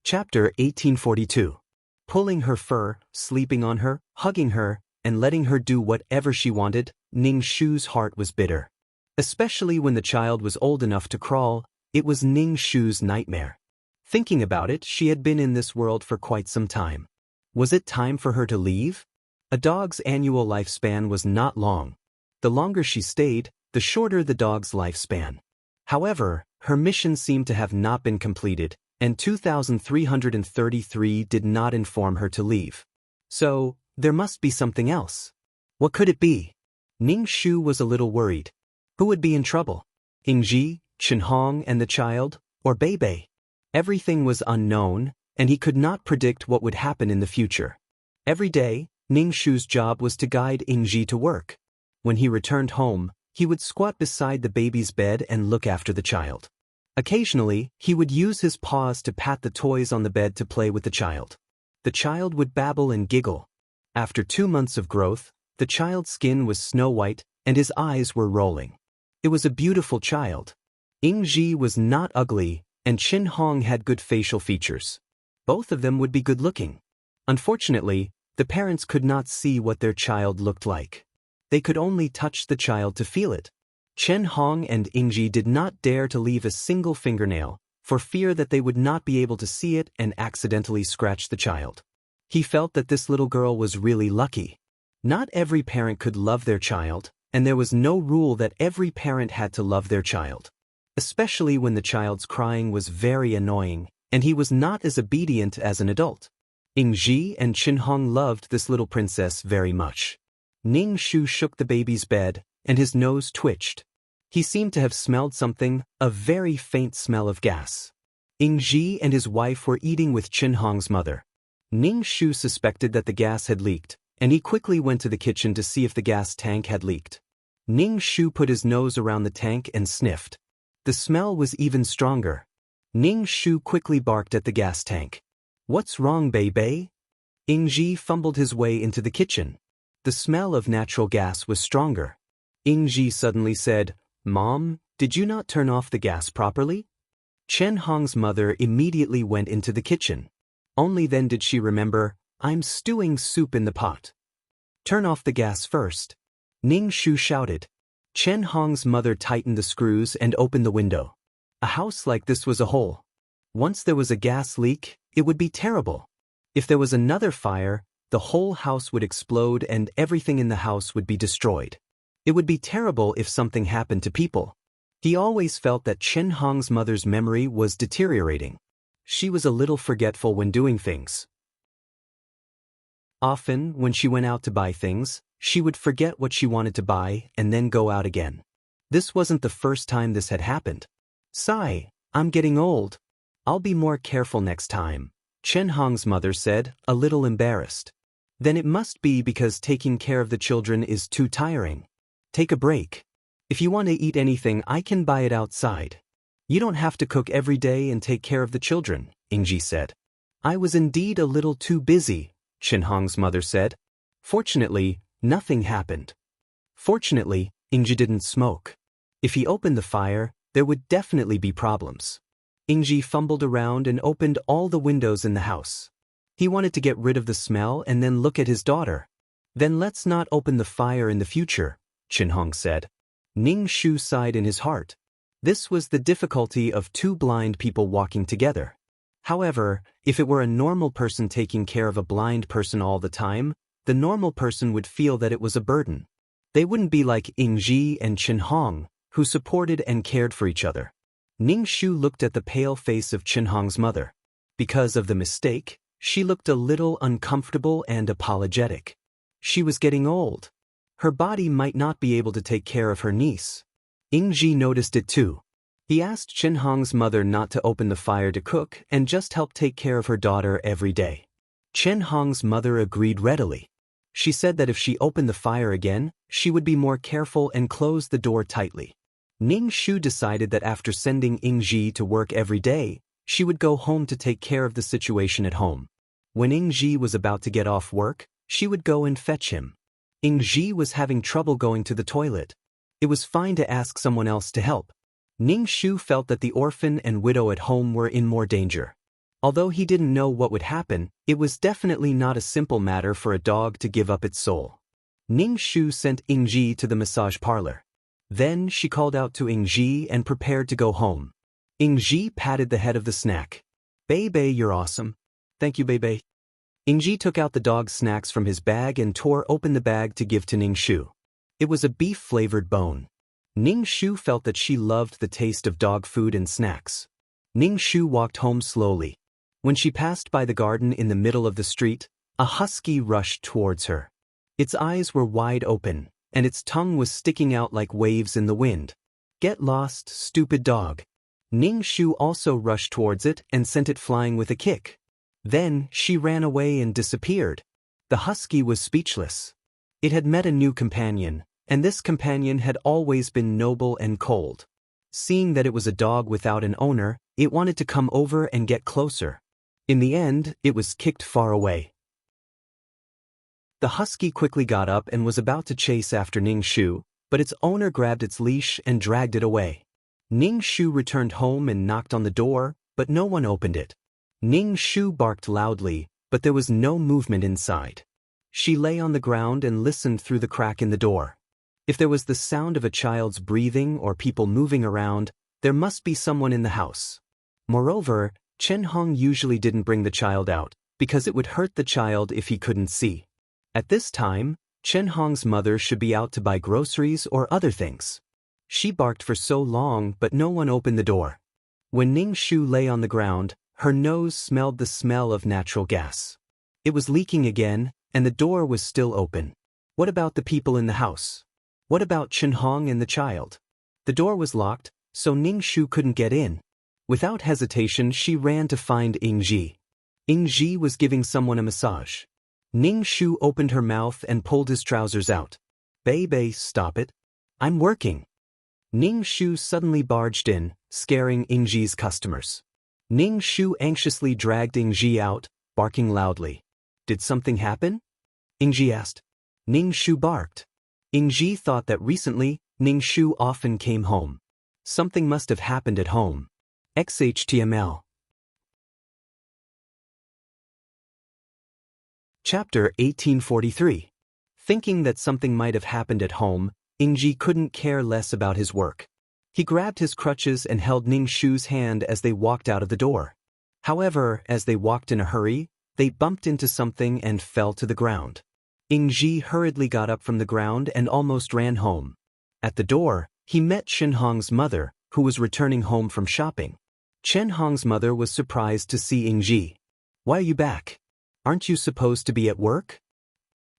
Chapter 1842. Pulling her fur, sleeping on her, hugging her, and letting her do whatever she wanted, Ning Shu's heart was bitter. Especially when the child was old enough to crawl, it was Ning Shu's nightmare. Thinking about it, she had been in this world for quite some time. Was it time for her to leave? A dog's annual lifespan was not long. The longer she stayed, the shorter the dog's lifespan. However, her mission seemed to have not been completed, and 2333 did not inform her to leave. So, there must be something else. What could it be? Ning Shu was a little worried. Who would be in trouble? Yingji, Chenhong and the child, or Beibei? Everything was unknown, and he could not predict what would happen in the future. Every day, Ning Shu's job was to guide Yingji to work. When he returned home, he would squat beside the baby's bed and look after the child. Occasionally, he would use his paws to pat the toys on the bed to play with the child. The child would babble and giggle. After 2 months of growth, the child's skin was snow white, and his eyes were rolling. It was a beautiful child. Yingji was not ugly, and Chenhong had good facial features. Both of them would be good-looking. Unfortunately, the parents could not see what their child looked like. They could only touch the child to feel it. Chenhong and Yingji did not dare to leave a single fingernail, for fear that they would not be able to see it and accidentally scratch the child. He felt that this little girl was really lucky. Not every parent could love their child, and there was no rule that every parent had to love their child. Especially when the child's crying was very annoying, and he was not as obedient as an adult. Yingji and Chenhong loved this little princess very much. Ning Shu shook the baby's bed, and his nose twitched. He seemed to have smelled something, a very faint smell of gas. Yingji and his wife were eating with Chenhong's mother. Ning Shu suspected that the gas had leaked, and he quickly went to the kitchen to see if the gas tank had leaked. Ning Shu put his nose around the tank and sniffed. The smell was even stronger. Ning Shu quickly barked at the gas tank. "What's wrong, Beibei?" Yingji fumbled his way into the kitchen. The smell of natural gas was stronger. Yingji suddenly said, "Mom, did you not turn off the gas properly?" Chenhong's mother immediately went into the kitchen. Only then did she remember, "I'm stewing soup in the pot." "Turn off the gas first," Ning Shu shouted. Chenhong's mother tightened the screws and opened the window. A house like this was a hole. Once there was a gas leak, it would be terrible. If there was another fire, the whole house would explode and everything in the house would be destroyed. It would be terrible if something happened to people. He always felt that Chenhong's mother's memory was deteriorating. She was a little forgetful when doing things. Often, when she went out to buy things, she would forget what she wanted to buy and then go out again. This wasn't the first time this had happened. "Sigh, I'm getting old. I'll be more careful next time," Chenhong's mother said, a little embarrassed. "Then it must be because taking care of the children is too tiring. Take a break. If you want to eat anything, I can buy it outside. You don't have to cook every day and take care of the children," Yingji said. "I was indeed a little too busy," Chenhong's mother said. Fortunately, nothing happened. Fortunately, Yingji didn't smoke. If he opened the fire, there would definitely be problems. Yingji fumbled around and opened all the windows in the house. He wanted to get rid of the smell and then look at his daughter. "Then let's not open the fire in the future," Chenhong said. Ning Shu sighed in his heart. This was the difficulty of two blind people walking together. However, if it were a normal person taking care of a blind person all the time, the normal person would feel that it was a burden. They wouldn't be like Yingji and Chenhong, who supported and cared for each other. Ning Shu looked at the pale face of Chenhong's mother. Because of the mistake, she looked a little uncomfortable and apologetic. She was getting old. Her body might not be able to take care of her niece. Yingji noticed it too. He asked Chenhong's mother not to open the fire to cook and just help take care of her daughter every day. Chenhong's mother agreed readily. She said that if she opened the fire again, she would be more careful and close the door tightly. Ning Shu decided that after sending Yingji to work every day, she would go home to take care of the situation at home. When Yingji was about to get off work, she would go and fetch him. Yingji was having trouble going to the toilet. It was fine to ask someone else to help. Ning Shu felt that the orphan and widow at home were in more danger. Although he didn't know what would happen, it was definitely not a simple matter for a dog to give up its soul. Ning Shu sent Ingji to the massage parlor. Then she called out to Ingji and prepared to go home. Ingji patted the head of the snack. "Bebe, you're awesome." "Thank you, Bebe." Ingji took out the dog's snacks from his bag and tore open the bag to give to Ning Shu. It was a beef-flavored bone. Ning Shu felt that she loved the taste of dog food and snacks. Ning Shu walked home slowly. When she passed by the garden in the middle of the street, a husky rushed towards her. Its eyes were wide open, and its tongue was sticking out like waves in the wind. "Get lost, stupid dog." Ning Shu also rushed towards it and sent it flying with a kick. Then she ran away and disappeared. The husky was speechless. It had met a new companion, and this companion had always been noble and cold. Seeing that it was a dog without an owner, it wanted to come over and get closer. In the end, it was kicked far away. The husky quickly got up and was about to chase after Ning Shu, but its owner grabbed its leash and dragged it away. Ning Shu returned home and knocked on the door, but no one opened it. Ning Shu barked loudly, but there was no movement inside. She lay on the ground and listened through the crack in the door. If there was the sound of a child's breathing or people moving around, there must be someone in the house. Moreover, Chen Hong usually didn't bring the child out, because it would hurt the child if he couldn't see. At this time, Chen Hong's mother should be out to buy groceries or other things. She barked for so long, but no one opened the door. When Ning Shu lay on the ground, her nose smelled the smell of natural gas. It was leaking again, and the door was still open. What about the people in the house? What about Chen Hong and the child? The door was locked, so Ning Shu couldn't get in. Without hesitation, she ran to find Ingji. Ingji was giving someone a massage. Ning Shu opened her mouth and pulled his trousers out. "Bebe, stop it. I'm working." Ning Shu suddenly barged in, scaring Ingji's customers. Ning Shu anxiously dragged Ingji out, barking loudly. "Did something happen?" Ingji asked. Ning Shu barked. Ingji thought that recently, Ning Shu often came home. Something must have happened at home. XHTML. Chapter 1843. Thinking that something might have happened at home, Ingji couldn't care less about his work. He grabbed his crutches and held Ning Shu's hand as they walked out of the door. However, as they walked in a hurry, they bumped into something and fell to the ground. Ingji hurriedly got up from the ground and almost ran home. At the door, he met Chen Hong's mother, who was returning home from shopping. Chen Hong's mother was surprised to see Ingji. "Why are you back? Aren't you supposed to be at work?"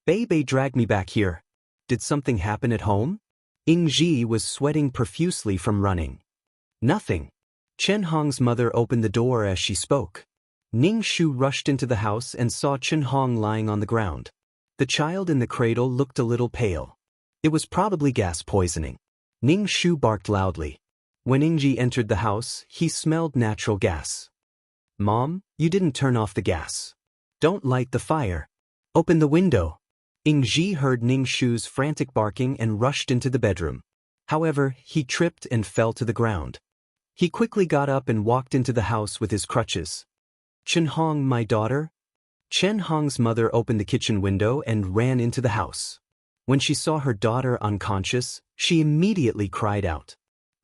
"Bebe dragged me back here." "Did something happen at home?" Ingji was sweating profusely from running. "Nothing." Chen Hong's mother opened the door as she spoke. Ning Shu rushed into the house and saw Chen Hong lying on the ground. The child in the cradle looked a little pale. It was probably gas poisoning. Ning Shu barked loudly. When Ingji entered the house, he smelled natural gas. "Mom, you didn't turn off the gas. Don't light the fire. Open the window." Ingji heard Ning Shu's frantic barking and rushed into the bedroom. However, he tripped and fell to the ground. He quickly got up and walked into the house with his crutches. "Chen Hong, my daughter?" Chen Hong's mother opened the kitchen window and ran into the house. When she saw her daughter unconscious, she immediately cried out.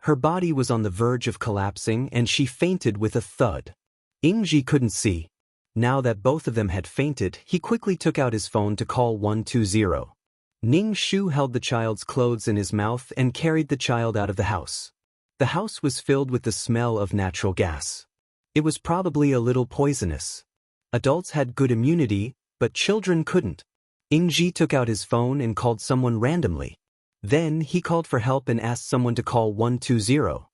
Her body was on the verge of collapsing and she fainted with a thud. Ingji couldn't see. Now that both of them had fainted, he quickly took out his phone to call 120. Ning Shu held the child's clothes in his mouth and carried the child out of the house. The house was filled with the smell of natural gas. It was probably a little poisonous. Adults had good immunity, but children couldn't. Ingji took out his phone and called someone randomly. Then he called for help and asked someone to call 120.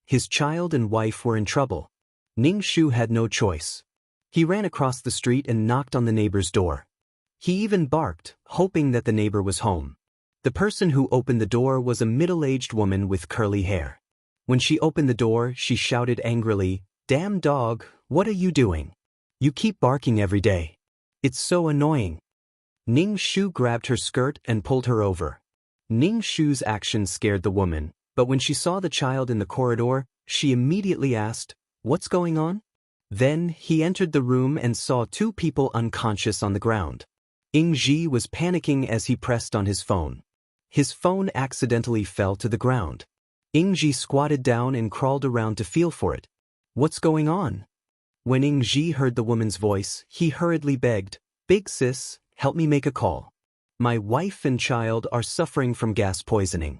His child and wife were in trouble. Ning Shu had no choice. He ran across the street and knocked on the neighbor's door. He even barked, hoping that the neighbor was home. The person who opened the door was a middle-aged woman with curly hair. When she opened the door, she shouted angrily, "Damn dog, what are you doing? You keep barking every day. It's so annoying." Ning Shu grabbed her skirt and pulled her over. Ning Shu's actions scared the woman, but when she saw the child in the corridor, she immediately asked, "What's going on?" Then, he entered the room and saw two people unconscious on the ground. Ying-ji was panicking as he pressed on his phone. His phone accidentally fell to the ground. Ying-ji squatted down and crawled around to feel for it. What's going on? When Ying-ji heard the woman's voice, he hurriedly begged, "Big sis, help me make a call. My wife and child are suffering from gas poisoning."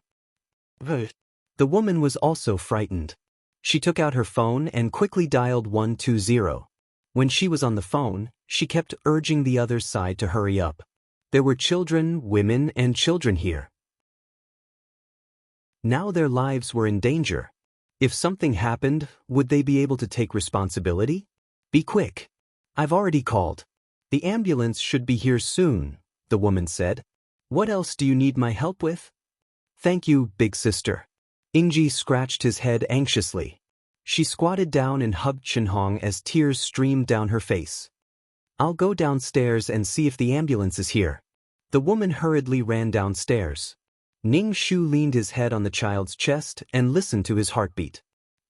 The woman was also frightened. She took out her phone and quickly dialed 120. When she was on the phone, she kept urging the other side to hurry up. There were children, women, and children here. Now their lives were in danger. If something happened, would they be able to take responsibility? Be quick. I've already called. The ambulance should be here soon, the woman said. What else do you need my help with? Thank you, big sister. Ying-ji scratched his head anxiously. She squatted down and hugged Chen-hong as tears streamed down her face. I'll go downstairs and see if the ambulance is here. The woman hurriedly ran downstairs. Ning-shu leaned his head on the child's chest and listened to his heartbeat.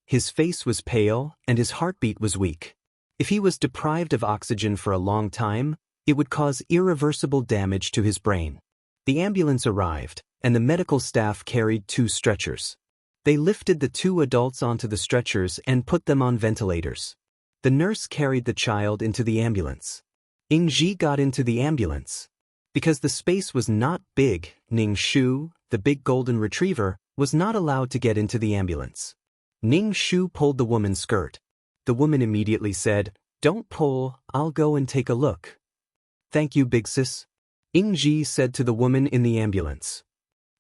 His face was pale and his heartbeat was weak. If he was deprived of oxygen for a long time, it would cause irreversible damage to his brain. The ambulance arrived, and the medical staff carried 2 stretchers. They lifted the 2 adults onto the stretchers and put them on ventilators. The nurse carried the child into the ambulance. Ying-ji got into the ambulance. Because the space was not big, Ning-shu, the big golden retriever, was not allowed to get into the ambulance. Ning-shu pulled the woman's skirt. The woman immediately said, "Don't pull, I'll go and take a look." "Thank you, big sis." Ying-ji said to the woman in the ambulance.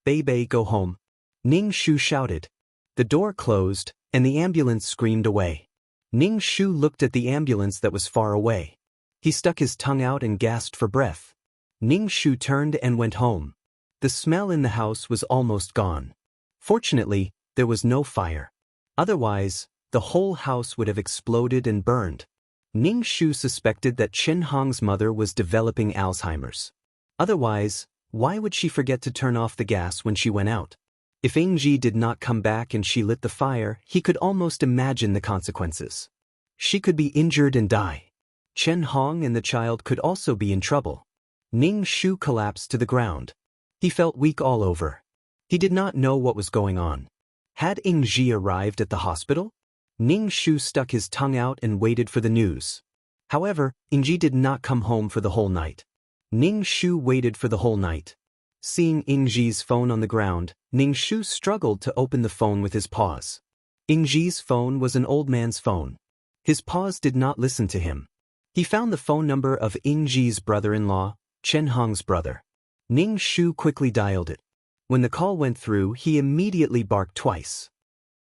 "Bei, go home." Ning-shu shouted. The door closed, and the ambulance screamed away. Ning-shu looked at the ambulance that was far away. He stuck his tongue out and gasped for breath. Ning-shu turned and went home. The smell in the house was almost gone. Fortunately, there was no fire. Otherwise, the whole house would have exploded and burned. Ning-shu suspected that Chen-hong's mother was developing Alzheimer's. Otherwise, why would she forget to turn off the gas when she went out? If Ying-ji did not come back and she lit the fire, he could almost imagine the consequences. She could be injured and die. Chen-hong and the child could also be in trouble. Ning-shu collapsed to the ground. He felt weak all over. He did not know what was going on. Had Ying-ji arrived at the hospital? Ning-shu stuck his tongue out and waited for the news. However, Ying-ji did not come home for the whole night. Ning-shu waited for the whole night. Seeing Ying-ji's phone on the ground, Ning-shu struggled to open the phone with his paws. Ying-ji's phone was an old man's phone. His paws did not listen to him. He found the phone number of Ying-ji's brother-in-law, Chen-hong's brother. Ning-shu quickly dialed it. When the call went through, he immediately barked twice.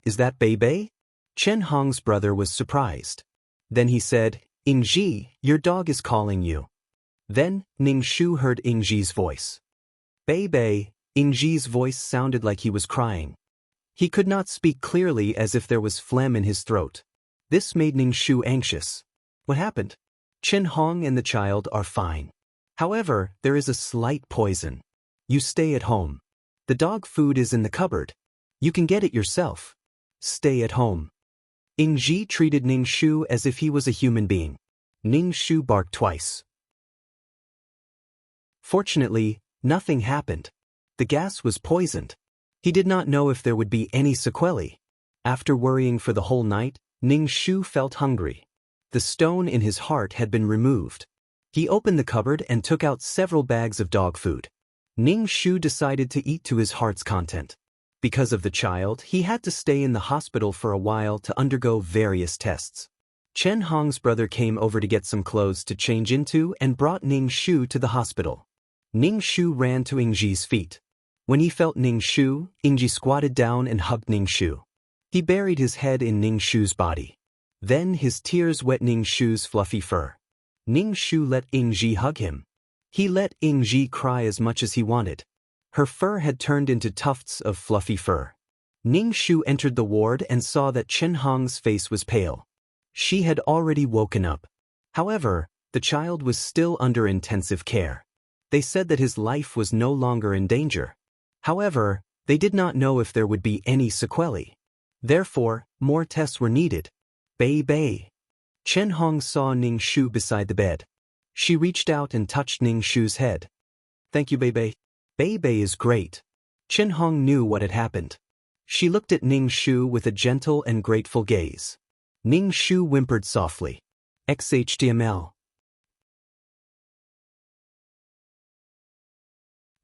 "Is that Bei?" Chen-hong's brother was surprised. Then he said, "Ying-ji, your dog is calling you." Then, Ning-shu heard Ying-ji's voice. Bei, Ying-ji's voice sounded like he was crying. He could not speak clearly as if there was phlegm in his throat. This made Ning-shu anxious. What happened? Chen-hong and the child are fine. However, there is a slight poison. You stay at home. The dog food is in the cupboard. You can get it yourself. Stay at home. Ying-ji treated Ning-shu as if he was a human being. Ning-shu barked twice. Fortunately, nothing happened. The gas was poisoned. He did not know if there would be any sequelae. After worrying for the whole night, Ning-shu felt hungry. The stone in his heart had been removed. He opened the cupboard and took out several bags of dog food. Ning-shu decided to eat to his heart's content. Because of the child, he had to stay in the hospital for a while to undergo various tests. Chen-hong's brother came over to get some clothes to change into and brought Ning-shu to the hospital. Ning-shu ran to Ying-ji's feet. When he felt Ning-shu, Ying-ji squatted down and hugged Ning-shu. He buried his head in Ning-shu's body. Then his tears wet Ning-shu's fluffy fur. Ning-shu let Ying-ji hug him. He let Ying-ji cry as much as he wanted. Her fur had turned into tufts of fluffy fur. Ning-shu entered the ward and saw that Chen-hong's face was pale. She had already woken up. However, the child was still under intensive care. They said that his life was no longer in danger. However, they did not know if there would be any sequelae. Therefore, more tests were needed. Bei. Chen Hong saw Ning Shu beside the bed. She reached out and touched Ning Shu's head. "Thank you, Bei. Bei is great." Chen Hong knew what had happened. She looked at Ning Shu with a gentle and grateful gaze. Ning Shu whimpered softly. XHTML.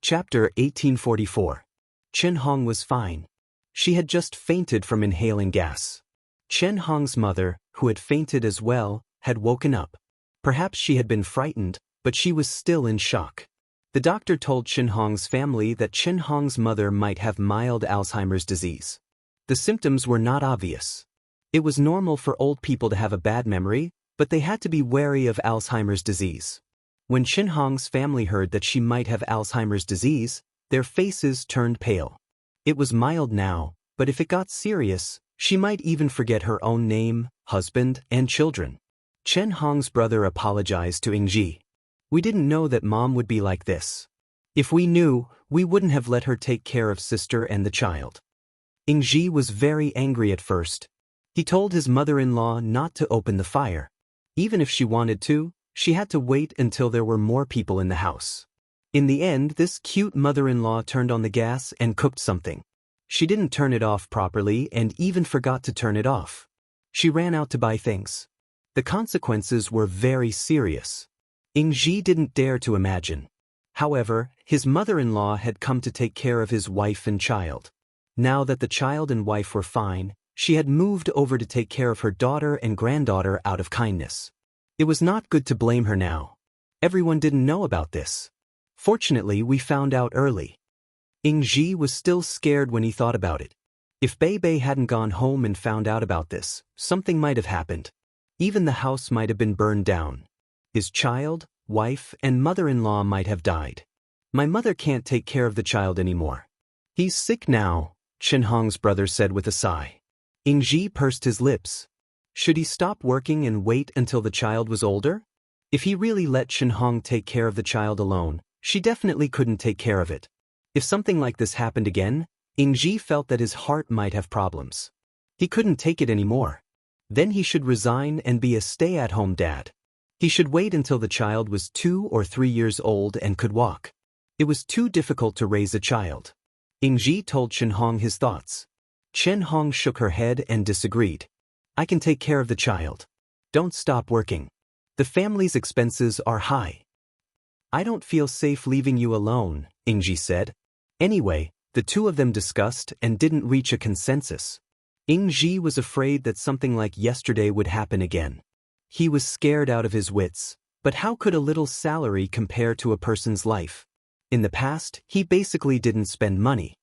Chapter 1844. Chen Hong was fine. She had just fainted from inhaling gas. Chen Hong's mother, who had fainted as well, had woken up. Perhaps she had been frightened, but she was still in shock. The doctor told Chen Hong's family that Chen Hong's mother might have mild Alzheimer's disease. The symptoms were not obvious. It was normal for old people to have a bad memory, but they had to be wary of Alzheimer's disease. When Chen Hong's family heard that she might have Alzheimer's disease, their faces turned pale. It was mild now, but if it got serious, she might even forget her own name, husband, and children. Chen Hong's brother apologized to Ingji. "We didn't know that Mom would be like this. If we knew, we wouldn't have let her take care of sister and the child." Ingji was very angry at first. He told his mother-in-law not to open the fire. Even if she wanted to, she had to wait until there were more people in the house. In the end, this cute mother-in-law turned on the gas and cooked something. She didn't turn it off properly and even forgot to turn it off. She ran out to buy things. The consequences were very serious. Ingji didn't dare to imagine. However, his mother-in-law had come to take care of his wife and child. Now that the child and wife were fine, she had moved over to take care of her daughter and granddaughter out of kindness. It was not good to blame her now. Everyone didn't know about this. Fortunately, we found out early. Ingji was still scared when he thought about it. If Bei hadn't gone home and found out about this, something might have happened. Even the house might have been burned down. His child, wife, and mother-in-law might have died. "My mother can't take care of the child anymore. He's sick now," Chen Hong's brother said with a sigh. Ingji pursed his lips. Should he stop working and wait until the child was older? If he really let Chen Hong take care of the child alone, she definitely couldn't take care of it. If something like this happened again, Ingji felt that his heart might have problems. He couldn't take it anymore. Then he should resign and be a stay-at-home dad. He should wait until the child was 2 or 3 years old and could walk. It was too difficult to raise a child. Ingji told Chen Hong his thoughts. Chen Hong shook her head and disagreed. "I can take care of the child. Don't stop working. The family's expenses are high." "I don't feel safe leaving you alone," Ingji said. Anyway, the two of them discussed and didn't reach a consensus. Ingji was afraid that something like yesterday would happen again. He was scared out of his wits, but how could a little salary compare to a person's life? In the past, he basically didn't spend money.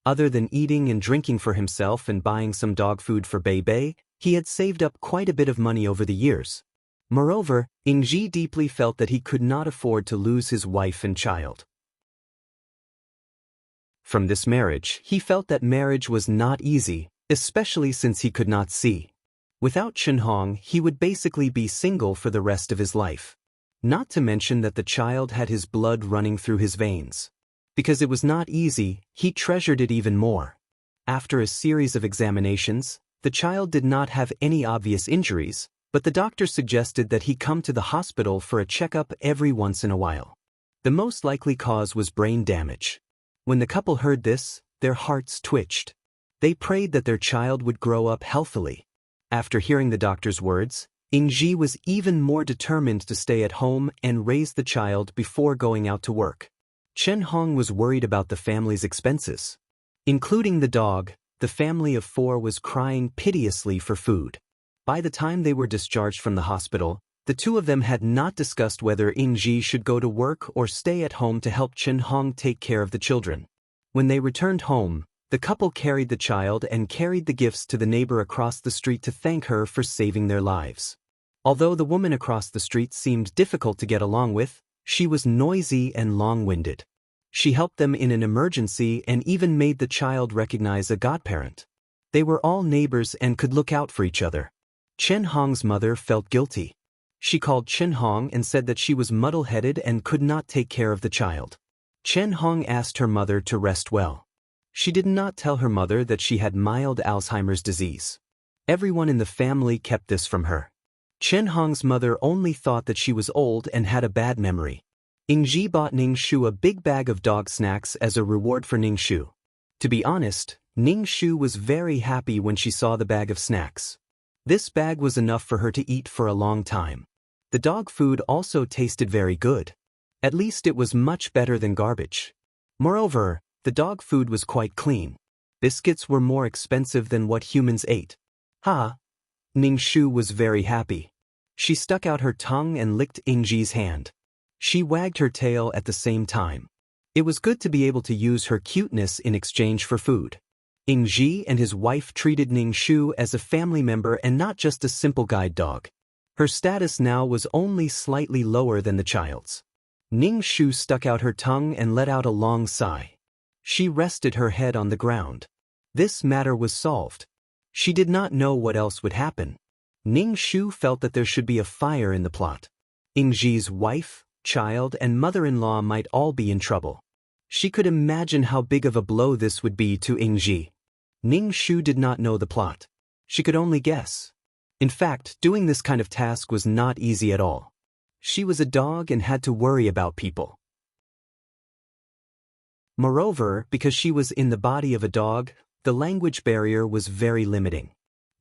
Other than eating and drinking for himself and buying some dog food for Bei, he had saved up quite a bit of money over the years. Moreover, Ingji deeply felt that he could not afford to lose his wife and child. From this marriage, he felt that marriage was not easy, especially since he could not see. Without Chen Hong, he would basically be single for the rest of his life. Not to mention that the child had his blood running through his veins. Because it was not easy, he treasured it even more. After a series of examinations, the child did not have any obvious injuries, but the doctor suggested that he come to the hospital for a checkup every once in a while. The most likely cause was brain damage. When the couple heard this, their hearts twitched. They prayed that their child would grow up healthily. After hearing the doctor's words, Ingji was even more determined to stay at home and raise the child before going out to work. Chen Hong was worried about the family's expenses. Including the dog, the family of 4 was crying piteously for food. By the time they were discharged from the hospital, the two of them had not discussed whether Ingji should go to work or stay at home to help Chen Hong take care of the children. When they returned home, the couple carried the child and carried the gifts to the neighbor across the street to thank her for saving their lives. Although the woman across the street seemed difficult to get along with, she was noisy and long-winded. She helped them in an emergency and even made the child recognize a godparent. They were all neighbors and could look out for each other. Chen Hong's mother felt guilty. She called Chen Hong and said that she was muddle-headed and could not take care of the child. Chen Hong asked her mother to rest well. She did not tell her mother that she had mild Alzheimer's disease. Everyone in the family kept this from her. Chen Hong's mother only thought that she was old and had a bad memory. Yingji bought Ning Shu a big bag of dog snacks as a reward for Ning Shu. To be honest, Ning Shu was very happy when she saw the bag of snacks. This bag was enough for her to eat for a long time. The dog food also tasted very good. At least it was much better than garbage. Moreover, the dog food was quite clean. Biscuits were more expensive than what humans ate. Ha! Ning Shu was very happy. She stuck out her tongue and licked Yingji's hand. She wagged her tail at the same time. It was good to be able to use her cuteness in exchange for food. Yingji and his wife treated Ning Shu as a family member and not just a simple guide dog. Her status now was only slightly lower than the child's. Ning Shu stuck out her tongue and let out a long sigh. She rested her head on the ground. This matter was solved. She did not know what else would happen. Ning Shu felt that there should be a fire in the plot. Yingji's wife, child, and mother-in-law might all be in trouble. She could imagine how big of a blow this would be to Yingji. Ning Shu did not know the plot. She could only guess. In fact, doing this kind of task was not easy at all. She was a dog and had to worry about people. Moreover, because she was in the body of a dog, the language barrier was very limiting.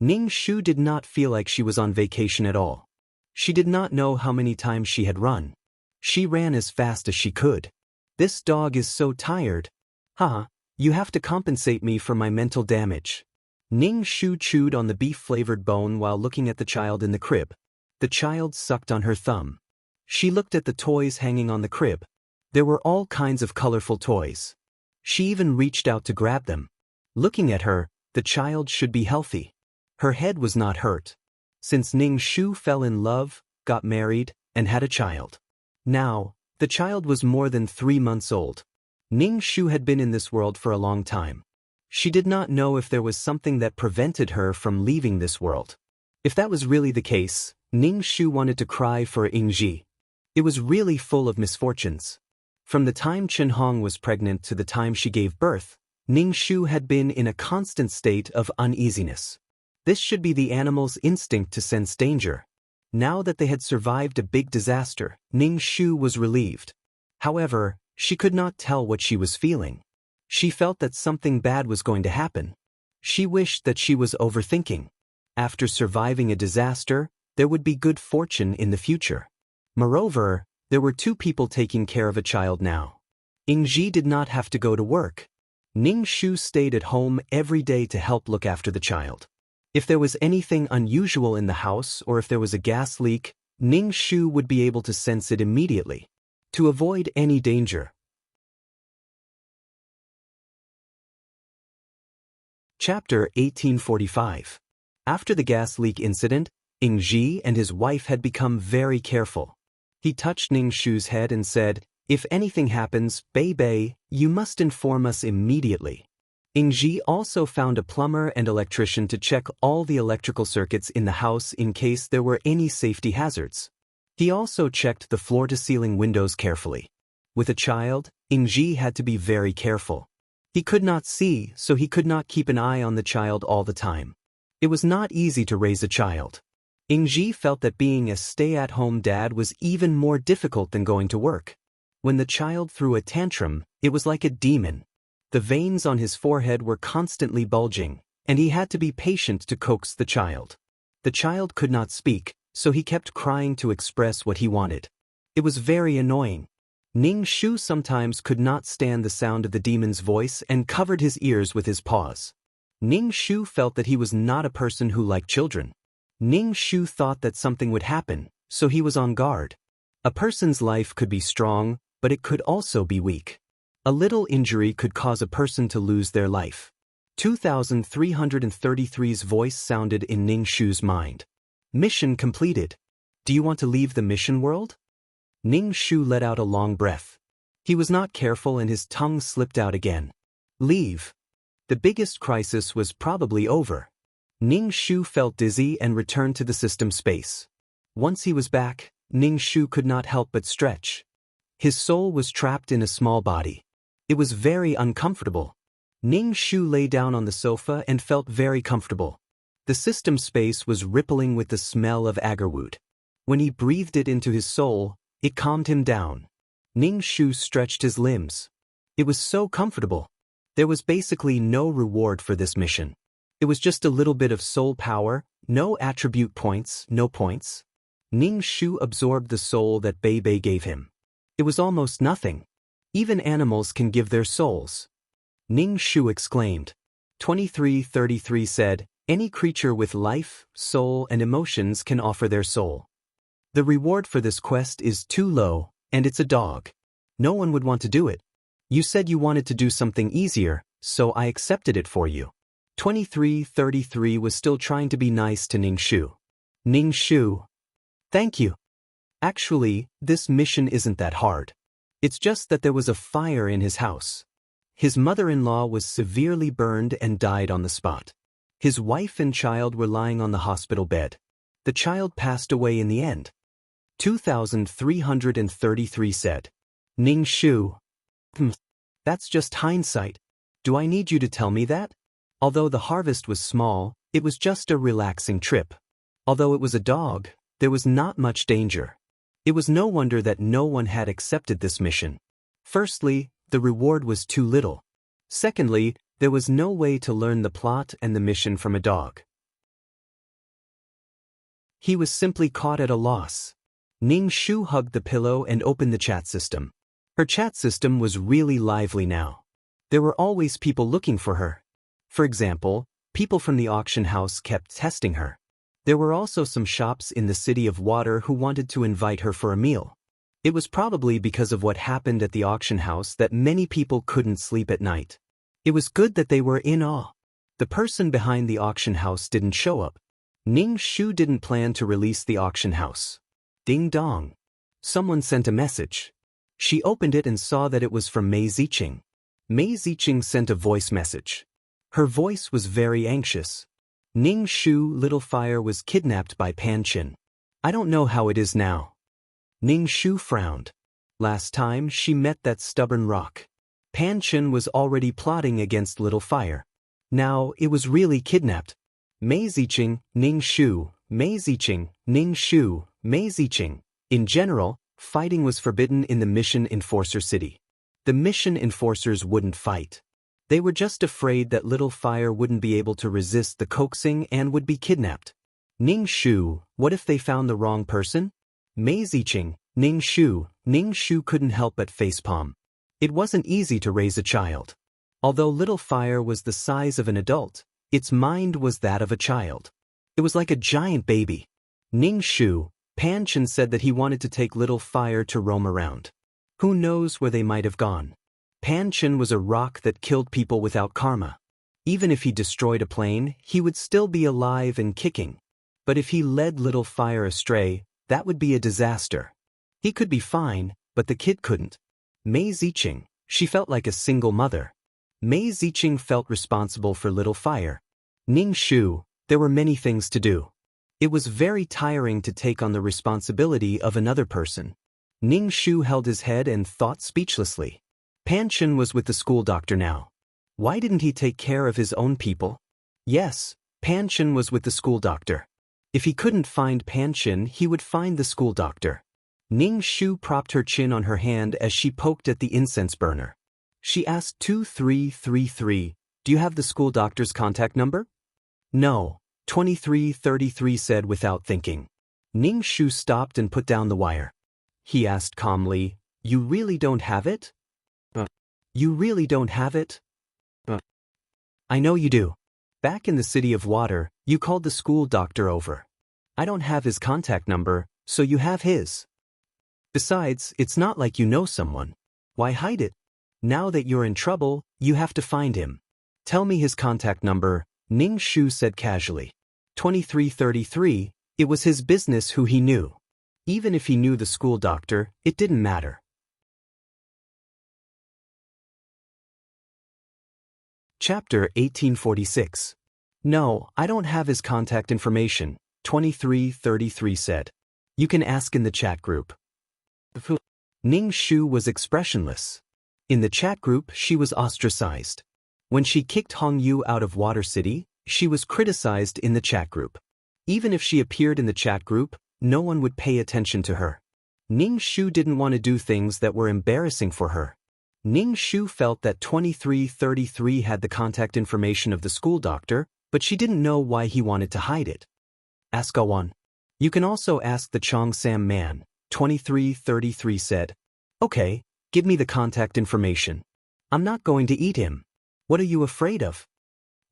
Ning Shu did not feel like she was on vacation at all. She did not know how many times she had run. She ran as fast as she could. This dog is so tired. Haha, you have to compensate me for my mental damage. Ning Shu chewed on the beef-flavored bone while looking at the child in the crib. The child sucked on her thumb. She looked at the toys hanging on the crib. There were all kinds of colorful toys. She even reached out to grab them. Looking at her, the child should be healthy. Her head was not hurt. Since Ning Shu fell in love, got married, and had a child. Now, the child was more than 3 months old. Ning Shu had been in this world for a long time. She did not know if there was something that prevented her from leaving this world. If that was really the case, Ning Shu wanted to cry for Yingji. It was really full of misfortunes. From the time Chen Hong was pregnant to the time she gave birth, Ning Shu had been in a constant state of uneasiness. This should be the animal's instinct to sense danger. Now that they had survived a big disaster, Ning Shu was relieved. However, she could not tell what she was feeling. She felt that something bad was going to happen. She wished that she was overthinking. After surviving a disaster, there would be good fortune in the future. Moreover, there were 2 people taking care of a child now. Yingji did not have to go to work. Ning Shu stayed at home every day to help look after the child. If there was anything unusual in the house or if there was a gas leak, Ning Shu would be able to sense it immediately. To avoid any danger. Chapter 1845. After the gas leak incident, Yingji and his wife had become very careful. He touched Ning Shu's head and said, "If anything happens, Bei, you must inform us immediately." Yingji also found a plumber and electrician to check all the electrical circuits in the house in case there were any safety hazards. He also checked the floor-to-ceiling windows carefully. With a child, Yingji had to be very careful. He could not see, so he could not keep an eye on the child all the time. It was not easy to raise a child. Yingji felt that being a stay-at-home dad was even more difficult than going to work. When the child threw a tantrum, it was like a demon. The veins on his forehead were constantly bulging, and he had to be patient to coax the child. The child could not speak, so he kept crying to express what he wanted. It was very annoying. Ning Shu sometimes could not stand the sound of the demon's voice and covered his ears with his paws. Ning Shu felt that he was not a person who liked children. Ning Shu thought that something would happen, so he was on guard. A person's life could be strong, but it could also be weak. A little injury could cause a person to lose their life. 2333's voice sounded in Ning Shu's mind. Mission completed. Do you want to leave the mission world? Ning Shu let out a long breath. He was not careful and his tongue slipped out again. Leave. The biggest crisis was probably over. Ning Shu felt dizzy and returned to the system space. Once he was back, Ning Shu could not help but stretch. His soul was trapped in a small body. It was very uncomfortable. Ning Shu lay down on the sofa and felt very comfortable. The system space was rippling with the smell of agarwood. When he breathed it into his soul, it calmed him down. Ning Shu stretched his limbs. It was so comfortable. There was basically no reward for this mission. It was just a little bit of soul power, no attribute points, no points. Ning Shu absorbed the soul that Bei Bei gave him. It was almost nothing. Even animals can give their souls. Ning Shu exclaimed. 2333 said, any creature with life, soul, and emotions can offer their soul. The reward for this quest is too low, and it's a dog. No one would want to do it. You said you wanted to do something easier, so I accepted it for you. 2333 was still trying to be nice to Ning Shu. Ning Shu. Thank you. Actually, this mission isn't that hard. It's just that there was a fire in his house. His mother-in-law was severely burned and died on the spot. His wife and child were lying on the hospital bed. The child passed away in the end. 2333 said. Ning Shu. That's just hindsight. Do I need you to tell me that? Although the harvest was small, it was just a relaxing trip. Although it was a dog, there was not much danger. It was no wonder that no one had accepted this mission. Firstly, the reward was too little. Secondly, there was no way to learn the plot and the mission from a dog. He was simply caught at a loss. Ning Shu hugged the pillow and opened the chat system. Her chat system was really lively now. There were always people looking for her. For example, people from the auction house kept testing her. There were also some shops in the city of Water who wanted to invite her for a meal. It was probably because of what happened at the auction house that many people couldn't sleep at night. It was good that they were in awe. The person behind the auction house didn't show up. Ning Shu didn't plan to release the auction house. Ding dong. Someone sent a message. She opened it and saw that it was from Mei Ziqing. Mei Ziqing sent a voice message. Her voice was very anxious. Ning Shu Little Fire was kidnapped by Pan Qin. I don't know how it is now. Ning Shu frowned. Last time she met that stubborn rock. Pan Qin was already plotting against Little Fire. Now it was really kidnapped. Mei Ziqing, Ning Shu, Mei Ziqing, Ning Shu, Mei Ziqing. In general, fighting was forbidden in the Mission Enforcer City. The Mission Enforcers wouldn't fight. They were just afraid that Little Fire wouldn't be able to resist the coaxing and would be kidnapped. Ning Shu, what if they found the wrong person? Mei Ziqing, Ning Shu couldn't help but facepalm. It wasn't easy to raise a child. Although Little Fire was the size of an adult, its mind was that of a child. It was like a giant baby. Ning Shu, Pan Qin said that he wanted to take Little Fire to roam around. Who knows where they might have gone? Pan Qin was a rock that killed people without karma. Even if he destroyed a plane, he would still be alive and kicking. But if he led Little Fire astray, that would be a disaster. He could be fine, but the kid couldn't. Mei Ziqing, she felt like a single mother. Mei Ziqing felt responsible for Little Fire. Ning Shu, there were many things to do. It was very tiring to take on the responsibility of another person. Ning Shu held his head and thought speechlessly. Pan Qin was with the school doctor now. Why didn't he take care of his own people? Yes, Pan Qin was with the school doctor. If he couldn't find Pan Qin, he would find the school doctor. Ning Shu propped her chin on her hand as she poked at the incense burner. She asked 2333, do you have the school doctor's contact number? No, 2333 said without thinking. Ning Shu stopped and put down the wire. He asked calmly, you really don't have it? You really don't have it? I know you do. Back in the city of Water, you called the school doctor over. I don't have his contact number, so you have his. Besides, it's not like you know someone. Why hide it? Now that you're in trouble, you have to find him. Tell me his contact number, Ning Shu said casually. 2333, it was his business who he knew. Even if he knew the school doctor, it didn't matter. Chapter 1846. No, I don't have his contact information, 2333 said. You can ask in the chat group. Ning Shu was expressionless. In the chat group, she was ostracized. When she kicked Hong Yu out of Water City, She was criticized in the chat group. Even if she appeared in the chat group, no one would pay attention to her. Ning Shu didn't want to do things that were embarrassing for her. Ning Shu felt that 2333 had the contact information of the school doctor, but she didn't know why he wanted to hide it. Ask Awan. You can also ask the Cheongsam man, 2333 said. Okay, give me the contact information. I'm not going to eat him. What are you afraid of?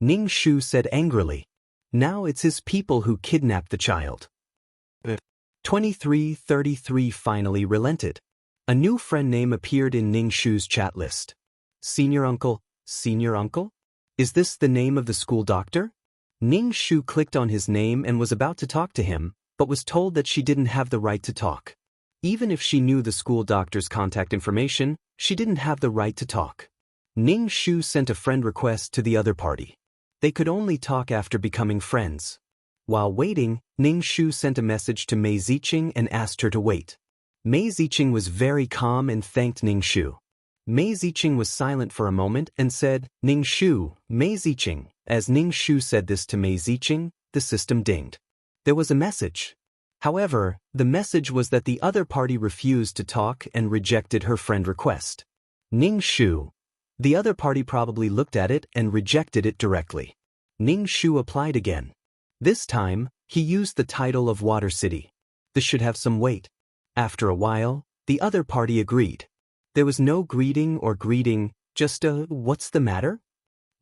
Ning Shu said angrily. Now it's his people who kidnapped the child. 2333 finally relented. A new friend name appeared in Ning Shu's chat list. Senior Uncle, Senior Uncle? Is this the name of the school doctor? Ning Shu clicked on his name and was about to talk to him, but was told that she didn't have the right to talk. Even if she knew the school doctor's contact information, she didn't have the right to talk. Ning Shu sent a friend request to the other party. They could only talk after becoming friends. While waiting, Ning Shu sent a message to Mei Ziqing and asked her to wait. Mei Ziqing was very calm and thanked Ning Shu. Mei Ziqing was silent for a moment and said, Ning Shu, Mei Ziqing. As Ning Shu said this to Mei Ziqing, the system dinged. There was a message. However, the message was that the other party refused to talk and rejected her friend request. Ning Shu. The other party probably looked at it and rejected it directly. Ning Shu applied again. This time, he used the title of Water City. This should have some weight. After a while, the other party agreed. There was no greeting or greeting, just a, what's the matter?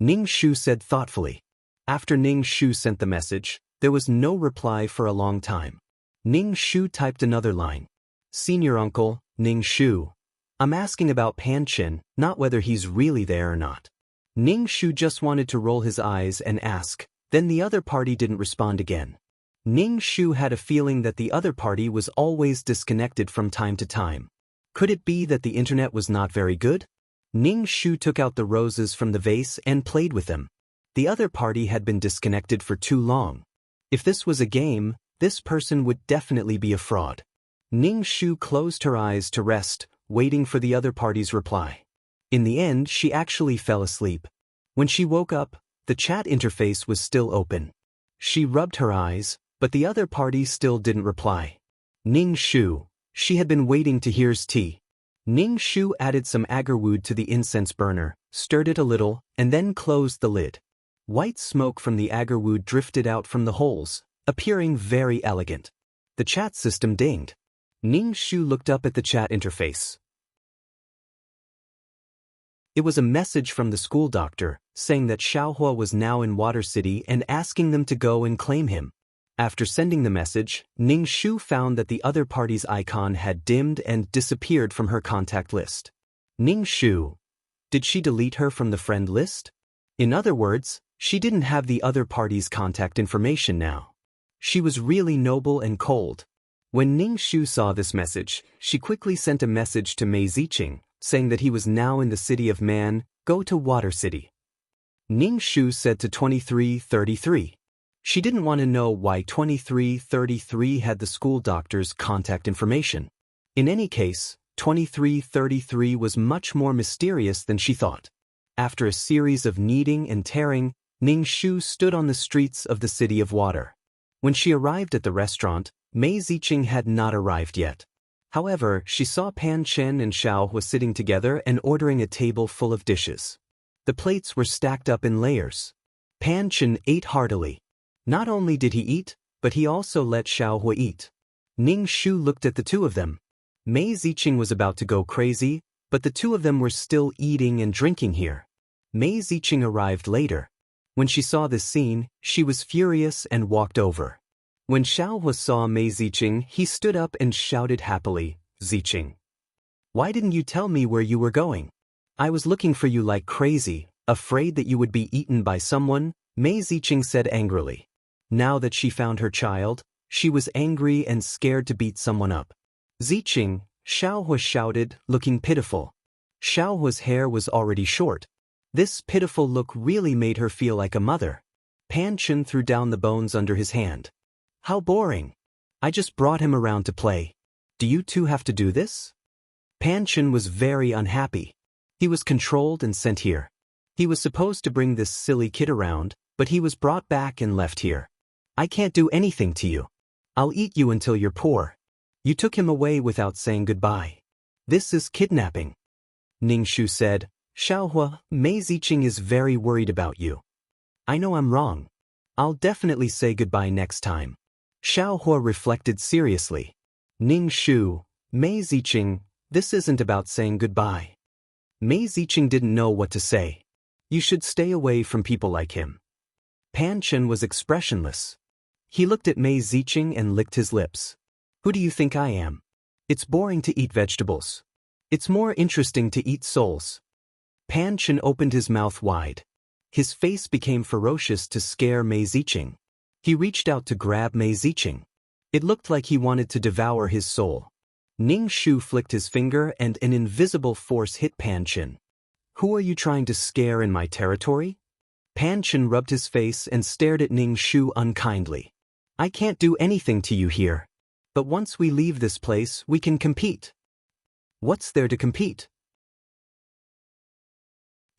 Ning Shu said thoughtfully. After Ning Shu sent the message, there was no reply for a long time. Ning Shu typed another line. Senior Uncle, Ning Shu. I'm asking about Pan Chen, not whether he's really there or not. Ning Shu just wanted to roll his eyes and ask, then the other party didn't respond again. Ning Shu had a feeling that the other party was always disconnected from time to time. Could it be that the internet was not very good? Ning Shu took out the roses from the vase and played with them. The other party had been disconnected for too long. If this was a game, this person would definitely be a fraud. Ning Shu closed her eyes to rest, waiting for the other party's reply. In the end, she actually fell asleep. When she woke up, the chat interface was still open. She rubbed her eyes, but the other party still didn't reply. Ning Shu. She had been waiting to hear's tea. Ning Shu added some agarwood to the incense burner, stirred it a little, and then closed the lid. White smoke from the agarwood drifted out from the holes, appearing very elegant. The chat system dinged. Ning Shu looked up at the chat interface. It was a message from the school doctor, saying that Xiaohua was now in Water City and asking them to go and claim him. After sending the message, Ning Shu found that the other party's icon had dimmed and disappeared from her contact list. Ning Shu. Did she delete her from the friend list? In other words, she didn't have the other party's contact information now. She was really noble and cold. When Ning Shu saw this message, she quickly sent a message to Mei Ziqing, saying that he was now in the city of Man, go to Water City. Ning Shu said to 2333. She didn't want to know why 2333 had the school doctor's contact information. In any case, 2333 was much more mysterious than she thought. After a series of kneading and tearing, Ning Shu stood on the streets of the city of water. When she arrived at the restaurant, Mei Ziqing had not arrived yet. However, she saw Pan Chen and Xiaohua sitting together and ordering a table full of dishes. The plates were stacked up in layers. Pan Chen ate heartily. Not only did he eat, but he also let Xiaohua eat. Ning Shu looked at the two of them. Mei Ziqing was about to go crazy, but the two of them were still eating and drinking here. Mei Ziqing arrived later. When she saw this scene, she was furious and walked over. When Xiaohua saw Mei Ziqing, he stood up and shouted happily, Ziqing. Why didn't you tell me where you were going? I was looking for you like crazy, afraid that you would be eaten by someone, Mei Ziqing said angrily. Now that she found her child, she was angry and scared to beat someone up. Ziqing, Xiaohua shouted, looking pitiful. Xiaohua's hair was already short. This pitiful look really made her feel like a mother. Pan Chen threw down the bones under his hand. How boring. I just brought him around to play. Do you two have to do this? Pan Chen was very unhappy. He was controlled and sent here. He was supposed to bring this silly kid around, but he was brought back and left here. I can't do anything to you. I'll eat you until you're poor. You took him away without saying goodbye. This is kidnapping. Ning Shu said, Xiaohua, Mei Ziqing is very worried about you. I know I'm wrong. I'll definitely say goodbye next time. Xiaohua reflected seriously. Ning Shu, Mei Ziqing, this isn't about saying goodbye. Mei Ziqing didn't know what to say. You should stay away from people like him. Pan Chen was expressionless. He looked at Mei Ziqing and licked his lips. Who do you think I am? It's boring to eat vegetables. It's more interesting to eat souls. Pan Chen opened his mouth wide. His face became ferocious to scare Mei Ziqing. He reached out to grab Mei Ziqing. It looked like he wanted to devour his soul. Ning Shu flicked his finger and an invisible force hit Pan Chen. Who are you trying to scare in my territory? Pan Chen rubbed his face and stared at Ning Shu unkindly. I can't do anything to you here. But once we leave this place, we can compete. What's there to compete?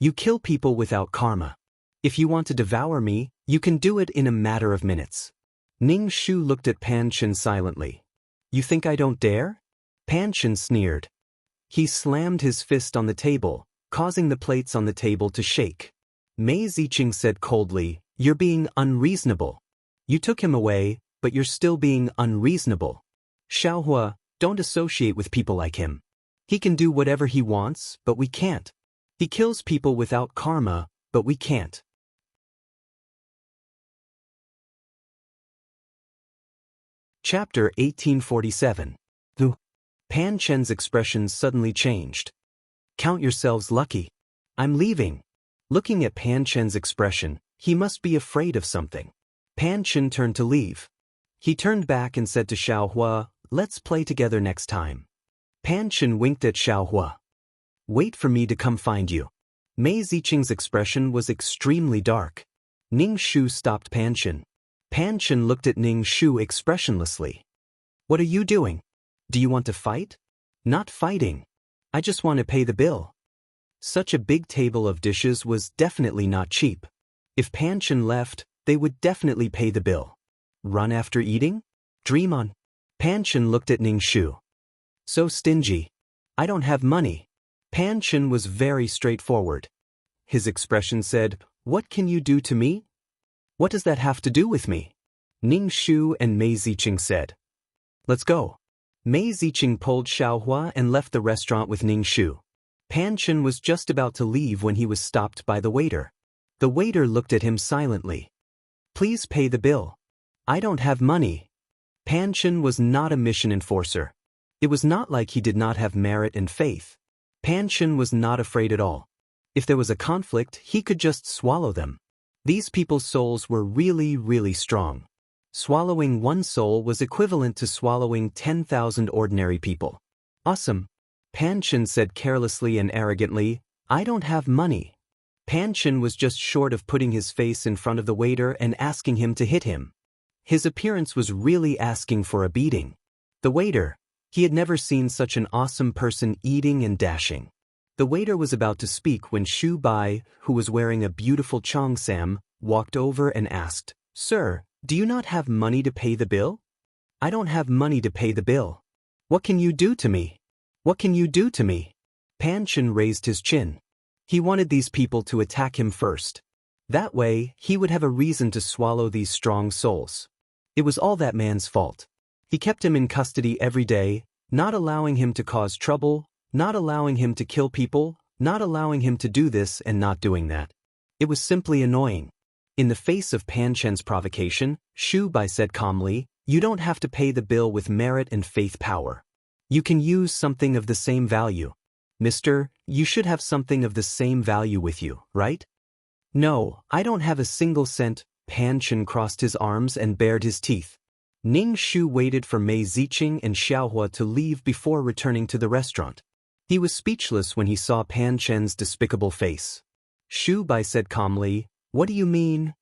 You kill people without karma. If you want to devour me, you can do it in a matter of minutes. Ning Shu looked at Pan Chen silently. You think I don't dare? Pan Chen sneered. He slammed his fist on the table, causing the plates on the table to shake. Mei Ziqing said coldly, You're being unreasonable. You took him away, but you're still being unreasonable. Xiaohua, don't associate with people like him. He can do whatever he wants, but we can't. He kills people without karma, but we can't. Chapter 1847. Pan Chen's expression suddenly changed. Count yourselves lucky. I'm leaving. Looking at Pan Chen's expression, he must be afraid of something. Pan Chen turned to leave. He turned back and said to Xiaohua, Let's play together next time. Pan Chen winked at Xiaohua. Wait for me to come find you. Mei Ziqing's expression was extremely dark. Ning Shu stopped Pan Chen. Pan Chen looked at Ning Shu expressionlessly. What are you doing? Do you want to fight? Not fighting. I just want to pay the bill. Such a big table of dishes was definitely not cheap. If Pan Chen left, they would definitely pay the bill. Run after eating? Dream on. Pan Chen looked at Ning Shu. So stingy. I don't have money. Pan Chen was very straightforward. His expression said, What can you do to me? What does that have to do with me? Ning Shu and Mei Ziqing said. Let's go. Mei Ziqing pulled Xiaohua and left the restaurant with Ning Shu. Pan Chen was just about to leave when he was stopped by the waiter. The waiter looked at him silently. Please pay the bill. I don't have money. Pan Chen was not a mission enforcer. It was not like he did not have merit and faith. Pan Chen was not afraid at all. If there was a conflict, he could just swallow them. These people's souls were really, really strong. Swallowing one soul was equivalent to swallowing 10,000 ordinary people. Awesome. Pan Chen said carelessly and arrogantly, I don't have money. Pan Chen was just short of putting his face in front of the waiter and asking him to hit him. His appearance was really asking for a beating. The waiter, he had never seen such an awesome person eating and dashing. The waiter was about to speak when Shu Bai, who was wearing a beautiful cheongsam, walked over and asked, Sir, do you not have money to pay the bill? I don't have money to pay the bill. What can you do to me? What can you do to me? Pan Chen raised his chin. He wanted these people to attack him first. That way, he would have a reason to swallow these strong souls. It was all that man's fault. He kept him in custody every day, not allowing him to cause trouble, not allowing him to kill people, not allowing him to do this and not doing that. It was simply annoying. In the face of Pan Chen's provocation, Shu Bai said calmly, You don't have to pay the bill with merit and faith power. You can use something of the same value. Mister, you should have something of the same value with you, right? No, I don't have a single cent. Pan Chen crossed his arms and bared his teeth. Ning Shu waited for Mei Ziqing and Xiaohua to leave before returning to the restaurant. He was speechless when he saw Pan Chen's despicable face. Shu Bai said calmly, What do you mean?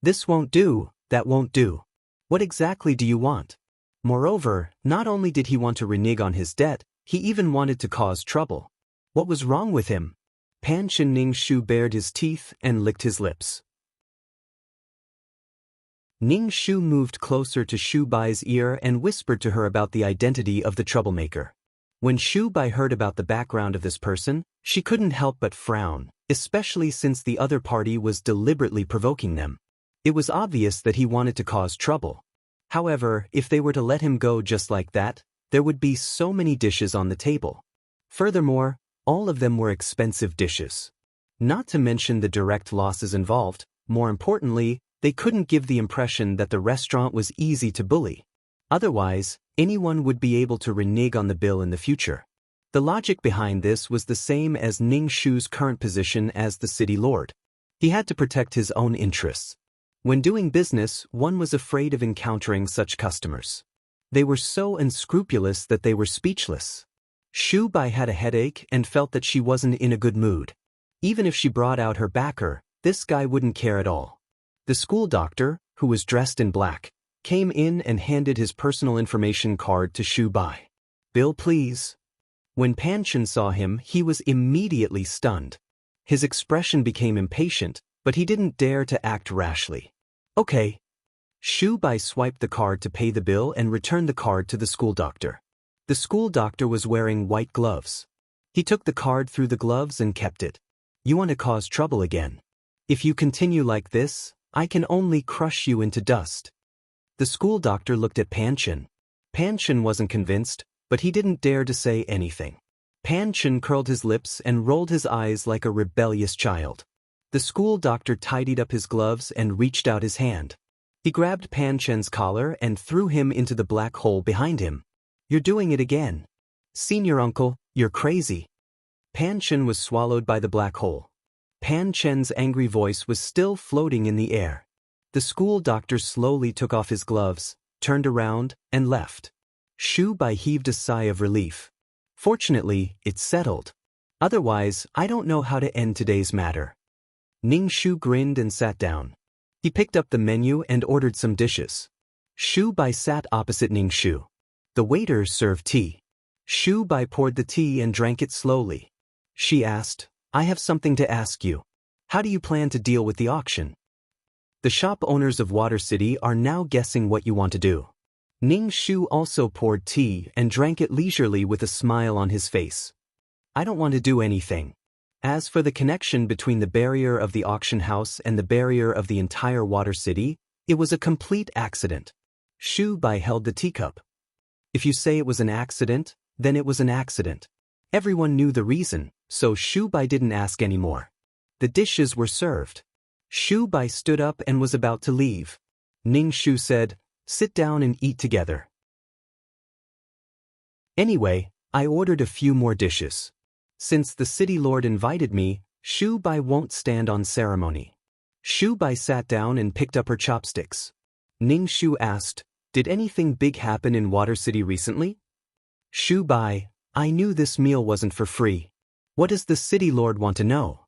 This won't do, that won't do. What exactly do you want? Moreover, not only did he want to renege on his debt, he even wanted to cause trouble. What was wrong with him? Pan Chen Ning Shu bared his teeth and licked his lips. Ning Shu moved closer to Shu Bai's ear and whispered to her about the identity of the troublemaker. When Shu Bai heard about the background of this person, she couldn't help but frown, especially since the other party was deliberately provoking them. It was obvious that he wanted to cause trouble. However, if they were to let him go just like that, there would be so many dishes on the table. Furthermore, all of them were expensive dishes. Not to mention the direct losses involved. More importantly, they couldn't give the impression that the restaurant was easy to bully. Otherwise, anyone would be able to renege on the bill in the future. The logic behind this was the same as Ning Shu's current position as the city lord. He had to protect his own interests. When doing business, one was afraid of encountering such customers. They were so unscrupulous that they were speechless. Shu Bai had a headache and felt that she wasn't in a good mood. Even if she brought out her backer, this guy wouldn't care at all. The school doctor, who was dressed in black, came in and handed his personal information card to Shu Bai. "Bill, please." When Pan Chen saw him, he was immediately stunned. His expression became impatient, but he didn't dare to act rashly. "Okay." Shu Bai swiped the card to pay the bill and returned the card to the school doctor. The school doctor was wearing white gloves. He took the card through the gloves and kept it. "You want to cause trouble again? If you continue like this, I can only crush you into dust." The school doctor looked at Pan Chen. Pan Chen wasn't convinced, but he didn't dare to say anything. Pan Chen curled his lips and rolled his eyes like a rebellious child. The school doctor tidied up his gloves and reached out his hand. He grabbed Pan Chen's collar and threw him into the black hole behind him. "You're doing it again. Senior uncle, you're crazy." Pan Chen was swallowed by the black hole. Pan Chen's angry voice was still floating in the air. The school doctor slowly took off his gloves, turned around, and left. Shu Bai heaved a sigh of relief. Fortunately, it settled. Otherwise, I don't know how to end today's matter. Ning Shu grinned and sat down. He picked up the menu and ordered some dishes. Shu Bai sat opposite Ning Shu. The waiter served tea. Shu Bai poured the tea and drank it slowly. She asked, "I have something to ask you. How do you plan to deal with the auction?" The shop owners of Water City are now guessing what you want to do. Ning Shu also poured tea and drank it leisurely with a smile on his face. "I don't want to do anything. As for the connection between the barrier of the auction house and the barrier of the entire Water City, it was a complete accident." Shu Bai held the teacup. "If you say it was an accident, then it was an accident." Everyone knew the reason, so Shu Bai didn't ask anymore. The dishes were served. Shu Bai stood up and was about to leave. Ning Shu said, "Sit down and eat together." "Anyway, I ordered a few more dishes. Since the city lord invited me, Shu Bai won't stand on ceremony." Shu Bai sat down and picked up her chopsticks. Ning Shu asked, "Did anything big happen in Water City recently?" Shu Bai, "I knew this meal wasn't for free. What does the city lord want to know?"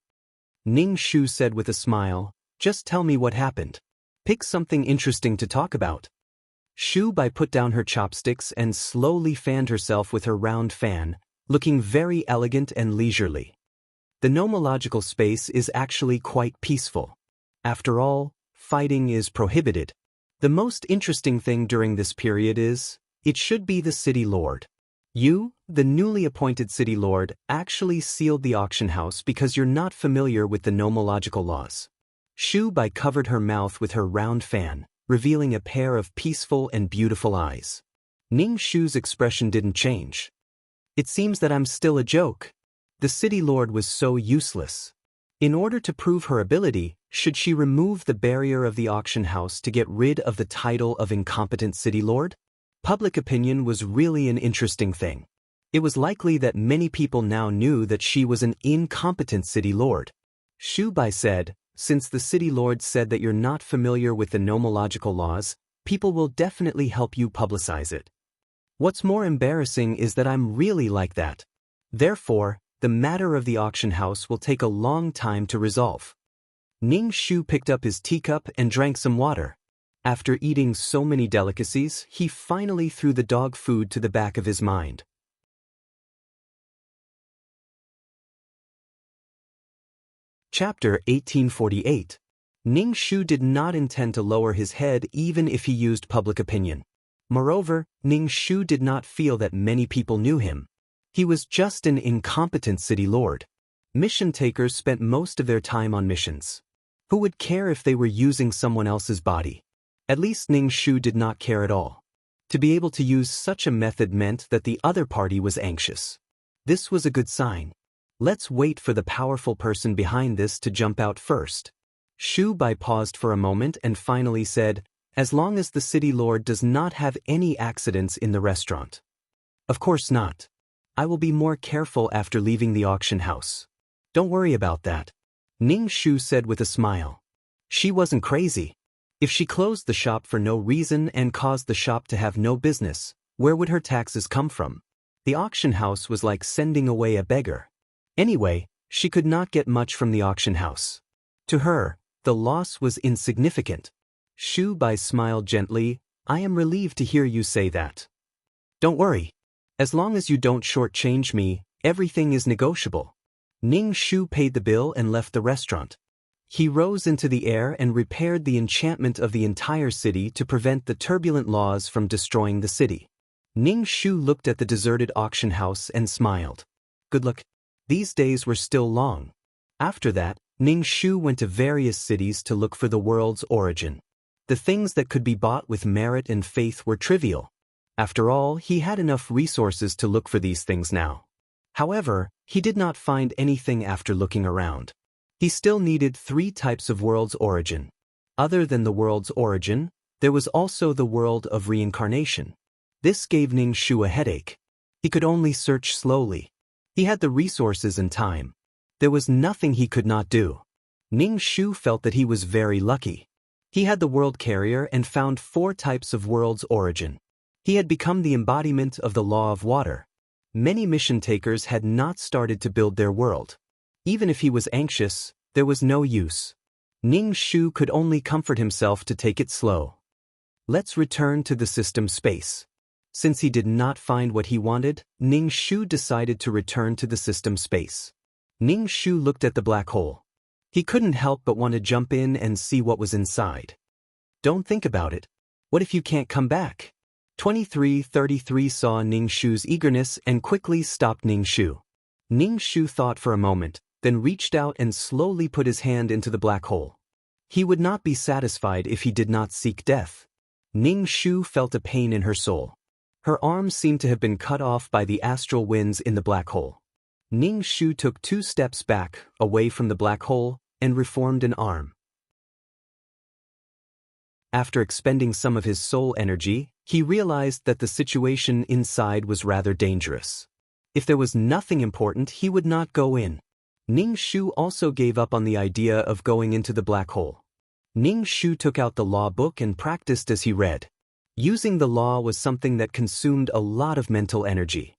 Ning Shu said with a smile, "Just tell me what happened. Pick something interesting to talk about." Shu Bai put down her chopsticks and slowly fanned herself with her round fan, looking very elegant and leisurely. The nomological space is actually quite peaceful. After all, fighting is prohibited. The most interesting thing during this period is, it should be the city lord. You, the newly appointed city lord, actually sealed the auction house because you're not familiar with the nomological laws. Shu Bai covered her mouth with her round fan, revealing a pair of peaceful and beautiful eyes. Ning Shu's expression didn't change. "It seems that I'm still a joke." The city lord was so useless. In order to prove her ability, should she remove the barrier of the auction house to get rid of the title of incompetent city lord? Public opinion was really an interesting thing. It was likely that many people now knew that she was an incompetent city lord. Shu Bai said, "Since the city lord said that you're not familiar with the nomological laws, people will definitely help you publicize it. What's more embarrassing is that I'm really like that. Therefore, the matter of the auction house will take a long time to resolve." Ning Shu picked up his teacup and drank some water. After eating so many delicacies, he finally threw the dog food to the back of his mind. Chapter 1848. Ning Shu did not intend to lower his head even if he used public opinion. Moreover, Ning Shu did not feel that many people knew him. He was just an incompetent city lord. Mission takers spent most of their time on missions. Who would care if they were using someone else's body? At least Ning Shu did not care at all. To be able to use such a method meant that the other party was anxious. This was a good sign. Let's wait for the powerful person behind this to jump out first. Shu Bai paused for a moment and finally said, as long as the city lord does not have any accidents in the restaurant. Of course not. I will be more careful after leaving the auction house. Don't worry about that. Ning Shu said with a smile. She wasn't crazy. If she closed the shop for no reason and caused the shop to have no business, where would her taxes come from? The auction house was like sending away a beggar. Anyway, she could not get much from the auction house. To her, the loss was insignificant. Shu Bai smiled gently. I am relieved to hear you say that. Don't worry. As long as you don't shortchange me, everything is negotiable. Ning Shu paid the bill and left the restaurant. He rose into the air and repaired the enchantment of the entire city to prevent the turbulent laws from destroying the city. Ning Shu looked at the deserted auction house and smiled. Good luck. These days were still long. After that, Ning Shu went to various cities to look for the world's origin. The things that could be bought with merit and faith were trivial. After all, he had enough resources to look for these things now. However, he did not find anything after looking around. He still needed 3 types of world's origin. Other than the world's origin, there was also the world of reincarnation. This gave Ning Shu a headache. He could only search slowly. He had the resources and time. There was nothing he could not do. Ning Shu felt that he was very lucky. He had the world carrier and found 4 types of world's origin. He had become the embodiment of the law of water. Many mission takers had not started to build their world. Even if he was anxious, there was no use. Ning Shu could only comfort himself to take it slow. Let's return to the system space. Since he did not find what he wanted, Ning Shu decided to return to the system space. Ning Shu looked at the black hole. He couldn't help but want to jump in and see what was inside. Don't think about it. What if you can't come back? 2333 saw Ning Shu's eagerness and quickly stopped Ning Shu. Ning Shu thought for a moment, then reached out and slowly put his hand into the black hole. He would not be satisfied if he did not seek death. Ning Shu felt a pain in her soul. Her arm seemed to have been cut off by the astral winds in the black hole. Ning Shu took 2 steps back, away from the black hole, and reformed an arm. After expending some of his soul energy, he realized that the situation inside was rather dangerous. If there was nothing important, he would not go in. Ning Shu also gave up on the idea of going into the black hole. Ning Shu took out the law book and practiced as he read. Using the law was something that consumed a lot of mental energy.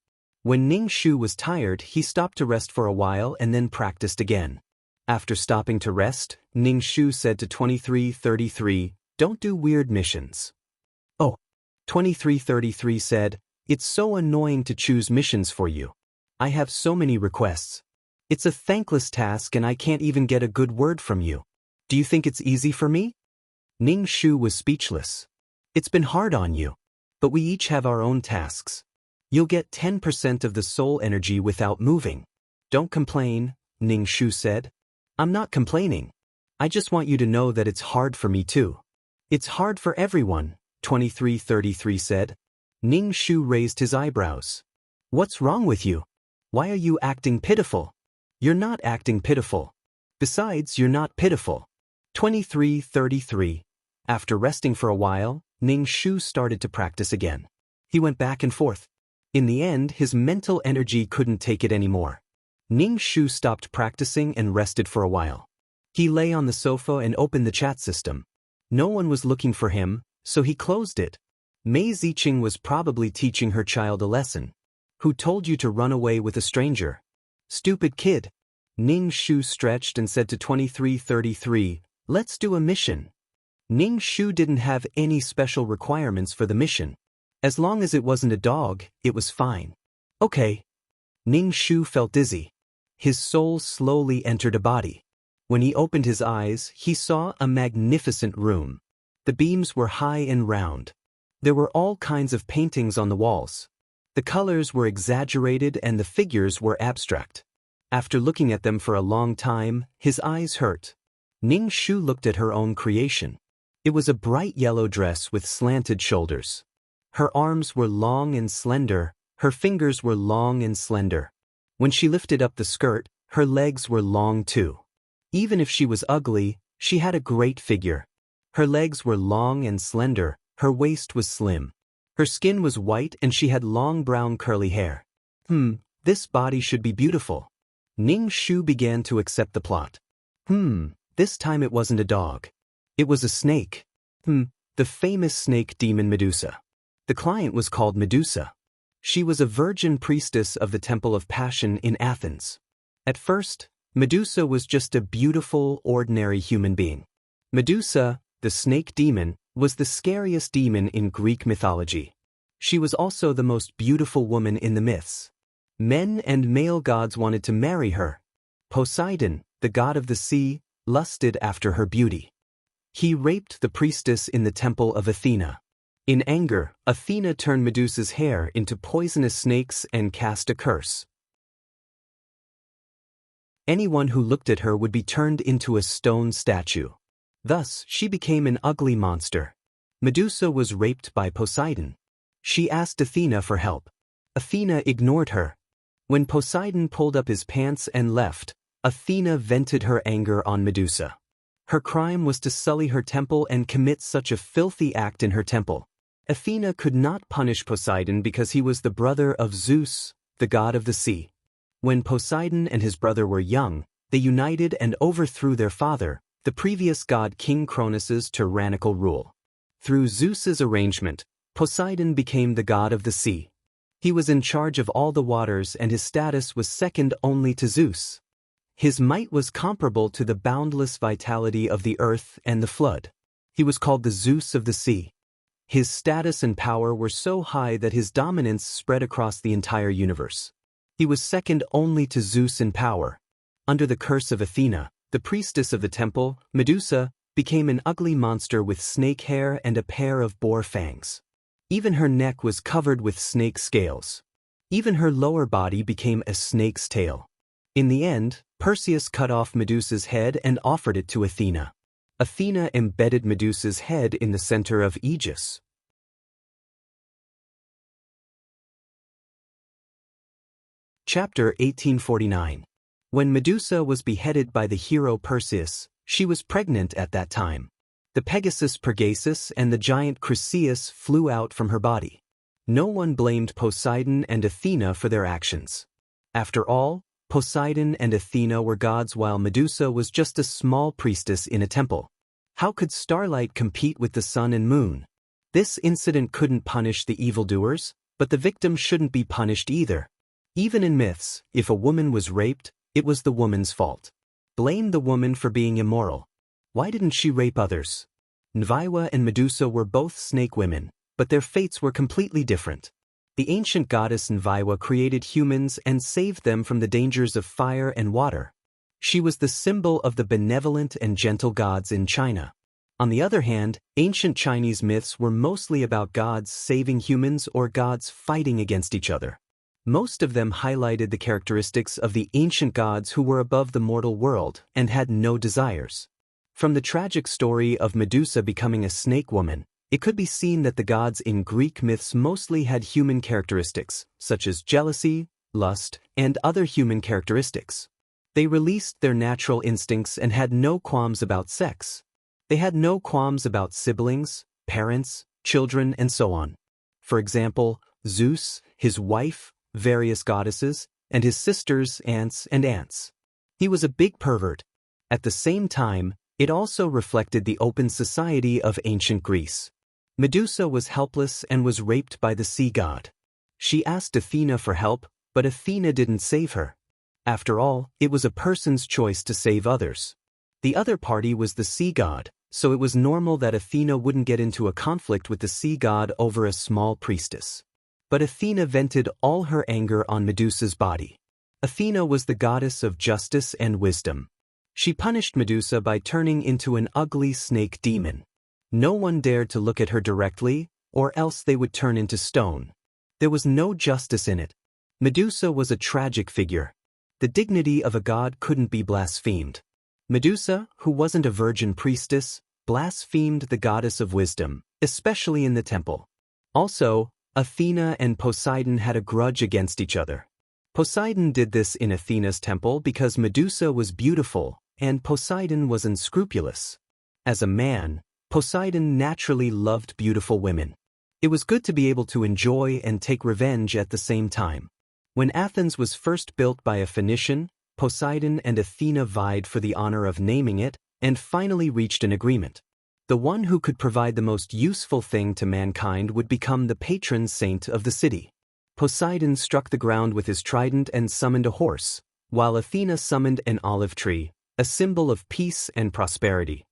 When Ning Shu was tired, he stopped to rest for a while and then practiced again. After stopping to rest, Ning Shu said to 2333, "Don't do weird missions." "Oh." 2333 said, "It's so annoying to choose missions for you. I have so many requests. It's a thankless task and I can't even get a good word from you. Do you think it's easy for me?" Ning Shu was speechless. "It's been hard on you. But we each have our own tasks. You'll get 10% of the soul energy without moving. Don't complain," Ning Shu said. "I'm not complaining. I just want you to know that it's hard for me too." "It's hard for everyone," 2333 said. Ning Shu raised his eyebrows. "What's wrong with you? Why are you acting pitiful?" "You're not acting pitiful. Besides, you're not pitiful." 2333. After resting for a while, Ning Shu started to practice again. He went back and forth. In the end, his mental energy couldn't take it anymore. Ning Shu stopped practicing and rested for a while. He lay on the sofa and opened the chat system. No one was looking for him, so he closed it. Mei Ziqing was probably teaching her child a lesson. "Who told you to run away with a stranger? Stupid kid." Ning Shu stretched and said to 2333, "Let's do a mission." Ning Shu didn't have any special requirements for the mission. As long as it wasn't a dog, it was fine. "Okay." Ning Shu felt dizzy. His soul slowly entered a body. When he opened his eyes, he saw a magnificent room. The beams were high and round. There were all kinds of paintings on the walls. The colors were exaggerated and the figures were abstract. After looking at them for a long time, his eyes hurt. Ning Shu looked at her own creation. It was a bright yellow dress with slanted shoulders. Her arms were long and slender, her fingers were long and slender. When she lifted up the skirt, her legs were long too. Even if she was ugly, she had a great figure. Her legs were long and slender, her waist was slim. Her skin was white and she had long brown curly hair. This body should be beautiful. Ning Shu began to accept the plot. This time it wasn't a dog. It was a snake. The famous snake demon Medusa. The client was called Medusa. She was a virgin priestess of the Temple of Passion in Athens. At first, Medusa was just a beautiful, ordinary human being. Medusa, the snake demon, was the scariest demon in Greek mythology. She was also the most beautiful woman in the myths. Men and male gods wanted to marry her. Poseidon, the god of the sea, lusted after her beauty. He raped the priestess in the temple of Athena. In anger, Athena turned Medusa's hair into poisonous snakes and cast a curse. Anyone who looked at her would be turned into a stone statue. Thus, she became an ugly monster. Medusa was raped by Poseidon. She asked Athena for help. Athena ignored her. When Poseidon pulled up his pants and left, Athena vented her anger on Medusa. Her crime was to sully her temple and commit such a filthy act in her temple. Athena could not punish Poseidon because he was the brother of Zeus, the god of the sea. When Poseidon and his brother were young, they united and overthrew their father, the previous god King Cronus's tyrannical rule. Through Zeus's arrangement, Poseidon became the god of the sea. He was in charge of all the waters and his status was second only to Zeus. His might was comparable to the boundless vitality of the earth and the flood. He was called the Zeus of the sea. His status and power were so high that his dominance spread across the entire universe. He was second only to Zeus in power. Under the curse of Athena, the priestess of the temple, Medusa, became an ugly monster with snake hair and a pair of boar fangs. Even her neck was covered with snake scales. Even her lower body became a snake's tail. In the end, Perseus cut off Medusa's head and offered it to Athena. Athena embedded Medusa's head in the center of Aegis. Chapter 1849. When Medusa was beheaded by the hero Perseus, she was pregnant at that time. The Pegasus Pergasus and the giant Chryseis flew out from her body. No one blamed Poseidon and Athena for their actions. After all, Poseidon and Athena were gods while Medusa was just a small priestess in a temple. How could starlight compete with the sun and moon? This incident couldn't punish the evildoers, but the victim shouldn't be punished either. Even in myths, if a woman was raped, it was the woman's fault. Blame the woman for being immoral. Why didn't she rape others? Nviwa and Medusa were both snake women, but their fates were completely different. The ancient goddess Nviwa created humans and saved them from the dangers of fire and water. She was the symbol of the benevolent and gentle gods in China. On the other hand, ancient Chinese myths were mostly about gods saving humans or gods fighting against each other. Most of them highlighted the characteristics of the ancient gods who were above the mortal world and had no desires. From the tragic story of Medusa becoming a snake woman, it could be seen that the gods in Greek myths mostly had human characteristics, such as jealousy, lust, and other human characteristics. They released their natural instincts and had no qualms about sex. They had no qualms about siblings, parents, children, and so on. For example, Zeus, his wife, various goddesses, and his sisters, aunts, and aunts. He was a big pervert. At the same time, it also reflected the open society of ancient Greece. Medusa was helpless and was raped by the sea god. She asked Athena for help, but Athena didn't save her. After all, it was a person's choice to save others. The other party was the sea god, so it was normal that Athena wouldn't get into a conflict with the sea god over a small priestess. But Athena vented all her anger on Medusa's body. Athena was the goddess of justice and wisdom. She punished Medusa by turning into an ugly snake demon. No one dared to look at her directly, or else they would turn into stone. There was no justice in it. Medusa was a tragic figure. The dignity of a god couldn't be blasphemed. Medusa, who wasn't a virgin priestess, blasphemed the goddess of wisdom, especially in the temple. Also, Athena and Poseidon had a grudge against each other. Poseidon did this in Athena's temple because Medusa was beautiful and Poseidon was unscrupulous. As a man, Poseidon naturally loved beautiful women. It was good to be able to enjoy and take revenge at the same time. When Athens was first built by a Phoenician, Poseidon and Athena vied for the honor of naming it and finally reached an agreement. The one who could provide the most useful thing to mankind would become the patron saint of the city. Poseidon struck the ground with his trident and summoned a horse, while Athena summoned an olive tree, a symbol of peace and prosperity.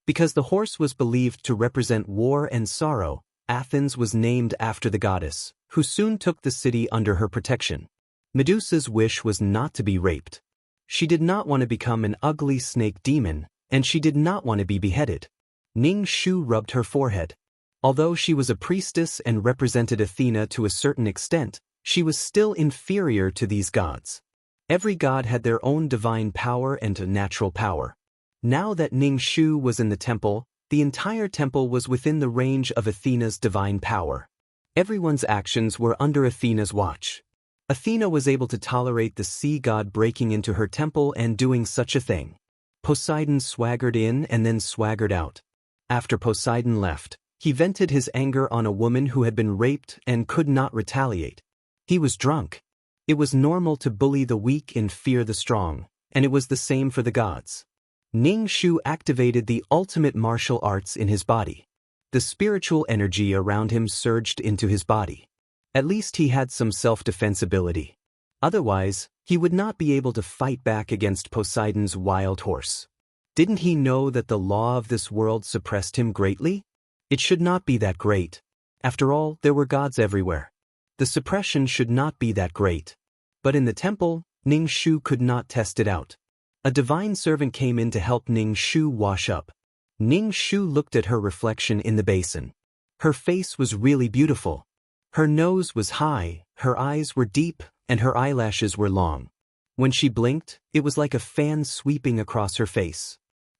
Because the horse was believed to represent war and sorrow, Athens was named after the goddess, who soon took the city under her protection. Medusa's wish was not to be raped. She did not want to become an ugly snake demon, and she did not want to be beheaded. Ning Shu rubbed her forehead. Although she was a priestess and represented Athena to a certain extent, she was still inferior to these gods. Every god had their own divine power and natural power. Now that Ning Shu was in the temple, the entire temple was within the range of Athena's divine power. Everyone's actions were under Athena's watch. Athena was able to tolerate the sea god breaking into her temple and doing such a thing. Poseidon swaggered in and then swaggered out. After Poseidon left, he vented his anger on a woman who had been raped and could not retaliate. He was drunk. It was normal to bully the weak and fear the strong, and it was the same for the gods. Ning Shu activated the ultimate martial arts in his body. The spiritual energy around him surged into his body. At least he had some self-defense ability. Otherwise, he would not be able to fight back against Poseidon's wild horse. Didn't he know that the law of this world suppressed him greatly? It should not be that great. After all, there were gods everywhere. The suppression should not be that great. But in the temple, Ning Shu could not test it out. A divine servant came in to help Ning Shu wash up. Ning Shu looked at her reflection in the basin. Her face was really beautiful. Her nose was high, her eyes were deep, and her eyelashes were long. When she blinked, it was like a fan sweeping across her face.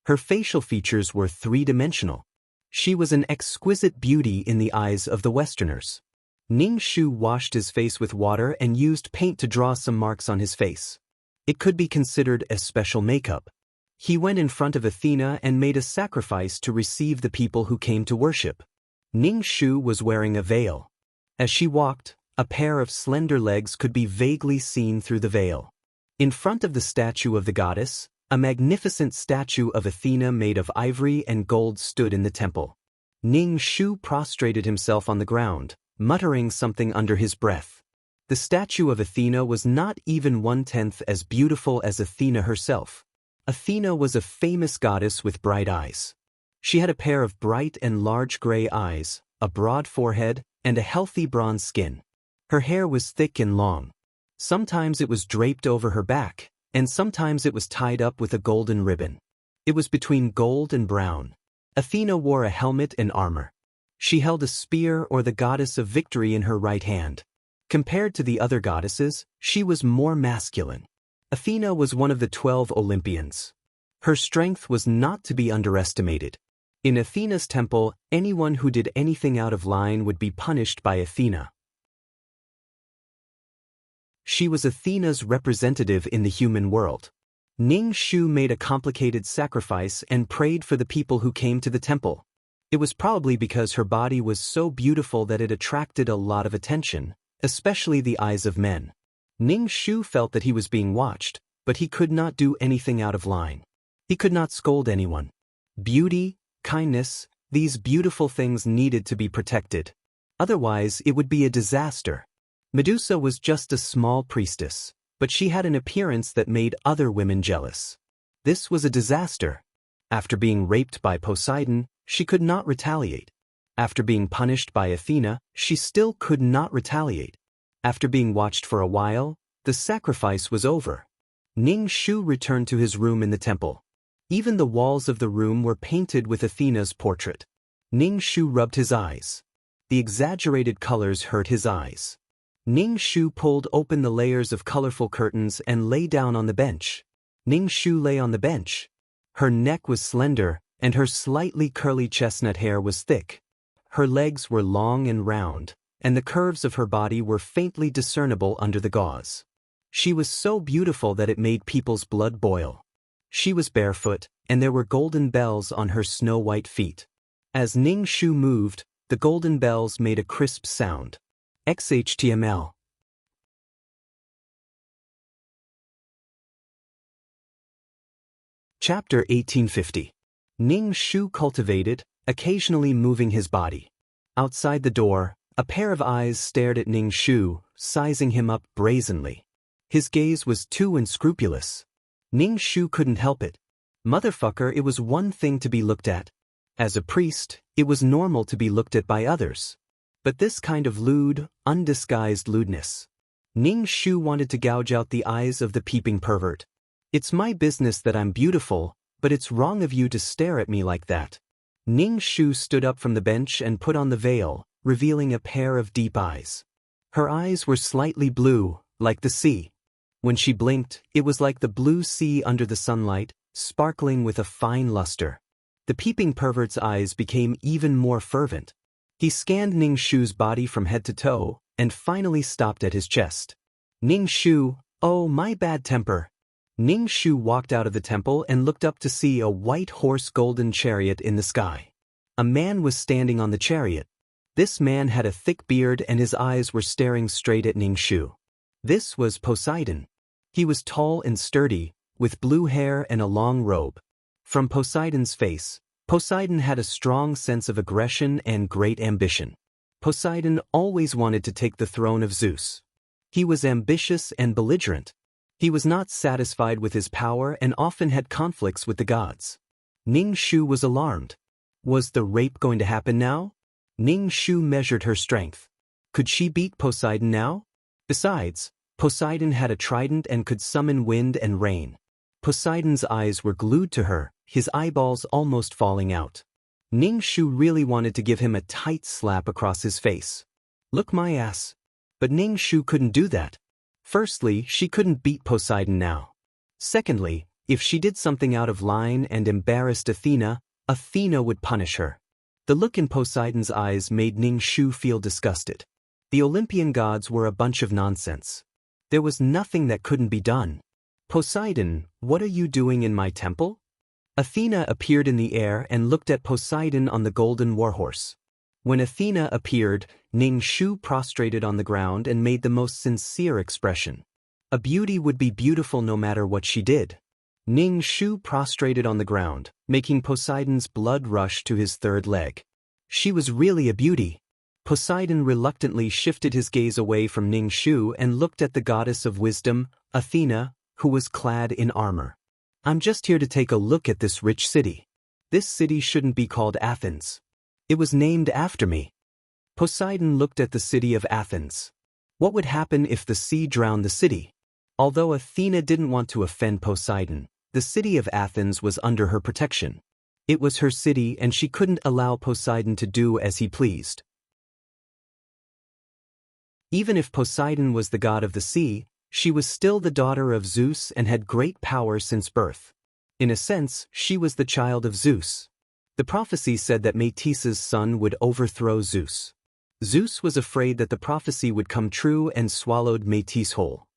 Her facial features were three-dimensional. She was an exquisite beauty in the eyes of the Westerners. Ning Shu washed his face with water and used paint to draw some marks on his face. It could be considered as special makeup. He went in front of Athena and made a sacrifice to receive the people who came to worship. Ning Shu was wearing a veil. As she walked, a pair of slender legs could be vaguely seen through the veil. In front of the statue of the goddess, a magnificent statue of Athena made of ivory and gold stood in the temple. Ning Shu prostrated himself on the ground, muttering something under his breath. The statue of Athena was not even 1/10 as beautiful as Athena herself. Athena was a famous goddess with bright eyes. She had a pair of bright and large gray eyes, a broad forehead, and a healthy bronze skin. Her hair was thick and long. Sometimes it was draped over her back, and sometimes it was tied up with a golden ribbon. It was between gold and brown. Athena wore a helmet and armor. She held a spear or the goddess of victory in her right hand. Compared to the other goddesses, she was more masculine. Athena was one of the 12 Olympians. Her strength was not to be underestimated. In Athena's temple, anyone who did anything out of line would be punished by Athena. She was Athena's representative in the human world. Ning Shu made a complicated sacrifice and prayed for the people who came to the temple. It was probably because her body was so beautiful that it attracted a lot of attention, especially the eyes of men. Ning Shu felt that he was being watched, but he could not do anything out of line. He could not scold anyone. Beauty, kindness, these beautiful things needed to be protected. Otherwise, it would be a disaster. Medusa was just a small priestess, but she had an appearance that made other women jealous. This was a disaster. After being raped by Poseidon, she could not retaliate. After being punished by Athena, she still could not retaliate. After being watched for a while, the sacrifice was over. Ning Shu returned to his room in the temple. Even the walls of the room were painted with Athena's portrait. Ning Shu rubbed his eyes. The exaggerated colors hurt his eyes. Ning Shu pulled open the layers of colorful curtains and lay down on the bench. Ning Shu lay on the bench. Her neck was slender, and her slightly curly chestnut hair was thick. Her legs were long and round, and the curves of her body were faintly discernible under the gauze. She was so beautiful that it made people's blood boil. She was barefoot, and there were golden bells on her snow-white feet. As Ning Shu moved, the golden bells made a crisp sound. XHTML. Chapter 1850. Ning Shu cultivated, occasionally moving his body. Outside the door, a pair of eyes stared at Ning Shu, sizing him up brazenly. His gaze was too unscrupulous. Ning Shu couldn't help it. Motherfucker, it was one thing to be looked at. As a priest, it was normal to be looked at by others. But this kind of lewd, undisguised lewdness. Ning Shu wanted to gouge out the eyes of the peeping pervert. It's my business that I'm beautiful, but it's wrong of you to stare at me like that. Ning Shu stood up from the bench and put on the veil, revealing a pair of deep eyes. Her eyes were slightly blue, like the sea. When she blinked, it was like the blue sea under the sunlight, sparkling with a fine luster. The peeping pervert's eyes became even more fervent. He scanned Ning Shu's body from head to toe, and finally stopped at his chest. Ning Shu, oh, my bad temper. Ning Shu walked out of the temple and looked up to see a white horse golden chariot in the sky. A man was standing on the chariot. This man had a thick beard and his eyes were staring straight at Ning Shu. This was Poseidon. He was tall and sturdy, with blue hair and a long robe. From Poseidon's face, Poseidon had a strong sense of aggression and great ambition. Poseidon always wanted to take the throne of Zeus. He was ambitious and belligerent. He was not satisfied with his power and often had conflicts with the gods. Ning Shu was alarmed. Was the rape going to happen now? Ning Shu measured her strength. Could she beat Poseidon now? Besides, Poseidon had a trident and could summon wind and rain. Poseidon's eyes were glued to her, his eyeballs almost falling out. Ning Shu really wanted to give him a tight slap across his face. Look my ass. But Ning Shu couldn't do that. Firstly, she couldn't beat Poseidon now. Secondly, if she did something out of line and embarrassed Athena, Athena would punish her. The look in Poseidon's eyes made Ning Shu feel disgusted. The Olympian gods were a bunch of nonsense. There was nothing that couldn't be done. Poseidon, what are you doing in my temple? Athena appeared in the air and looked at Poseidon on the golden warhorse. When Athena appeared, Ning Shu prostrated on the ground and made the most sincere expression. A beauty would be beautiful no matter what she did. Ning Shu prostrated on the ground, making Poseidon's blood rush to his third leg. She was really a beauty. Poseidon reluctantly shifted his gaze away from Ning Shu and looked at the goddess of wisdom, Athena, who was clad in armor. I'm just here to take a look at this rich city. This city shouldn't be called Athens. It was named after me. Poseidon looked at the city of Athens. What would happen if the sea drowned the city? Although Athena didn't want to offend Poseidon, the city of Athens was under her protection. It was her city and she couldn't allow Poseidon to do as he pleased. Even if Poseidon was the god of the sea, she was still the daughter of Zeus and had great power since birth. In a sense, she was the child of Zeus. The prophecy said that Metis's son would overthrow Zeus. Zeus was afraid that the prophecy would come true and swallowed Metis whole.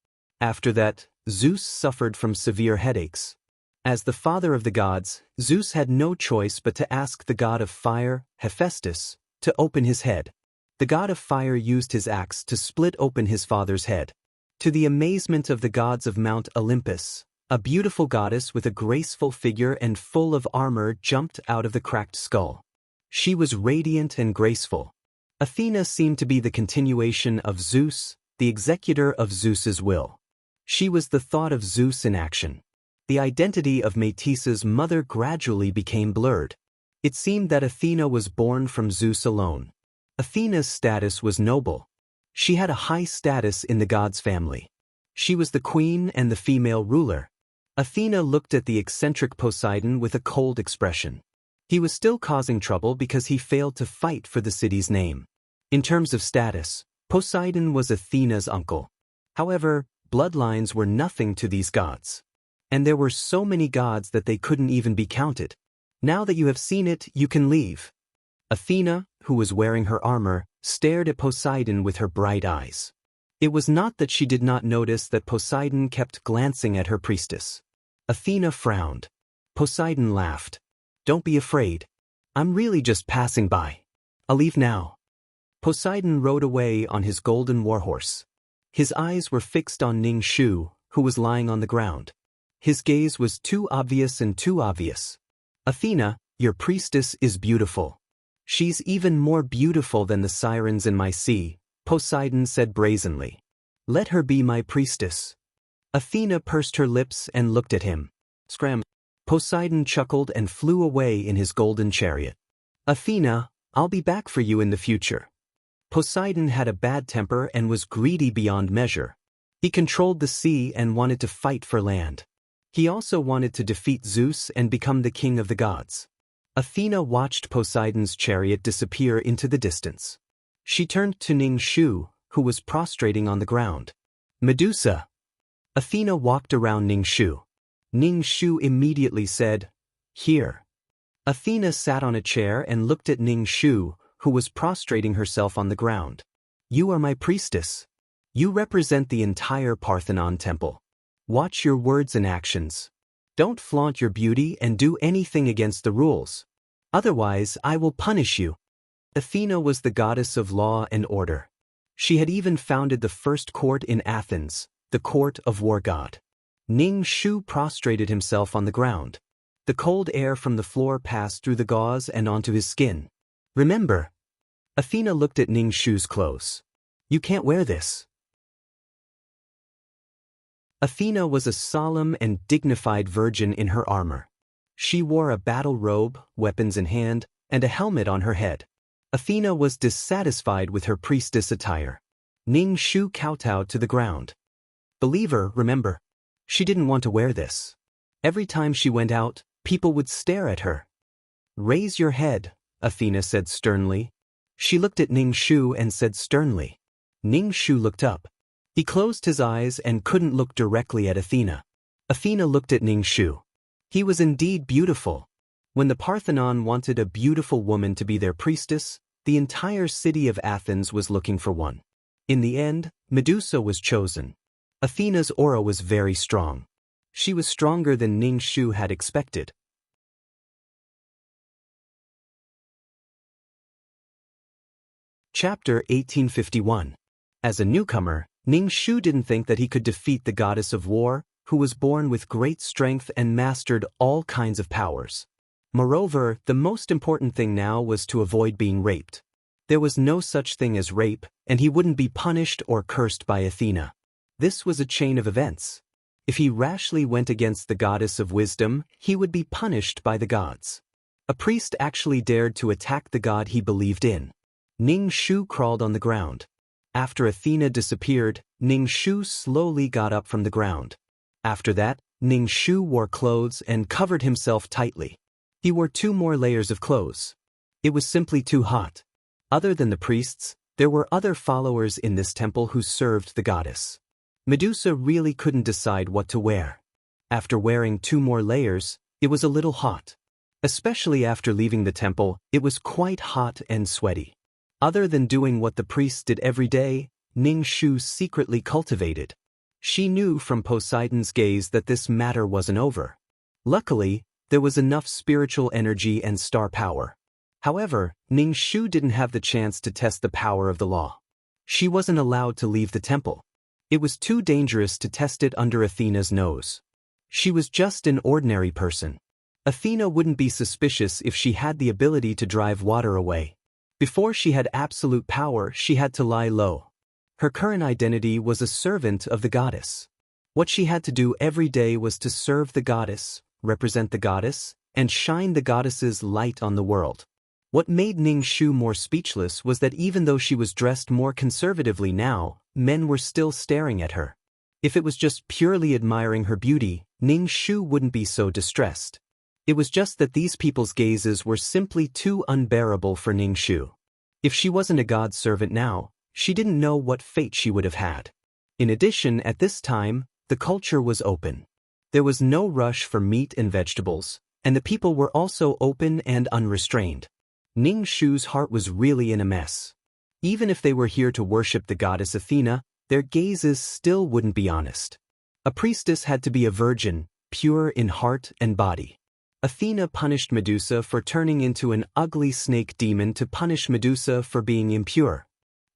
After that, Zeus suffered from severe headaches. As the father of the gods, Zeus had no choice but to ask the god of fire, Hephaestus, to open his head. The god of fire used his axe to split open his father's head. To the amazement of the gods of Mount Olympus, a beautiful goddess with a graceful figure and full of armor jumped out of the cracked skull. She was radiant and graceful. Athena seemed to be the continuation of Zeus, the executor of Zeus's will. She was the thought of Zeus in action. The identity of Metis's mother gradually became blurred. It seemed that Athena was born from Zeus alone. Athena's status was noble. She had a high status in the gods' family. She was the queen and the female ruler. Athena looked at the eccentric Poseidon with a cold expression. He was still causing trouble because he failed to fight for the city's name. In terms of status, Poseidon was Athena's uncle. However, bloodlines were nothing to these gods. And there were so many gods that they couldn't even be counted. Now that you have seen it, you can leave. Athena, who was wearing her armor, stared at Poseidon with her bright eyes. It was not that she did not notice that Poseidon kept glancing at her priestess. Athena frowned. Poseidon laughed. Don't be afraid. I'm really just passing by. I'll leave now. Poseidon rode away on his golden warhorse. His eyes were fixed on Ning Shu, who was lying on the ground. His gaze was too obvious and too obvious. Athena, your priestess is beautiful. She's even more beautiful than the sirens in my sea, Poseidon said brazenly. Let her be my priestess. Athena pursed her lips and looked at him. Scram. Poseidon chuckled and flew away in his golden chariot. Athena, I'll be back for you in the future. Poseidon had a bad temper and was greedy beyond measure. He controlled the sea and wanted to fight for land. He also wanted to defeat Zeus and become the king of the gods. Athena watched Poseidon's chariot disappear into the distance. She turned to Ning Shu, who was prostrating on the ground. Medusa. Athena walked around Ning Shu. Ning Shu immediately said, Here. Athena sat on a chair and looked at Ning Shu, who was prostrating herself on the ground. You are my priestess. You represent the entire Parthenon temple. Watch your words and actions. Don't flaunt your beauty and do anything against the rules. Otherwise, I will punish you. Athena was the goddess of law and order. She had even founded the first court in Athens, the court of war god. Ning Shu prostrated himself on the ground. The cold air from the floor passed through the gauze and onto his skin. Remember. Athena looked at Ning Shu's clothes. You can't wear this. Athena was a solemn and dignified virgin in her armor. She wore a battle robe, weapons in hand, and a helmet on her head. Athena was dissatisfied with her priestess attire. Ning Shu kowtowed to the ground. Believe her, remember. She didn't want to wear this. Every time she went out, people would stare at her. Raise your head, Athena said sternly. She looked at Ning Shu and said sternly. Ning Shu looked up. He closed his eyes and couldn't look directly at Athena. Athena looked at Ning Shu. He was indeed beautiful. When the Parthenon wanted a beautiful woman to be their priestess, the entire city of Athens was looking for one. In the end, Medusa was chosen. Athena's aura was very strong. She was stronger than Ning Shu had expected. Chapter 1851. As a newcomer, Ning Shu didn't think that he could defeat the goddess of war, who was born with great strength and mastered all kinds of powers. Moreover, the most important thing now was to avoid being raped. There was no such thing as rape, and he wouldn't be punished or cursed by Athena. This was a chain of events. If he rashly went against the goddess of wisdom, he would be punished by the gods. A priest actually dared to attack the god he believed in. Ning Shu crawled on the ground. After Athena disappeared, Ning Shu slowly got up from the ground. After that, Ning Shu wore clothes and covered himself tightly. He wore 2 more layers of clothes. It was simply too hot. Other than the priests, there were other followers in this temple who served the goddess. Medusa really couldn't decide what to wear. After wearing 2 more layers, it was a little hot. Especially after leaving the temple, it was quite hot and sweaty. Other than doing what the priests did every day, Ning Shu secretly cultivated. She knew from Poseidon's gaze that this matter wasn't over. Luckily, there was enough spiritual energy and star power. However, Ning Shu didn't have the chance to test the power of the law. She wasn't allowed to leave the temple. It was too dangerous to test it under Athena's nose. She was just an ordinary person. Athena wouldn't be suspicious if she had the ability to drive water away. Before she had absolute power, she had to lie low. Her current identity was a servant of the goddess. What she had to do every day was to serve the goddess, represent the goddess, and shine the goddess's light on the world. What made Ning Shu more speechless was that even though she was dressed more conservatively now, men were still staring at her. If it was just purely admiring her beauty, Ning Shu wouldn't be so distressed. It was just that these people's gazes were simply too unbearable for Ning Shu. If she wasn't a god servant now, she didn't know what fate she would have had. In addition, at this time, the culture was open. There was no rush for meat and vegetables, and the people were also open and unrestrained. Ning Shu's heart was really in a mess. Even if they were here to worship the goddess Athena, their gazes still wouldn't be honest. A priestess had to be a virgin, pure in heart and body. Athena punished Medusa for turning into an ugly snake demon to punish Medusa for being impure.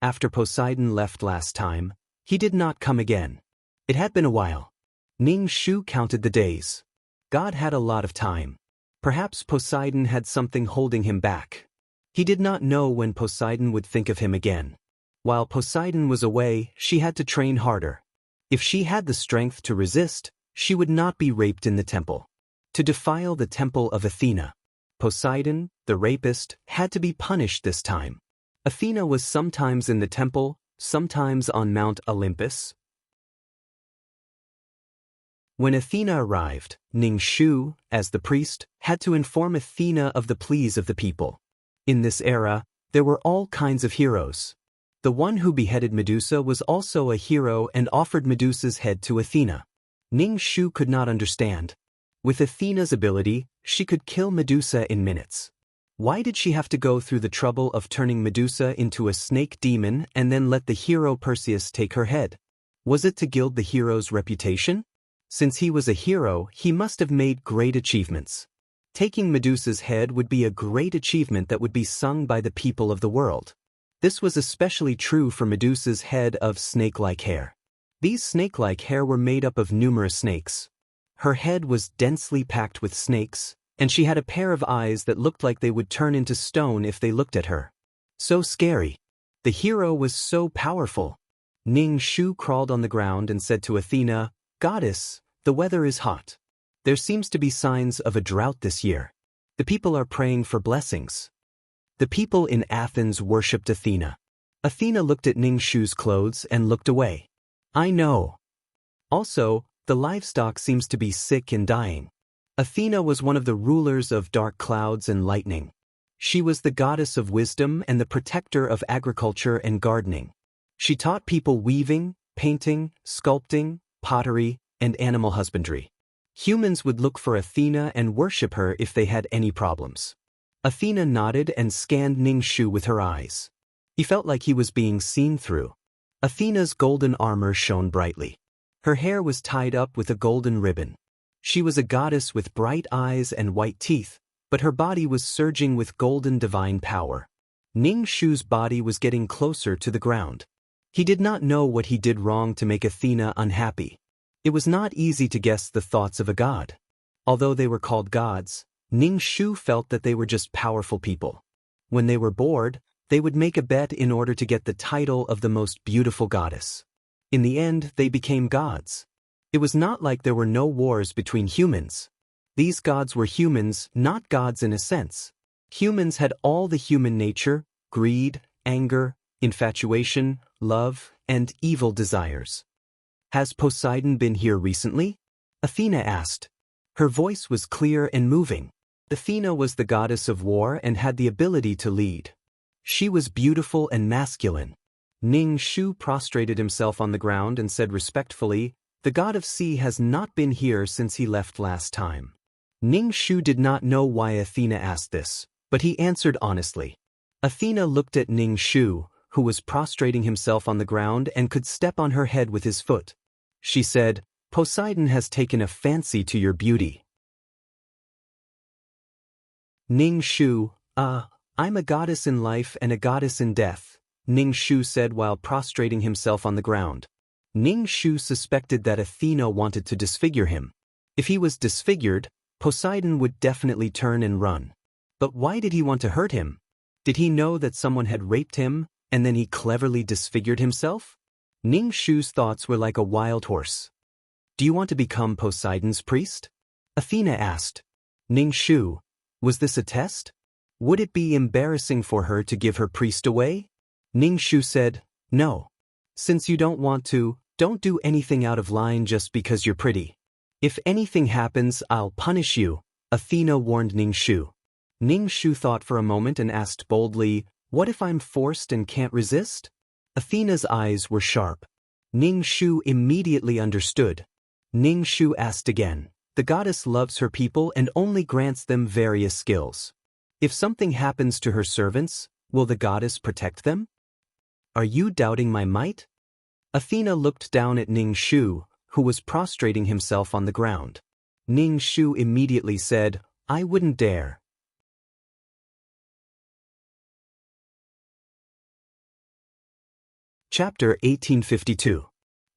After Poseidon left last time, he did not come again. It had been a while. Ning Shu counted the days. God had a lot of time. Perhaps Poseidon had something holding him back. He did not know when Poseidon would think of him again. While Poseidon was away, she had to train harder. If she had the strength to resist, she would not be raped in the temple. To defile the temple of Athena, Poseidon, the rapist, had to be punished this time. Athena was sometimes in the temple, sometimes on Mount Olympus. When Athena arrived, Ning Shu, as the priest, had to inform Athena of the pleas of the people. In this era, there were all kinds of heroes. The one who beheaded Medusa was also a hero and offered Medusa's head to Athena. Ning Shu could not understand. With Athena's ability, she could kill Medusa in minutes. Why did she have to go through the trouble of turning Medusa into a snake demon and then let the hero Perseus take her head? Was it to gild the hero's reputation? Since he was a hero, he must have made great achievements. Taking Medusa's head would be a great achievement that would be sung by the people of the world. This was especially true for Medusa's head of snake-like hair. These snake-like hair were made up of numerous snakes. Her head was densely packed with snakes, and she had a pair of eyes that looked like they would turn into stone if they looked at her. So scary. The hero was so powerful. Ning Shu crawled on the ground and said to Athena, "Goddess, the weather is hot. There seems to be signs of a drought this year. The people are praying for blessings." The people in Athens worshipped Athena. Athena looked at Ning Shu's clothes and looked away. "I know. Also, the livestock seems to be sick and dying." Athena was one of the rulers of dark clouds and lightning. She was the goddess of wisdom and the protector of agriculture and gardening. She taught people weaving, painting, sculpting, pottery, and animal husbandry. Humans would look for Athena and worship her if they had any problems. Athena nodded and scanned Ning Shu with her eyes. He felt like he was being seen through. Athena's golden armor shone brightly. Her hair was tied up with a golden ribbon. She was a goddess with bright eyes and white teeth, but her body was surging with golden divine power. Ning Shu's body was getting closer to the ground. He did not know what he did wrong to make Athena unhappy. It was not easy to guess the thoughts of a god. Although they were called gods, Ning Shu felt that they were just powerful people. When they were bored, they would make a bet in order to get the title of the most beautiful goddess. In the end, they became gods. It was not like there were no wars between humans. These gods were humans, not gods in a sense. Humans had all the human nature, greed, anger, infatuation, love, and evil desires. "Has Poseidon been here recently?" Athena asked. Her voice was clear and moving. Athena was the goddess of war and had the ability to lead. She was beautiful and masculine. Ning Shu prostrated himself on the ground and said respectfully, "The god of sea has not been here since he left last time." Ning Shu did not know why Athena asked this, but he answered honestly. Athena looked at Ning Shu, who was prostrating himself on the ground and could step on her head with his foot. She said, "Poseidon has taken a fancy to your beauty." Ning Shu, I'm a goddess in life and a goddess in death," Ning Shu said while prostrating himself on the ground. Ning Shu suspected that Athena wanted to disfigure him. If he was disfigured, Poseidon would definitely turn and run. But why did he want to hurt him? Did he know that someone had raped him, and then he cleverly disfigured himself? Ning Shu's thoughts were like a wild horse. "Do you want to become Poseidon's priest?" Athena asked. Ning Shu, was this a test? Would it be embarrassing for her to give her priest away? Ning Shu said, "No. Since you don't want to, Don't do anything out of line just because you're pretty. If anything happens, I'll punish you, Athena warned Ningshu. Ningshu thought for a moment and asked boldly, what if I'm forced and can't resist? Athena's eyes were sharp. Ningshu immediately understood. Ningshu asked again. The goddess loves her people and only grants them various skills. If something happens to her servants, will the goddess protect them? Are you doubting my might? Athena looked down at Ningshu, who was prostrating himself on the ground. Ningshu immediately said, I wouldn't dare. Chapter 1852.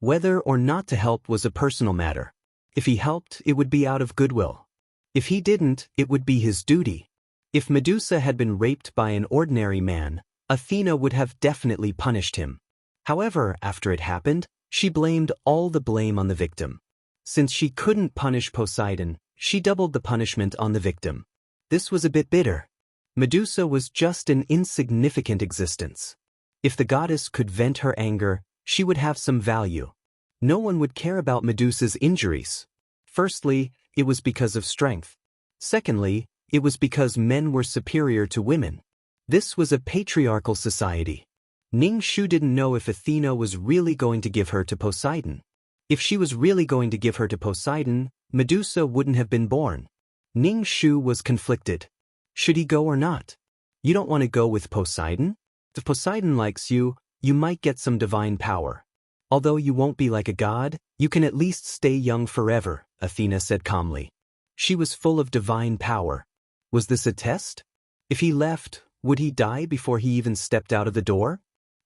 Whether or not to help was a personal matter. If he helped, it would be out of goodwill. If he didn't, it would be his duty. If Medusa had been raped by an ordinary man, Athena would have definitely punished him. However, after it happened, she blamed all the blame on the victim. Since she couldn't punish Poseidon, she doubled the punishment on the victim. This was a bit bitter. Medusa was just an insignificant existence. If the goddess could vent her anger, she would have some value. No one would care about Medusa's injuries. Firstly, it was because of strength. Secondly, it was because men were superior to women. This was a patriarchal society. Ningshu didn't know if Athena was really going to give her to Poseidon. If she was really going to give her to Poseidon, Medusa wouldn't have been born. Ningshu was conflicted. Should he go or not? You don't want to go with Poseidon? If Poseidon likes you, you might get some divine power. Although you won't be like a god, you can at least stay young forever, Athena said calmly. She was full of divine power. Was this a test? If he left, would he die before he even stepped out of the door?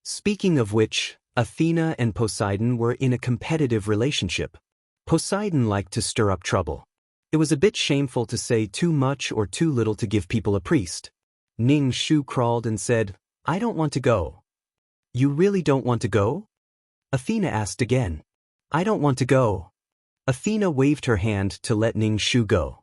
Speaking of which, Athena and Poseidon were in a competitive relationship. Poseidon liked to stir up trouble. It was a bit shameful to say too much or too little to give people a priest. Ningshu crawled and said, I don't want to go. You really don't want to go? Athena asked again. I don't want to go. Athena waved her hand to let Ningshu go.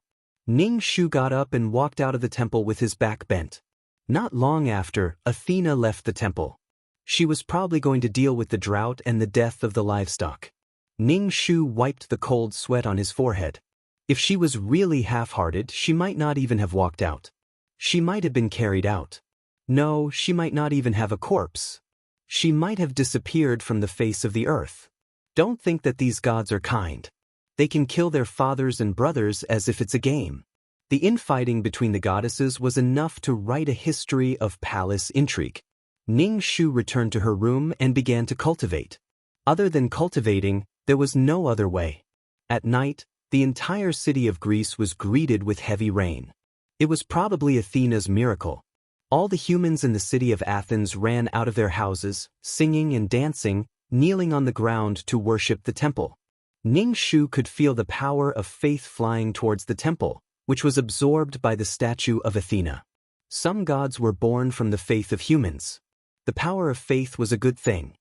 Ningshu got up and walked out of the temple with his back bent. Not long after, Athena left the temple. She was probably going to deal with the drought and the death of the livestock. Ningshu wiped the cold sweat on his forehead. If she was really half-hearted, she might not even have walked out. She might have been carried out. No, she might not even have a corpse. She might have disappeared from the face of the earth. Don't think that these gods are kind. They can kill their fathers and brothers as if it's a game. The infighting between the goddesses was enough to write a history of palace intrigue. Ningshu returned to her room and began to cultivate. Other than cultivating, there was no other way. At night, the entire city of Greece was greeted with heavy rain. It was probably Athena's miracle. All the humans in the city of Athens ran out of their houses, singing and dancing, kneeling on the ground to worship the temple. Ningshu could feel the power of faith flying towards the temple, which was absorbed by the statue of Athena. Some gods were born from the faith of humans. The power of faith was a good thing.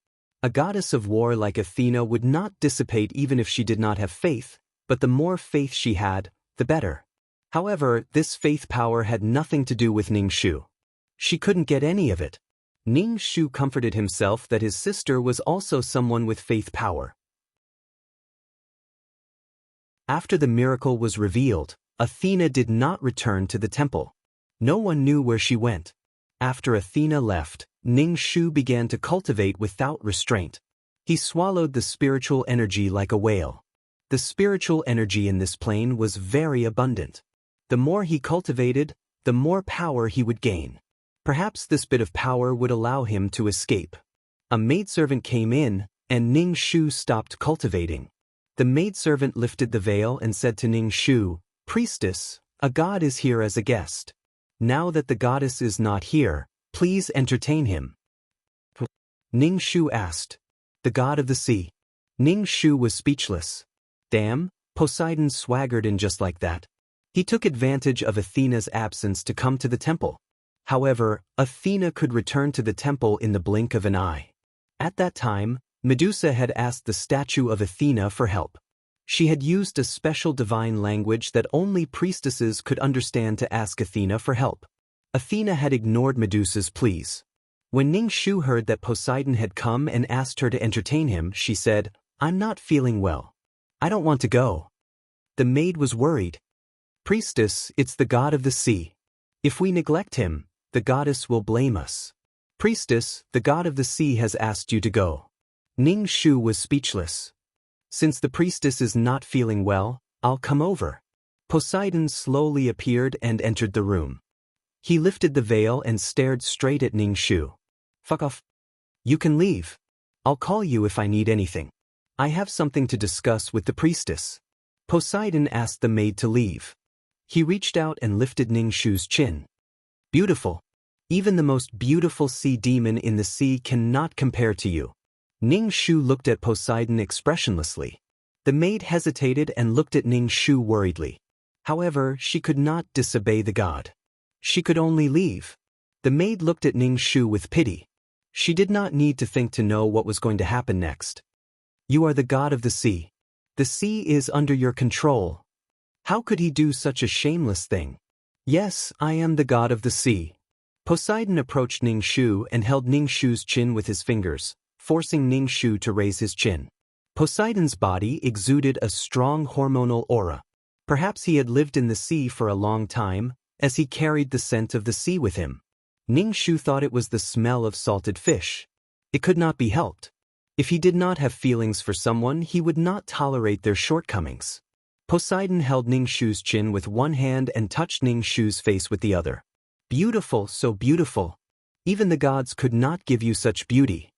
A goddess of war like Athena would not dissipate even if she did not have faith, but the more faith she had, the better. However, this faith power had nothing to do with Ningshu. She couldn't get any of it. Ningshu comforted himself that his sister was also someone with faith power. After the miracle was revealed, Athena did not return to the temple. No one knew where she went. After Athena left, Ningshu began to cultivate without restraint. He swallowed the spiritual energy like a whale. The spiritual energy in this plane was very abundant. The more he cultivated, the more power he would gain. Perhaps this bit of power would allow him to escape. A maidservant came in, and Ningshu stopped cultivating. The maidservant lifted the veil and said to Ningshu, "Priestess, a god is here as a guest. Now that the goddess is not here, please entertain him." Ningshu asked, "The god of the sea." Ningshu was speechless. Damn, Poseidon swaggered in just like that. He took advantage of Athena's absence to come to the temple. However, Athena could return to the temple in the blink of an eye. At that time, Medusa had asked the statue of Athena for help. She had used a special divine language that only priestesses could understand to ask Athena for help. Athena had ignored Medusa's pleas. When Ningshu heard that Poseidon had come and asked her to entertain him, she said, I'm not feeling well. I don't want to go. The maid was worried. Priestess, it's the god of the sea. If we neglect him, the goddess will blame us. Priestess, the god of the sea has asked you to go. Ning Shu was speechless. Since the priestess is not feeling well, I'll come over. Poseidon slowly appeared and entered the room. He lifted the veil and stared straight at Ning Shu. Fuck off. You can leave. I'll call you if I need anything. I have something to discuss with the priestess. Poseidon asked the maid to leave. He reached out and lifted Ning Shu's chin. Beautiful. Even the most beautiful sea demon in the sea cannot compare to you. Ning Shu looked at Poseidon expressionlessly. The maid hesitated and looked at Ning Shu worriedly. However, she could not disobey the god. She could only leave. The maid looked at Ning Shu with pity. She did not need to think to know what was going to happen next. You are the god of the sea. The sea is under your control. How could he do such a shameless thing? Yes, I am the god of the sea. Poseidon approached Ning Shu and held Ning Shu's chin with his fingers, forcing Ning Shu to raise his chin. Poseidon's body exuded a strong hormonal aura. Perhaps he had lived in the sea for a long time, as he carried the scent of the sea with him. Ning Shu thought it was the smell of salted fish. It could not be helped. If he did not have feelings for someone, he would not tolerate their shortcomings. Poseidon held Ning Shu's chin with one hand and touched Ning Shu's face with the other. Beautiful, so beautiful. Even the gods could not give you such beauty.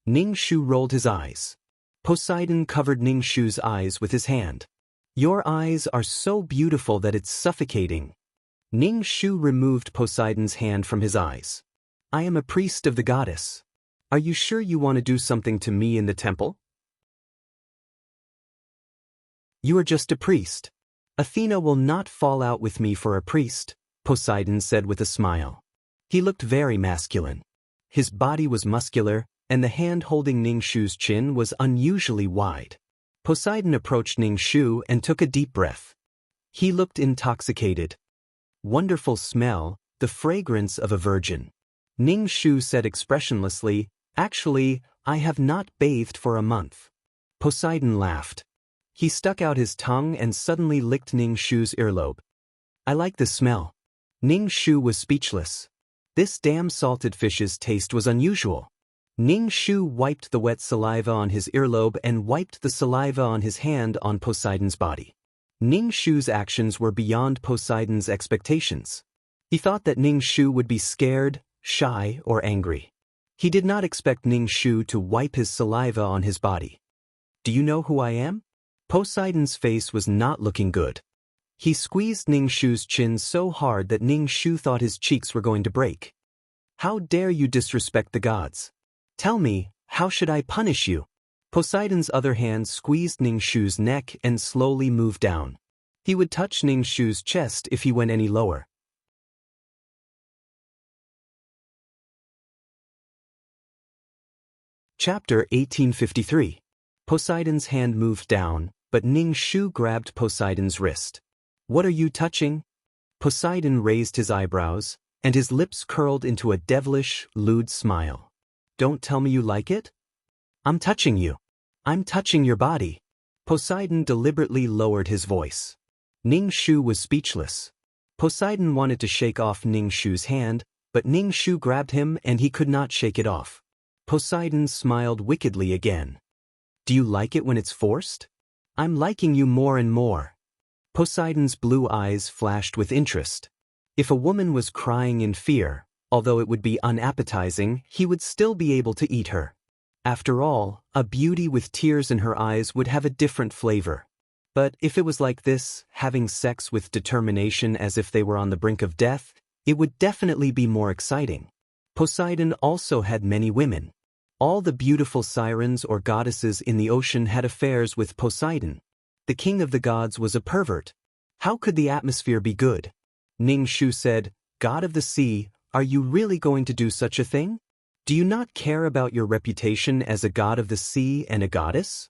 Ning Shu rolled his eyes. Poseidon covered Ning Shu's eyes with his hand. Your eyes are so beautiful that it's suffocating. Ning Shu removed Poseidon's hand from his eyes. I am a priest of the goddess. Are you sure you want to do something to me in the temple? You are just a priest. Athena will not fall out with me for a priest, Poseidon said with a smile. He looked very masculine. His body was muscular, and the hand holding Ning Shu's chin was unusually wide. Poseidon approached Ning Shu and took a deep breath. He looked intoxicated. Wonderful smell, the fragrance of a virgin. Ning Shu said expressionlessly, Actually, I have not bathed for a month. Poseidon laughed. He stuck out his tongue and suddenly licked Ning Shu's earlobe. I like the smell. Ning Shu was speechless. This damn salted fish's taste was unusual. Ning Shu wiped the wet saliva on his earlobe and wiped the saliva on his hand on Poseidon's body. Ning Shu's actions were beyond Poseidon's expectations. He thought that Ning Shu would be scared, shy, or angry. He did not expect Ning Shu to wipe his saliva on his body. Do you know who I am? Poseidon's face was not looking good. He squeezed Ning Shu's chin so hard that Ning Shu thought his cheeks were going to break. How dare you disrespect the gods? Tell me, how should I punish you? Poseidon's other hand squeezed Ning Shu's neck and slowly moved down. He would touch Ning Shu's chest if he went any lower. Chapter 1853. Poseidon's hand moved down, but Ning Shu grabbed Poseidon's wrist. What are you touching? Poseidon raised his eyebrows, and his lips curled into a devilish, lewd smile. Don't tell me you like it? I'm touching you. I'm touching your body. Poseidon deliberately lowered his voice. Ning Shu was speechless. Poseidon wanted to shake off Ning Shu's hand, but Ning Shu grabbed him and he could not shake it off. Poseidon smiled wickedly again. Do you like it when it's forced? I'm liking you more and more. Poseidon's blue eyes flashed with interest. If a woman was crying in fear, although it would be unappetizing, he would still be able to eat her. After all, a beauty with tears in her eyes would have a different flavor. But if it was like this, having sex with determination as if they were on the brink of death, it would definitely be more exciting. Poseidon also had many women. All the beautiful sirens or goddesses in the ocean had affairs with Poseidon. The king of the gods was a pervert. How could the atmosphere be good? Ning Shu said, God of the sea, are you really going to do such a thing? Do you not care about your reputation as a god of the sea and a goddess?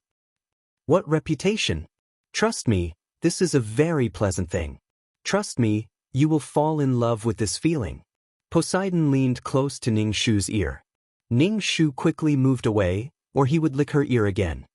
What reputation? Trust me, this is a very pleasant thing. Trust me, you will fall in love with this feeling. Poseidon leaned close to Ning Shu's ear. Ning Shu quickly moved away, or he would lick her ear again.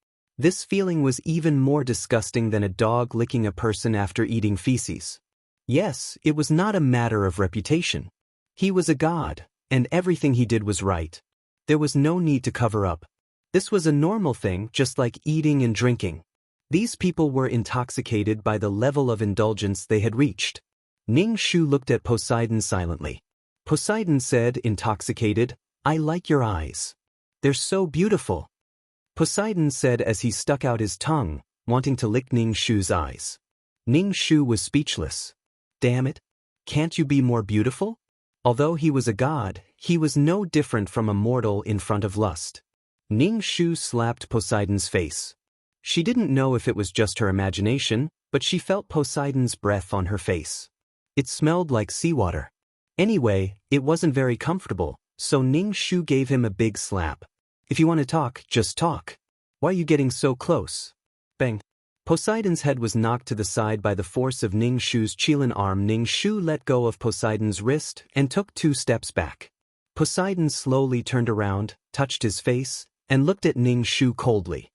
This feeling was even more disgusting than a dog licking a person after eating feces. Yes, it was not a matter of reputation. He was a god, and everything he did was right. There was no need to cover up. This was a normal thing, just like eating and drinking. These people were intoxicated by the level of indulgence they had reached. Ning Shu looked at Poseidon silently. Poseidon said, intoxicated, "I like your eyes. They're so beautiful." Poseidon said as he stuck out his tongue, wanting to lick Ning Shu's eyes. Ning Shu was speechless. Damn it. Can't you be more beautiful? Although he was a god, he was no different from a mortal in front of lust. Ning Shu slapped Poseidon's face. She didn't know if it was just her imagination, but she felt Poseidon's breath on her face. It smelled like seawater. Anyway, it wasn't very comfortable, so Ning Shu gave him a big slap. "If you want to talk, just talk. Why are you getting so close?" Bang. Poseidon's head was knocked to the side by the force of Ning Shu's Qilin arm. Ning Shu let go of Poseidon's wrist and took 2 steps back. Poseidon slowly turned around, touched his face, and looked at Ning Shu coldly.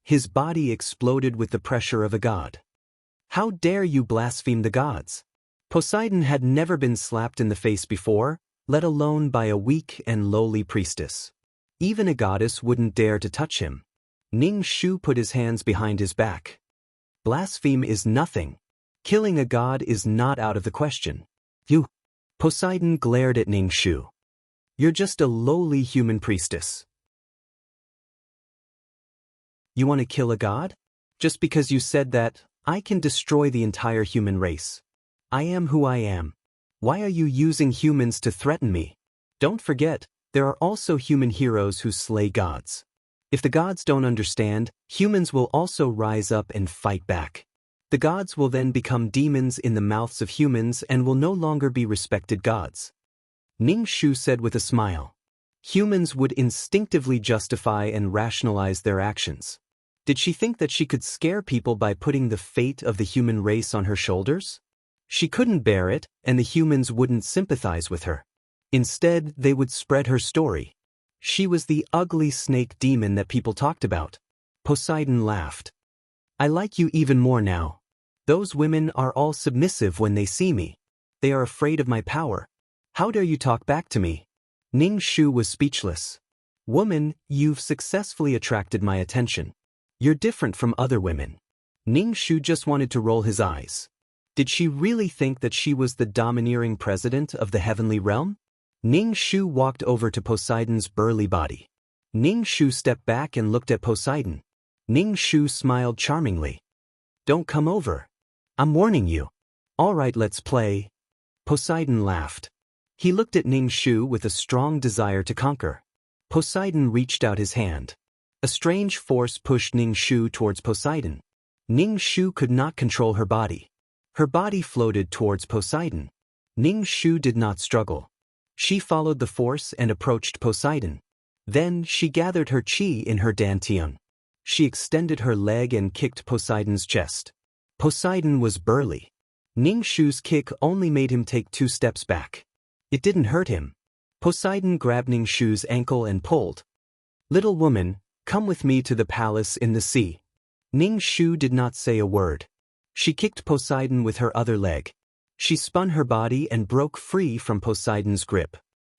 His body exploded with the pressure of a god. "How dare you blaspheme the gods?" Poseidon had never been slapped in the face before, let alone by a weak and lowly priestess. Even a goddess wouldn't dare to touch him. Ning Shu put his hands behind his back. Blaspheme is nothing. Killing a god is not out of the question. You. Poseidon glared at Ning Shu. "You're just a lowly human priestess. You want to kill a god? Just because you said that, I can destroy the entire human race. I am who I am. Why are you using humans to threaten me? Don't forget, there are also human heroes who slay gods. If the gods don't understand, humans will also rise up and fight back. The gods will then become demons in the mouths of humans and will no longer be respected gods." Ning Shu said with a smile. Humans would instinctively justify and rationalize their actions. Did she think that she could scare people by putting the fate of the human race on her shoulders? She couldn't bear it, and the humans wouldn't sympathize with her. Instead, they would spread her story. She was the ugly snake demon that people talked about. Poseidon laughed. "I like you even more now. Those women are all submissive when they see me. They are afraid of my power. How dare you talk back to me?" Ning Shu was speechless. "Woman, you've successfully attracted my attention. You're different from other women." Ning Shu just wanted to roll his eyes. Did she really think that she was the domineering president of the heavenly realm? Ning Shu walked over to Poseidon's burly body. Ning Shu stepped back and looked at Poseidon. Ning Shu smiled charmingly. "Don't come over. I'm warning you." "All right, let's play." Poseidon laughed. He looked at Ning Shu with a strong desire to conquer. Poseidon reached out his hand. A strange force pushed Ning Shu towards Poseidon. Ning Shu could not control her body. Her body floated towards Poseidon. Ning Shu did not struggle. She followed the force and approached Poseidon. Then she gathered her chi in her dantian. She extended her leg and kicked Poseidon's chest. Poseidon was burly. Ning Shu's kick only made him take 2 steps back. It didn't hurt him. Poseidon grabbed Ning Shu's ankle and pulled. "Little woman, come with me to the palace in the sea." Ning Shu did not say a word. She kicked Poseidon with her other leg. She spun her body and broke free from Poseidon's grip.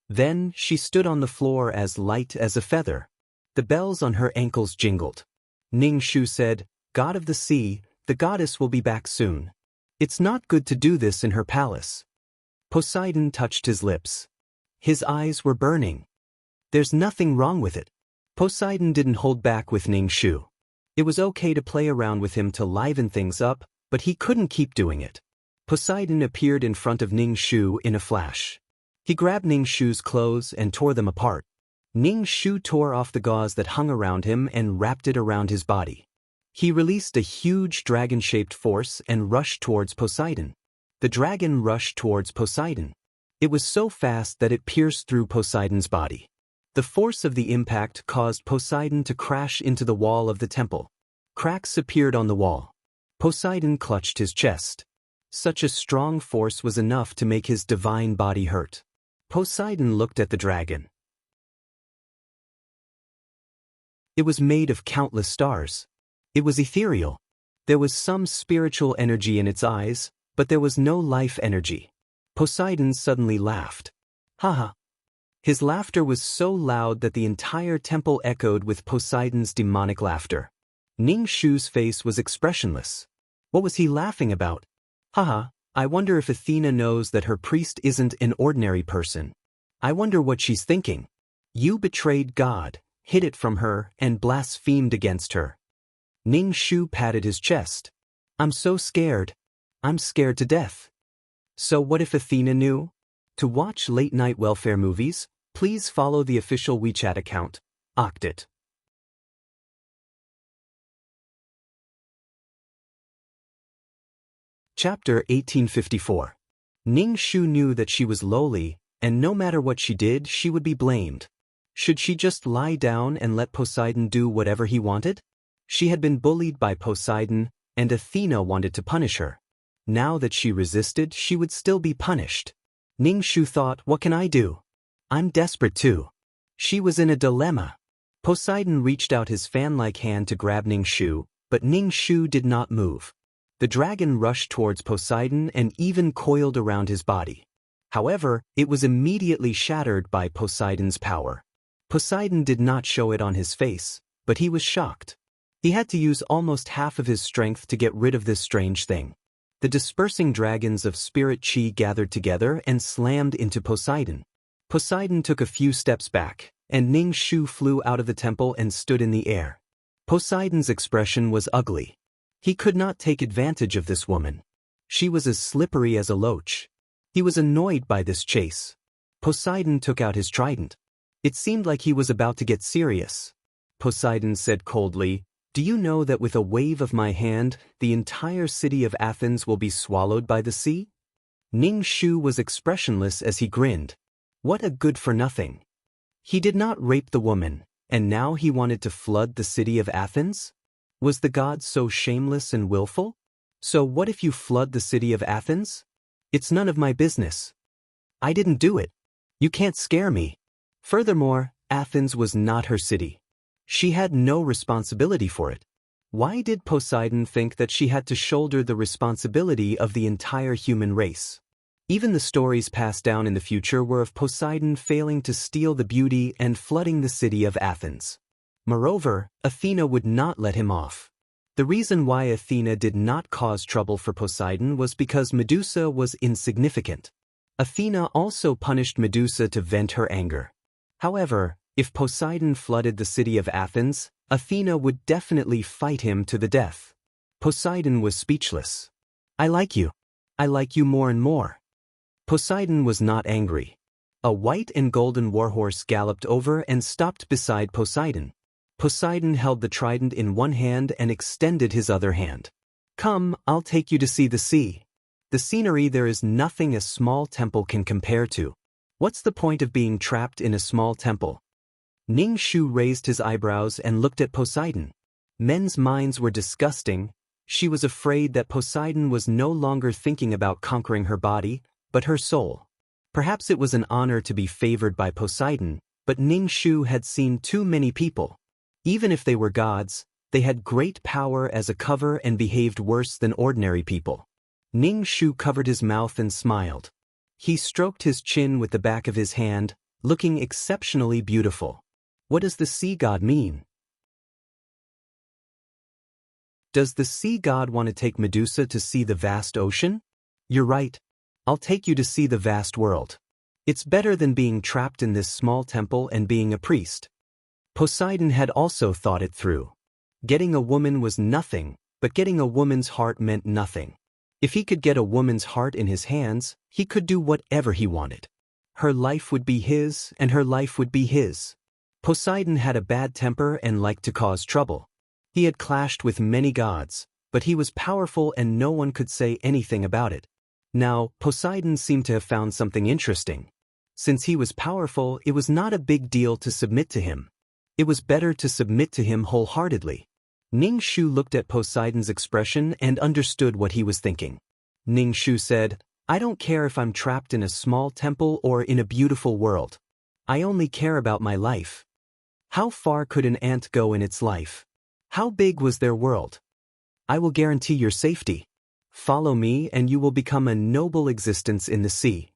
Then she stood on the floor as light as a feather. The bells on her ankles jingled. Ning Shu said, "God of the sea, the goddess will be back soon. It's not good to do this in her palace." Poseidon touched his lips. His eyes were burning. "There's nothing wrong with it." Poseidon didn't hold back with Ning Shu. It was okay to play around with him to liven things up, but he couldn't keep doing it. Poseidon appeared in front of Ning Shu in a flash. He grabbed Ning Shu's clothes and tore them apart. Ning Shu tore off the gauze that hung around him and wrapped it around his body. He released a huge dragon-shaped force and rushed towards Poseidon. The dragon rushed towards Poseidon. It was so fast that it pierced through Poseidon's body. The force of the impact caused Poseidon to crash into the wall of the temple. Cracks appeared on the wall. Poseidon clutched his chest. Such a strong force was enough to make his divine body hurt. Poseidon looked at the dragon. It was made of countless stars. It was ethereal. There was some spiritual energy in its eyes, but there was no life energy. Poseidon suddenly laughed. Haha. His laughter was so loud that the entire temple echoed with Poseidon's demonic laughter. Ning Shu's face was expressionless. What was he laughing about? Haha, I wonder if Athena knows that her priest isn't an ordinary person. I wonder what she's thinking. You betrayed God, hid it from her, and blasphemed against her. Ning Shu patted his chest. I'm so scared. I'm scared to death. So what if Athena knew? To watch late-night welfare movies, please follow the official WeChat account, Octit. Chapter 1854. Ning Shu knew that she was lowly, and no matter what she did, she would be blamed. Should she just lie down and let Poseidon do whatever he wanted? She had been bullied by Poseidon, and Athena wanted to punish her. Now that she resisted, she would still be punished. Ning Shu thought, what can I do? I'm desperate too. She was in a dilemma. Poseidon reached out his fan-like hand to grab Ning Shu, but Ning Shu did not move. The dragon rushed towards Poseidon and even coiled around his body. However, it was immediately shattered by Poseidon's power. Poseidon did not show it on his face, but he was shocked. He had to use almost half of his strength to get rid of this strange thing. The dispersing dragons of spirit chi gathered together and slammed into Poseidon. Poseidon took a few steps back, and Ning Shu flew out of the temple and stood in the air. Poseidon's expression was ugly. He could not take advantage of this woman. She was as slippery as a loach. He was annoyed by this chase. Poseidon took out his trident. It seemed like he was about to get serious. Poseidon said coldly, "Do you know that with a wave of my hand, the entire city of Athens will be swallowed by the sea?" Ning Shu was expressionless as he grinned. What a good-for-nothing. He did not rape the woman, and now he wanted to flood the city of Athens? Was the god so shameless and willful? So what if you flood the city of Athens? It's none of my business. I didn't do it. You can't scare me. Furthermore, Athens was not her city. She had no responsibility for it. Why did Poseidon think that she had to shoulder the responsibility of the entire human race? Even the stories passed down in the future were of Poseidon failing to steal the beauty and flooding the city of Athens. Moreover, Athena would not let him off. The reason why Athena did not cause trouble for Poseidon was because Medusa was insignificant. Athena also punished Medusa to vent her anger. However, if Poseidon flooded the city of Athens, Athena would definitely fight him to the death. Poseidon was speechless. I like you. I like you more and more. Poseidon was not angry. A white and golden warhorse galloped over and stopped beside Poseidon. Poseidon held the trident in one hand and extended his other hand. Come, I'll take you to see the sea. The scenery there is nothing a small temple can compare to. What's the point of being trapped in a small temple? Ning Shu raised his eyebrows and looked at Poseidon. Men's minds were disgusting. She was afraid that Poseidon was no longer thinking about conquering her body, but her soul. Perhaps it was an honor to be favored by Poseidon, but Ning Shu had seen too many people. Even if they were gods, they had great power as a cover and behaved worse than ordinary people. Ning Shu covered his mouth and smiled. He stroked his chin with the back of his hand, looking exceptionally beautiful. What does the sea god mean? Does the sea god want to take Medusa to see the vast ocean? You're right. I'll take you to see the vast world. It's better than being trapped in this small temple and being a priest. Poseidon had also thought it through. Getting a woman was nothing, but getting a woman's heart meant nothing. If he could get a woman's heart in his hands, he could do whatever he wanted. Her life would be his, and her life would be his. Poseidon had a bad temper and liked to cause trouble. He had clashed with many gods, but he was powerful and no one could say anything about it. Now, Poseidon seemed to have found something interesting. Since he was powerful, it was not a big deal to submit to him. It was better to submit to him wholeheartedly. Ning Shu looked at Poseidon's expression and understood what he was thinking. Ning Shu said, I don't care if I'm trapped in a small temple or in a beautiful world. I only care about my life. How far could an ant go in its life? How big was their world? I will guarantee your safety. Follow me and you will become a noble existence in the sea.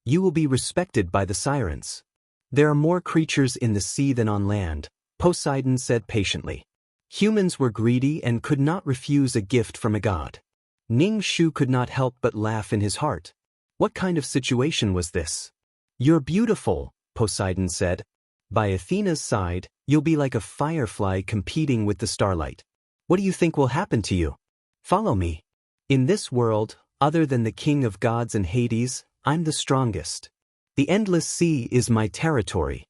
You will be respected by the sirens. There are more creatures in the sea than on land, Poseidon said patiently. Humans were greedy and could not refuse a gift from a god. Ning Shu could not help but laugh in his heart. What kind of situation was this? You're beautiful, Poseidon said. By Athena's side, you'll be like a firefly competing with the starlight. What do you think will happen to you? Follow me. In this world, other than the king of gods and Hades, I'm the strongest. The endless sea is my territory.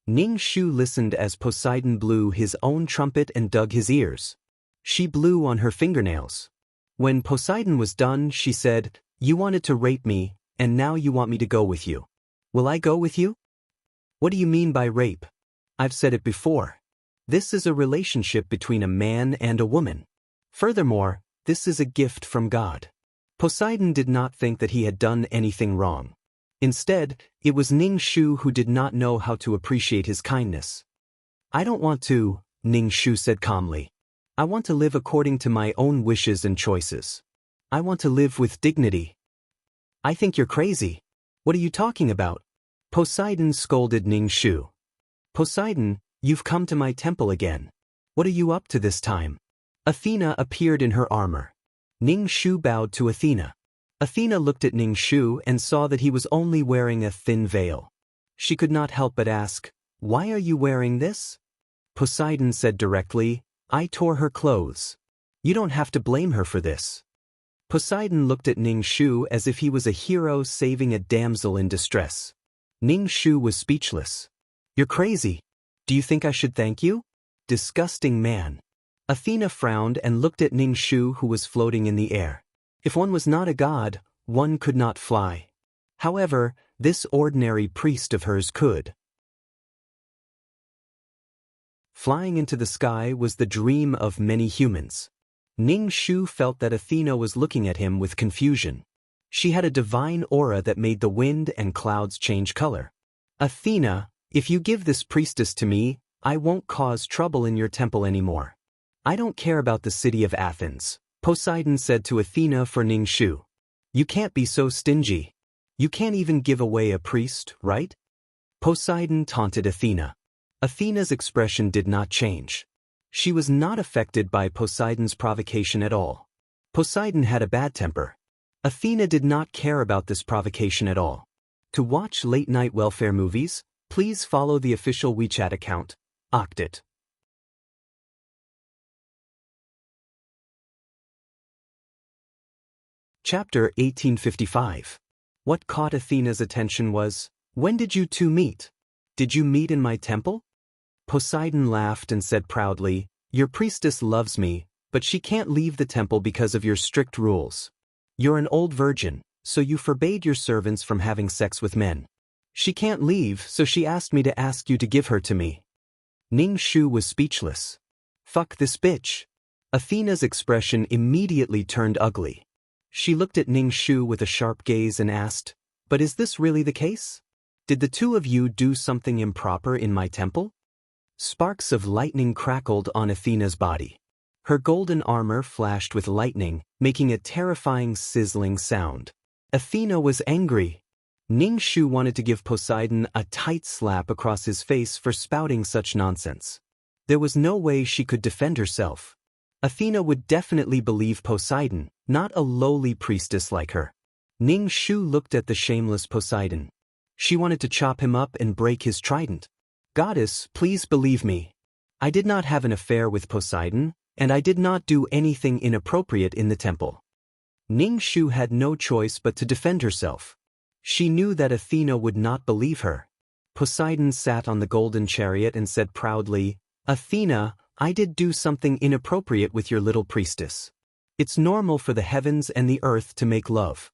Ning Shu listened as Poseidon blew his own trumpet and dug his ears. She blew on her fingernails. When Poseidon was done, she said, You wanted to rape me, and now you want me to go with you. Will I go with you? What do you mean by rape? I've said it before. This is a relationship between a man and a woman. Furthermore, this is a gift from God. Poseidon did not think that he had done anything wrong. Instead, it was Ning Shu who did not know how to appreciate his kindness. I don't want to, Ning Shu said calmly. I want to live according to my own wishes and choices. I want to live with dignity. I think you're crazy. What are you talking about? Poseidon scolded Ning Shu. Poseidon, you've come to my temple again. What are you up to this time? Athena appeared in her armor. Ning Shu bowed to Athena. Athena looked at Ning Shu and saw that he was only wearing a thin veil. She could not help but ask, Why are you wearing this? Poseidon said directly, I tore her clothes. You don't have to blame her for this. Poseidon looked at Ning Shu as if he was a hero saving a damsel in distress. Ning Shu was speechless. You're crazy. Do you think I should thank you? Disgusting man. Athena frowned and looked at Ning Shu, who was floating in the air. If one was not a god, one could not fly. However, this ordinary priest of hers could. Flying into the sky was the dream of many humans. Ning Shu felt that Athena was looking at him with confusion. She had a divine aura that made the wind and clouds change color. Athena, if you give this priestess to me, I won't cause trouble in your temple anymore. I don't care about the city of Athens, Poseidon said to Athena for Ning Shu. You can't be so stingy. You can't even give away a priest, right? Poseidon taunted Athena. Athena's expression did not change. She was not affected by Poseidon's provocation at all. Poseidon had a bad temper. Athena did not care about this provocation at all. To watch late-night welfare movies, please follow the official WeChat account, Octit. Chapter 1855. What caught Athena's attention was, When did you two meet? Did you meet in my temple? Poseidon laughed and said proudly, Your priestess loves me, but she can't leave the temple because of your strict rules. You're an old virgin, so you forbade your servants from having sex with men. She can't leave, so she asked me to ask you to give her to me. Ning Shu was speechless. Fuck this bitch. Athena's expression immediately turned ugly. She looked at Ning Shu with a sharp gaze and asked, But is this really the case? Did the two of you do something improper in my temple? Sparks of lightning crackled on Athena's body. Her golden armor flashed with lightning, making a terrifying sizzling sound. Athena was angry. Ning Shu wanted to give Poseidon a tight slap across his face for spouting such nonsense. There was no way she could defend herself. Athena would definitely believe Poseidon, not a lowly priestess like her. Ning Shu looked at the shameless Poseidon. She wanted to chop him up and break his trident. Goddess, please believe me. I did not have an affair with Poseidon, and I did not do anything inappropriate in the temple. Ning Shu had no choice but to defend herself. She knew that Athena would not believe her. Poseidon sat on the golden chariot and said proudly, Athena, I did do something inappropriate with your little priestess. It's normal for the heavens and the earth to make love.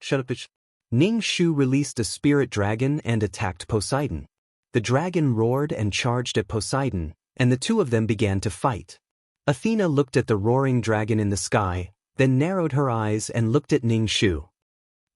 Shut up, bitch. Ning Shu released a spirit dragon and attacked Poseidon. The dragon roared and charged at Poseidon, and the two of them began to fight. Athena looked at the roaring dragon in the sky, then narrowed her eyes and looked at Ning Shu.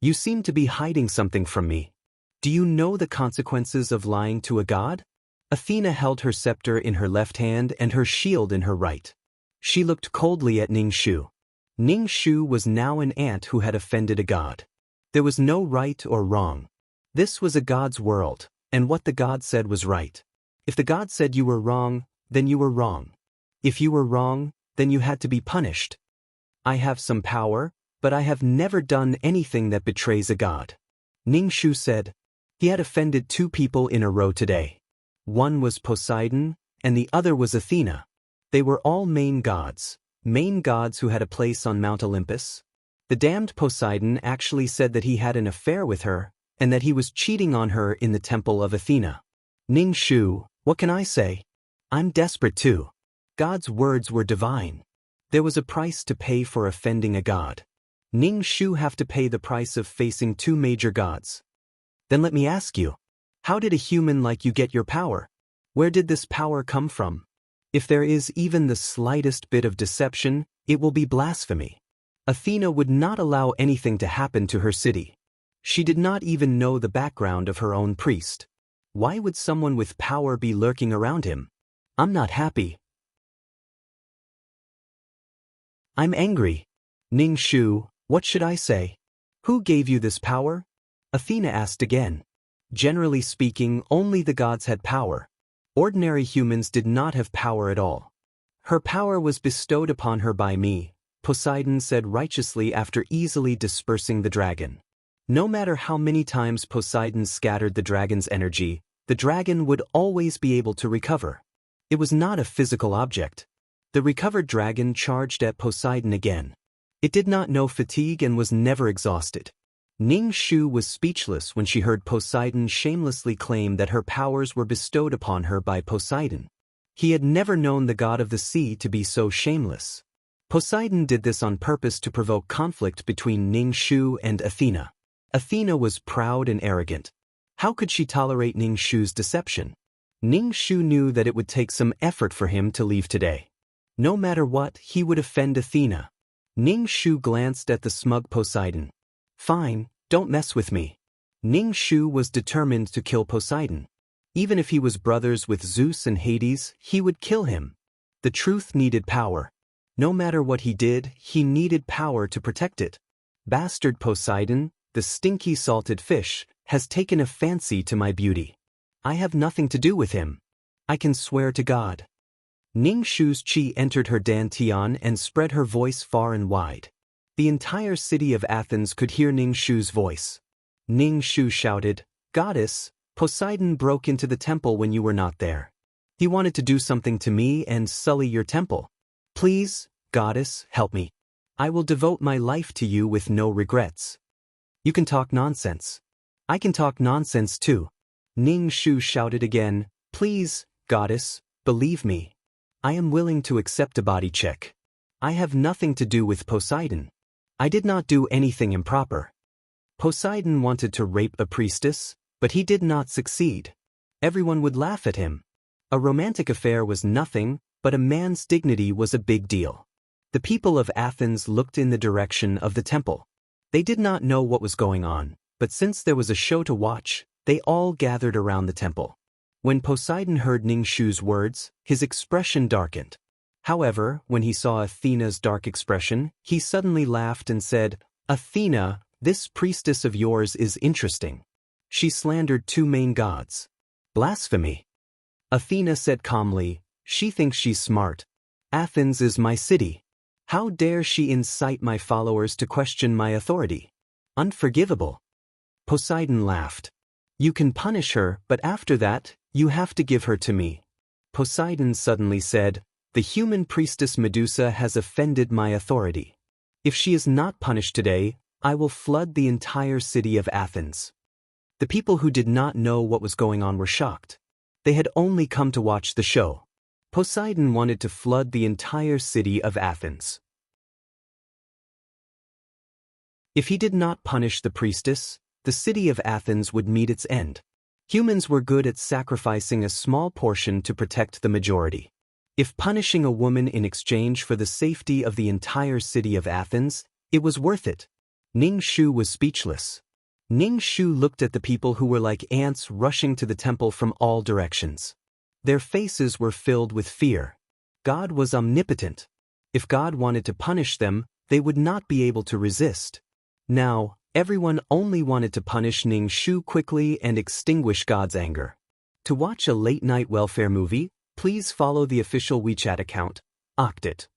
You seem to be hiding something from me. Do you know the consequences of lying to a god? Athena held her scepter in her left hand and her shield in her right. She looked coldly at Ning Shu. Ning Shu was now an ant who had offended a god. There was no right or wrong. This was a god's world, and what the god said was right. If the god said you were wrong, then you were wrong. If you were wrong, then you had to be punished. I have some power, but I have never done anything that betrays a god. Ning Shu said. He had offended two people in a row today. One was Poseidon, and the other was Athena. They were all main gods who had a place on Mount Olympus. The damned Poseidon actually said that he had an affair with her, and that he was cheating on her in the temple of Athena. Ning Shu, what can I say? I'm desperate too. God's words were divine. There was a price to pay for offending a god. Ning Shu have to pay the price of facing two major gods. Then let me ask you, how did a human like you get your power? Where did this power come from? If there is even the slightest bit of deception, it will be blasphemy. Athena would not allow anything to happen to her city. She did not even know the background of her own priest. Why would someone with power be lurking around him? I'm not happy. I'm angry. Ning Shu, what should I say? Who gave you this power? Athena asked again. Generally speaking, only the gods had power. Ordinary humans did not have power at all. Her power was bestowed upon her by me, Poseidon said righteously after easily dispersing the dragon. No matter how many times Poseidon scattered the dragon's energy, the dragon would always be able to recover. It was not a physical object. The recovered dragon charged at Poseidon again. It did not know fatigue and was never exhausted. Ning Shu was speechless when she heard Poseidon shamelessly claim that her powers were bestowed upon her by Poseidon. He had never known the god of the sea to be so shameless. Poseidon did this on purpose to provoke conflict between Ning Shu and Athena. Athena was proud and arrogant. How could she tolerate Ning Shu's deception? Ning Shu knew that it would take some effort for him to leave today. No matter what, he would offend Athena. Ning Shu glanced at the smug Poseidon. Fine, don't mess with me. Ning Shu was determined to kill Poseidon. Even if he was brothers with Zeus and Hades, he would kill him. The truth needed power. No matter what he did, he needed power to protect it. Bastard Poseidon, the stinky salted fish, has taken a fancy to my beauty. I have nothing to do with him. I can swear to God. Ning Shu's chi entered her dantian and spread her voice far and wide. The entire city of Athens could hear Ning Shu's voice. Ning Shu shouted, Goddess, Poseidon broke into the temple when you were not there. He wanted to do something to me and sully your temple. Please, Goddess, help me. I will devote my life to you with no regrets. You can talk nonsense. I can talk nonsense too. Ning Shu shouted again, Please, Goddess, believe me. I am willing to accept a body check. I have nothing to do with Poseidon. I did not do anything improper. Poseidon wanted to rape a priestess, but he did not succeed. Everyone would laugh at him. A romantic affair was nothing, but a man's dignity was a big deal. The people of Athens looked in the direction of the temple. They did not know what was going on, but since there was a show to watch, they all gathered around the temple. When Poseidon heard Ning Shu's words, his expression darkened. However, when he saw Athena's dark expression, he suddenly laughed and said, Athena, this priestess of yours is interesting. She slandered two main gods. Blasphemy. Athena said calmly, She thinks she's smart. Athens is my city. How dare she incite my followers to question my authority? Unforgivable. Poseidon laughed. You can punish her, but after that, you have to give her to me. Poseidon suddenly said, The human priestess Medusa has offended my authority. If she is not punished today, I will flood the entire city of Athens. The people who did not know what was going on were shocked. They had only come to watch the show. Poseidon wanted to flood the entire city of Athens. If he did not punish the priestess, the city of Athens would meet its end. Humans were good at sacrificing a small portion to protect the majority. If punishing a woman in exchange for the safety of the entire city of Athens, it was worth it. Ning Shu was speechless. Ning Shu looked at the people who were like ants rushing to the temple from all directions. Their faces were filled with fear. God was omnipotent. If God wanted to punish them, they would not be able to resist. Now, everyone only wanted to punish Ning Shu quickly and extinguish God's anger. To watch a late-night welfare movie, please follow the official WeChat account, Octit.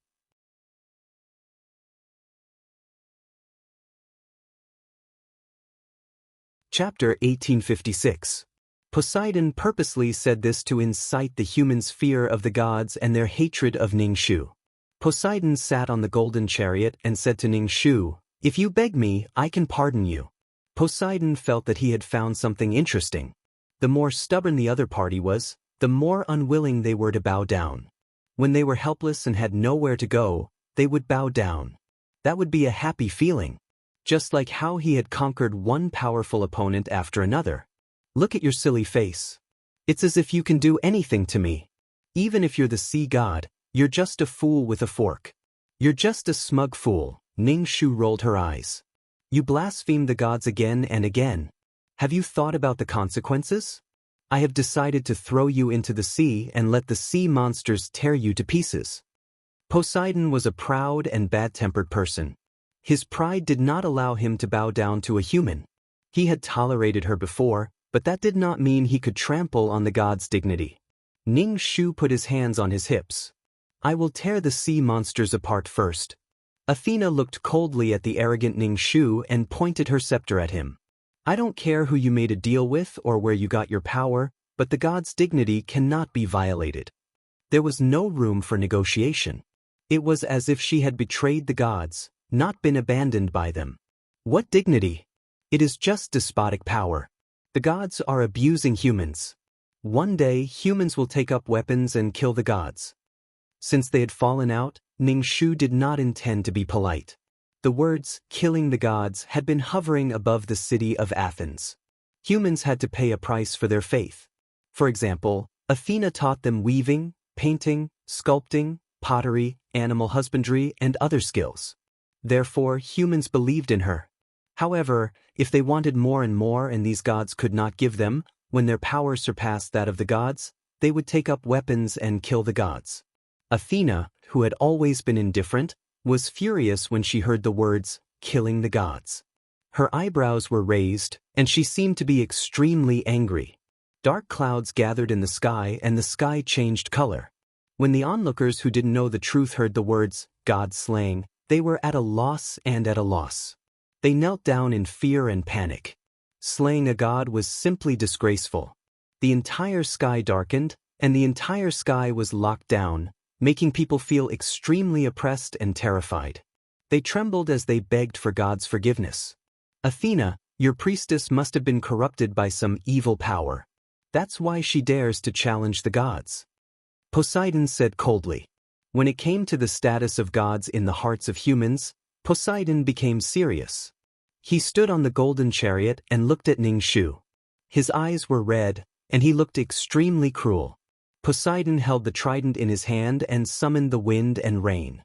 Chapter 1856. Poseidon purposely said this to incite the humans' fear of the gods and their hatred of Ning Shu. Poseidon sat on the golden chariot and said to Ning Shu, "If you beg me, I can pardon you." Poseidon felt that he had found something interesting. The more stubborn the other party was, the more unwilling they were to bow down. When they were helpless and had nowhere to go, they would bow down. That would be a happy feeling. Just like how he had conquered one powerful opponent after another. "Look at your silly face. It's as if you can do anything to me. Even if you're the sea god, you're just a fool with a fork. You're just a smug fool." Ning Shu rolled her eyes. "You blaspheme the gods again and again. Have you thought about the consequences? I have decided to throw you into the sea and let the sea monsters tear you to pieces." Poseidon was a proud and bad-tempered person. His pride did not allow him to bow down to a human. He had tolerated her before, but that did not mean he could trample on the god's dignity. Ning Shu put his hands on his hips. "I will tear the sea monsters apart first." Athena looked coldly at the arrogant Ning Shu and pointed her scepter at him. "I don't care who you made a deal with or where you got your power, but the god's dignity cannot be violated." There was no room for negotiation. It was as if she had betrayed the gods, not been abandoned by them. What dignity? It is just despotic power. The gods are abusing humans. One day, humans will take up weapons and kill the gods. Since they had fallen out, Ning Shu did not intend to be polite. The words, "killing the gods," had been hovering above the city of Athens. Humans had to pay a price for their faith. For example, Athena taught them weaving, painting, sculpting, pottery, animal husbandry, and other skills. Therefore, humans believed in her. However, if they wanted more and these gods could not give them, when their power surpassed that of the gods, they would take up weapons and kill the gods. Athena, who had always been indifferent, was furious when she heard the words, "killing the gods." Her eyebrows were raised, and she seemed to be extremely angry. Dark clouds gathered in the sky and the sky changed color. When the onlookers who didn't know the truth heard the words, "God slaying," they were at a loss and at a loss. They knelt down in fear and panic. Slaying a god was simply disgraceful. The entire sky darkened, and the entire sky was locked down, making people feel extremely oppressed and terrified. They trembled as they begged for God's forgiveness. "Athena, your priestess must have been corrupted by some evil power. That's why she dares to challenge the gods." Poseidon said coldly. When it came to the status of gods in the hearts of humans, Poseidon became serious. He stood on the golden chariot and looked at Ning Shu. His eyes were red, and he looked extremely cruel. Poseidon held the trident in his hand and summoned the wind and rain.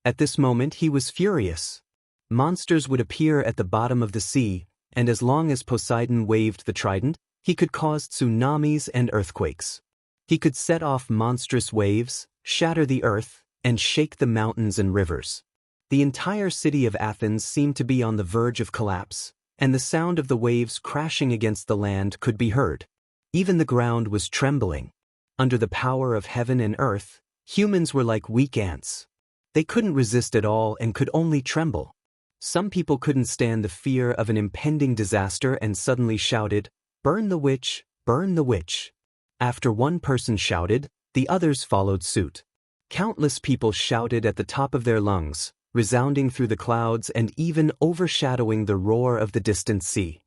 At this moment he was furious. Monsters would appear at the bottom of the sea, and as long as Poseidon waved the trident, he could cause tsunamis and earthquakes. He could set off monstrous waves, shatter the earth, and shake the mountains and rivers. The entire city of Athens seemed to be on the verge of collapse, and the sound of the waves crashing against the land could be heard. Even the ground was trembling. Under the power of heaven and earth, humans were like weak ants. They couldn't resist at all and could only tremble. Some people couldn't stand the fear of an impending disaster and suddenly shouted, "Burn the witch, burn the witch." After one person shouted, the others followed suit. Countless people shouted at the top of their lungs, resounding through the clouds and even overshadowing the roar of the distant sea.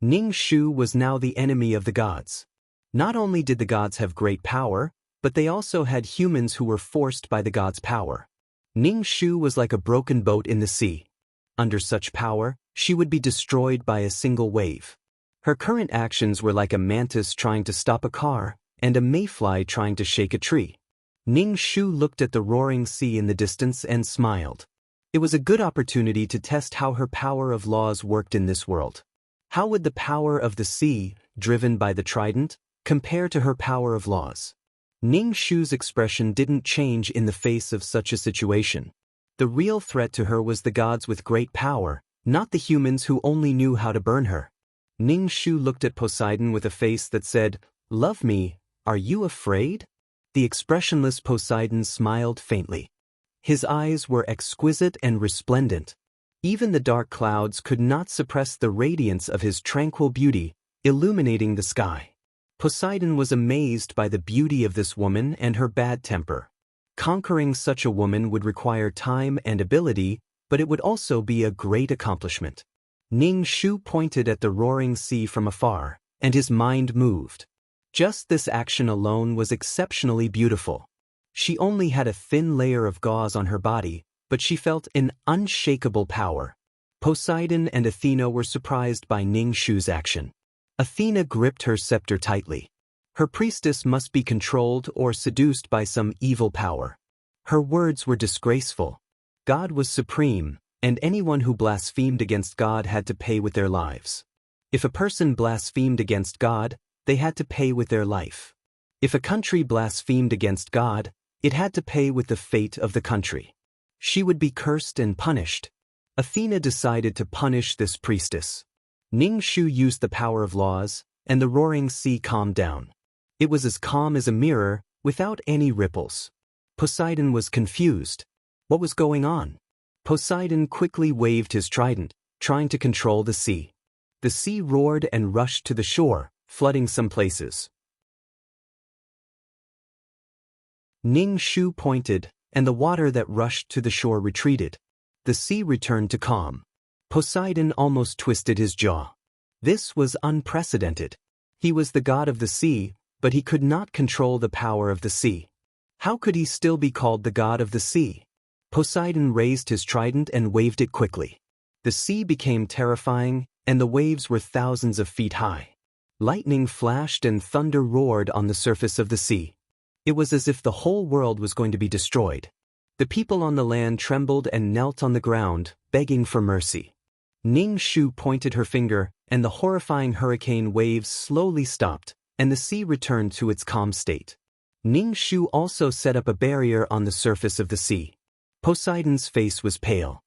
Ning Shu was now the enemy of the gods. Not only did the gods have great power, but they also had humans who were forced by the gods' power. Ning Shu was like a broken boat in the sea. Under such power, she would be destroyed by a single wave. Her current actions were like a mantis trying to stop a car, and a mayfly trying to shake a tree. Ning Shu looked at the roaring sea in the distance and smiled. It was a good opportunity to test how her power of laws worked in this world. How would the power of the sea, driven by the trident, compare to her power of laws? Ning Shu's expression didn't change in the face of such a situation. The real threat to her was the gods with great power, not the humans who only knew how to burn her. Ning Shu looked at Poseidon with a face that said, "Love me, are you afraid?" The expressionless Poseidon smiled faintly. His eyes were exquisite and resplendent. Even the dark clouds could not suppress the radiance of his tranquil beauty, illuminating the sky. Poseidon was amazed by the beauty of this woman and her bad temper. Conquering such a woman would require time and ability, but it would also be a great accomplishment. Ning Shu pointed at the roaring sea from afar, and his mind moved. Just this action alone was exceptionally beautiful. She only had a thin layer of gauze on her body, but she felt an unshakable power. Poseidon and Athena were surprised by Ning Shu's action. Athena gripped her scepter tightly. Her priestess must be controlled or seduced by some evil power. Her words were disgraceful. God was supreme, and anyone who blasphemed against God had to pay with their lives. If a person blasphemed against God, they had to pay with their life. If a country blasphemed against God, it had to pay with the fate of the country. She would be cursed and punished. Athena decided to punish this priestess. Ning Shu used the power of laws, and the roaring sea calmed down. It was as calm as a mirror, without any ripples. Poseidon was confused. What was going on? Poseidon quickly waved his trident, trying to control the sea. The sea roared and rushed to the shore, flooding some places. Ning Shu pointed, and the water that rushed to the shore retreated. The sea returned to calm. Poseidon almost twisted his jaw. This was unprecedented. He was the god of the sea, but he could not control the power of the sea. How could he still be called the god of the sea? Poseidon raised his trident and waved it quickly. The sea became terrifying, and the waves were thousands of feet high. Lightning flashed and thunder roared on the surface of the sea. It was as if the whole world was going to be destroyed. The people on the land trembled and knelt on the ground, begging for mercy. Ning Shu pointed her finger, and the horrifying hurricane waves slowly stopped, and the sea returned to its calm state. Ning Shu also set up a barrier on the surface of the sea. Poseidon's face was pale.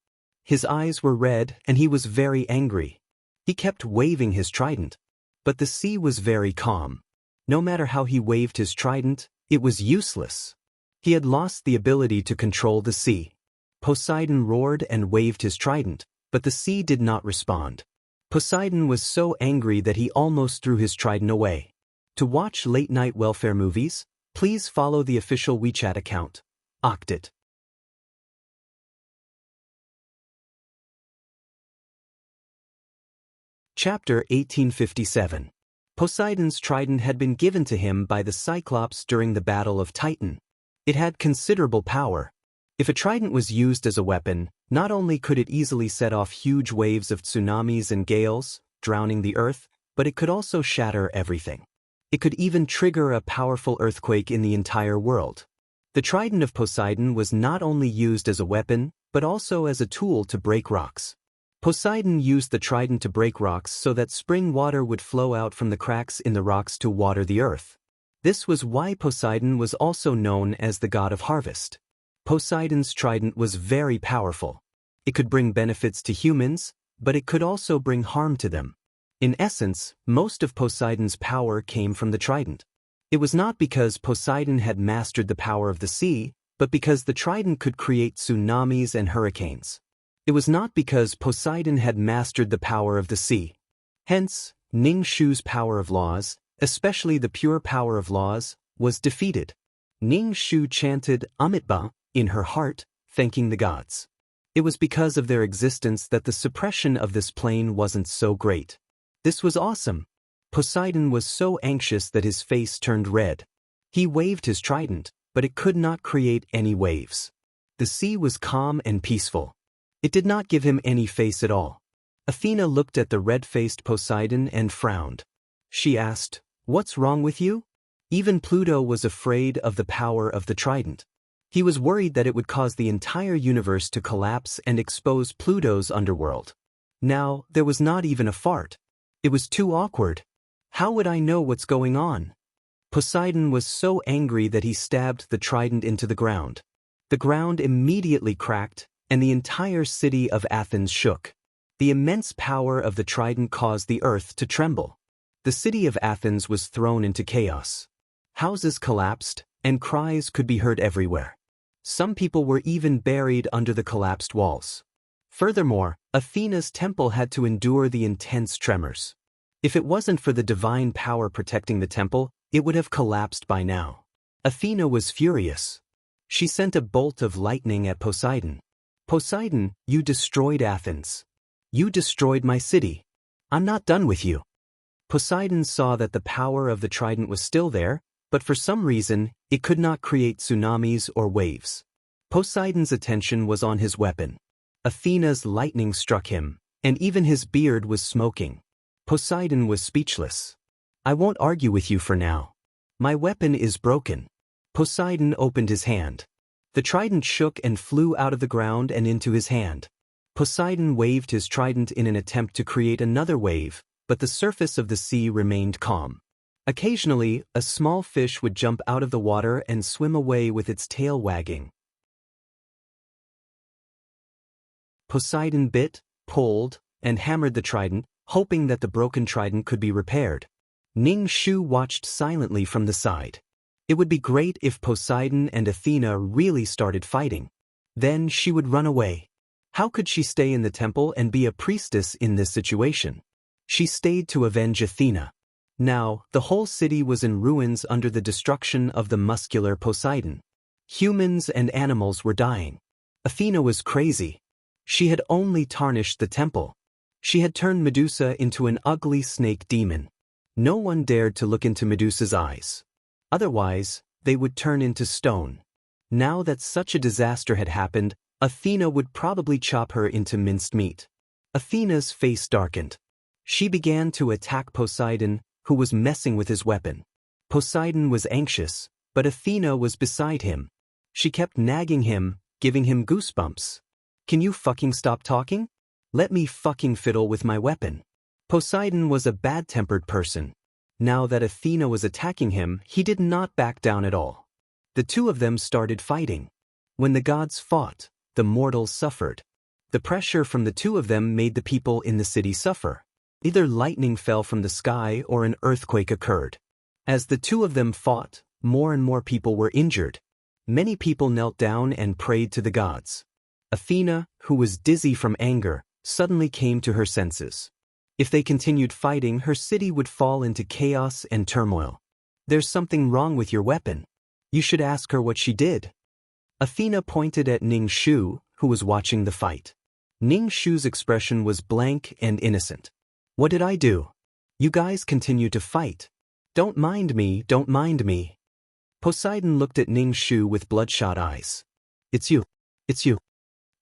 His eyes were red, and he was very angry. He kept waving his trident. But the sea was very calm. No matter how he waved his trident, it was useless. He had lost the ability to control the sea. Poseidon roared and waved his trident, but the sea did not respond. Poseidon was so angry that he almost threw his trident away. To watch late-night welfare movies, please follow the official WeChat account, Octit. Chapter 1857. Poseidon's trident had been given to him by the Cyclops during the Battle of Titan. It had considerable power. If a trident was used as a weapon, not only could it easily set off huge waves of tsunamis and gales, drowning the earth, but it could also shatter everything. It could even trigger a powerful earthquake in the entire world. The trident of Poseidon was not only used as a weapon, but also as a tool to break rocks. Poseidon used the trident to break rocks so that spring water would flow out from the cracks in the rocks to water the earth. This was why Poseidon was also known as the god of harvest. Poseidon's trident was very powerful. It could bring benefits to humans, but it could also bring harm to them. In essence, most of Poseidon's power came from the trident. It was not because Poseidon had mastered the power of the sea, but because the trident could create tsunamis and hurricanes. It was not because Poseidon had mastered the power of the sea. Hence, Ning Shu's power of laws, especially the pure power of laws, was defeated. Ning Shu chanted Amitba in her heart, thanking the gods. It was because of their existence that the suppression of this plane wasn't so great. This was awesome. Poseidon was so anxious that his face turned red. He waved his trident, but it could not create any waves. The sea was calm and peaceful. It did not give him any face at all. Athena looked at the red-faced Poseidon and frowned. She asked, "What's wrong with you?" Even Pluto was afraid of the power of the trident. He was worried that it would cause the entire universe to collapse and expose Pluto's underworld. Now, there was not even a fart. It was too awkward. How would I know what's going on? Poseidon was so angry that he stabbed the trident into the ground. The ground immediately cracked, and the entire city of Athens shook. The immense power of the trident caused the earth to tremble. The city of Athens was thrown into chaos. Houses collapsed, and cries could be heard everywhere. Some people were even buried under the collapsed walls. Furthermore, Athena's temple had to endure the intense tremors. If it wasn't for the divine power protecting the temple, it would have collapsed by now. Athena was furious. She sent a bolt of lightning at Poseidon. Poseidon, you destroyed Athens. You destroyed my city. I'm not done with you. Poseidon saw that the power of the trident was still there, but for some reason, it could not create tsunamis or waves. Poseidon's attention was on his weapon. Athena's lightning struck him, and even his beard was smoking. Poseidon was speechless. I won't argue with you for now. My weapon is broken. Poseidon opened his hand. The trident shook and flew out of the ground and into his hand. Poseidon waved his trident in an attempt to create another wave, but the surface of the sea remained calm. Occasionally, a small fish would jump out of the water and swim away with its tail wagging. Poseidon bit, pulled, and hammered the trident, hoping that the broken trident could be repaired. Ning Shu watched silently from the side. It would be great if Poseidon and Athena really started fighting. Then she would run away. How could she stay in the temple and be a priestess in this situation? She stayed to avenge Athena. Now, the whole city was in ruins under the destruction of the muscular Poseidon. Humans and animals were dying. Athena was crazy. She had only tarnished the temple. She had turned Medusa into an ugly snake demon. No one dared to look into Medusa's eyes. Otherwise, they would turn into stone. Now that such a disaster had happened, Athena would probably chop her into minced meat. Athena's face darkened. She began to attack Poseidon, who was messing with his weapon. Poseidon was anxious, but Athena was beside him. She kept nagging him, giving him goosebumps. Can you fucking stop talking? Let me fucking fiddle with my weapon. Poseidon was a bad-tempered person. Now that Athena was attacking him, he did not back down at all. The two of them started fighting. When the gods fought, the mortals suffered. The pressure from the two of them made the people in the city suffer. Either lightning fell from the sky or an earthquake occurred. As the two of them fought, more and more people were injured. Many people knelt down and prayed to the gods. Athena, who was dizzy from anger, suddenly came to her senses. If they continued fighting, her city would fall into chaos and turmoil. There's something wrong with your weapon. You should ask her what she did. Athena pointed at Ning Shu, who was watching the fight. Ning Shu's expression was blank and innocent. What did I do? You guys continue to fight. Don't mind me, don't mind me. Poseidon looked at Ning Shu with bloodshot eyes. It's you. It's you.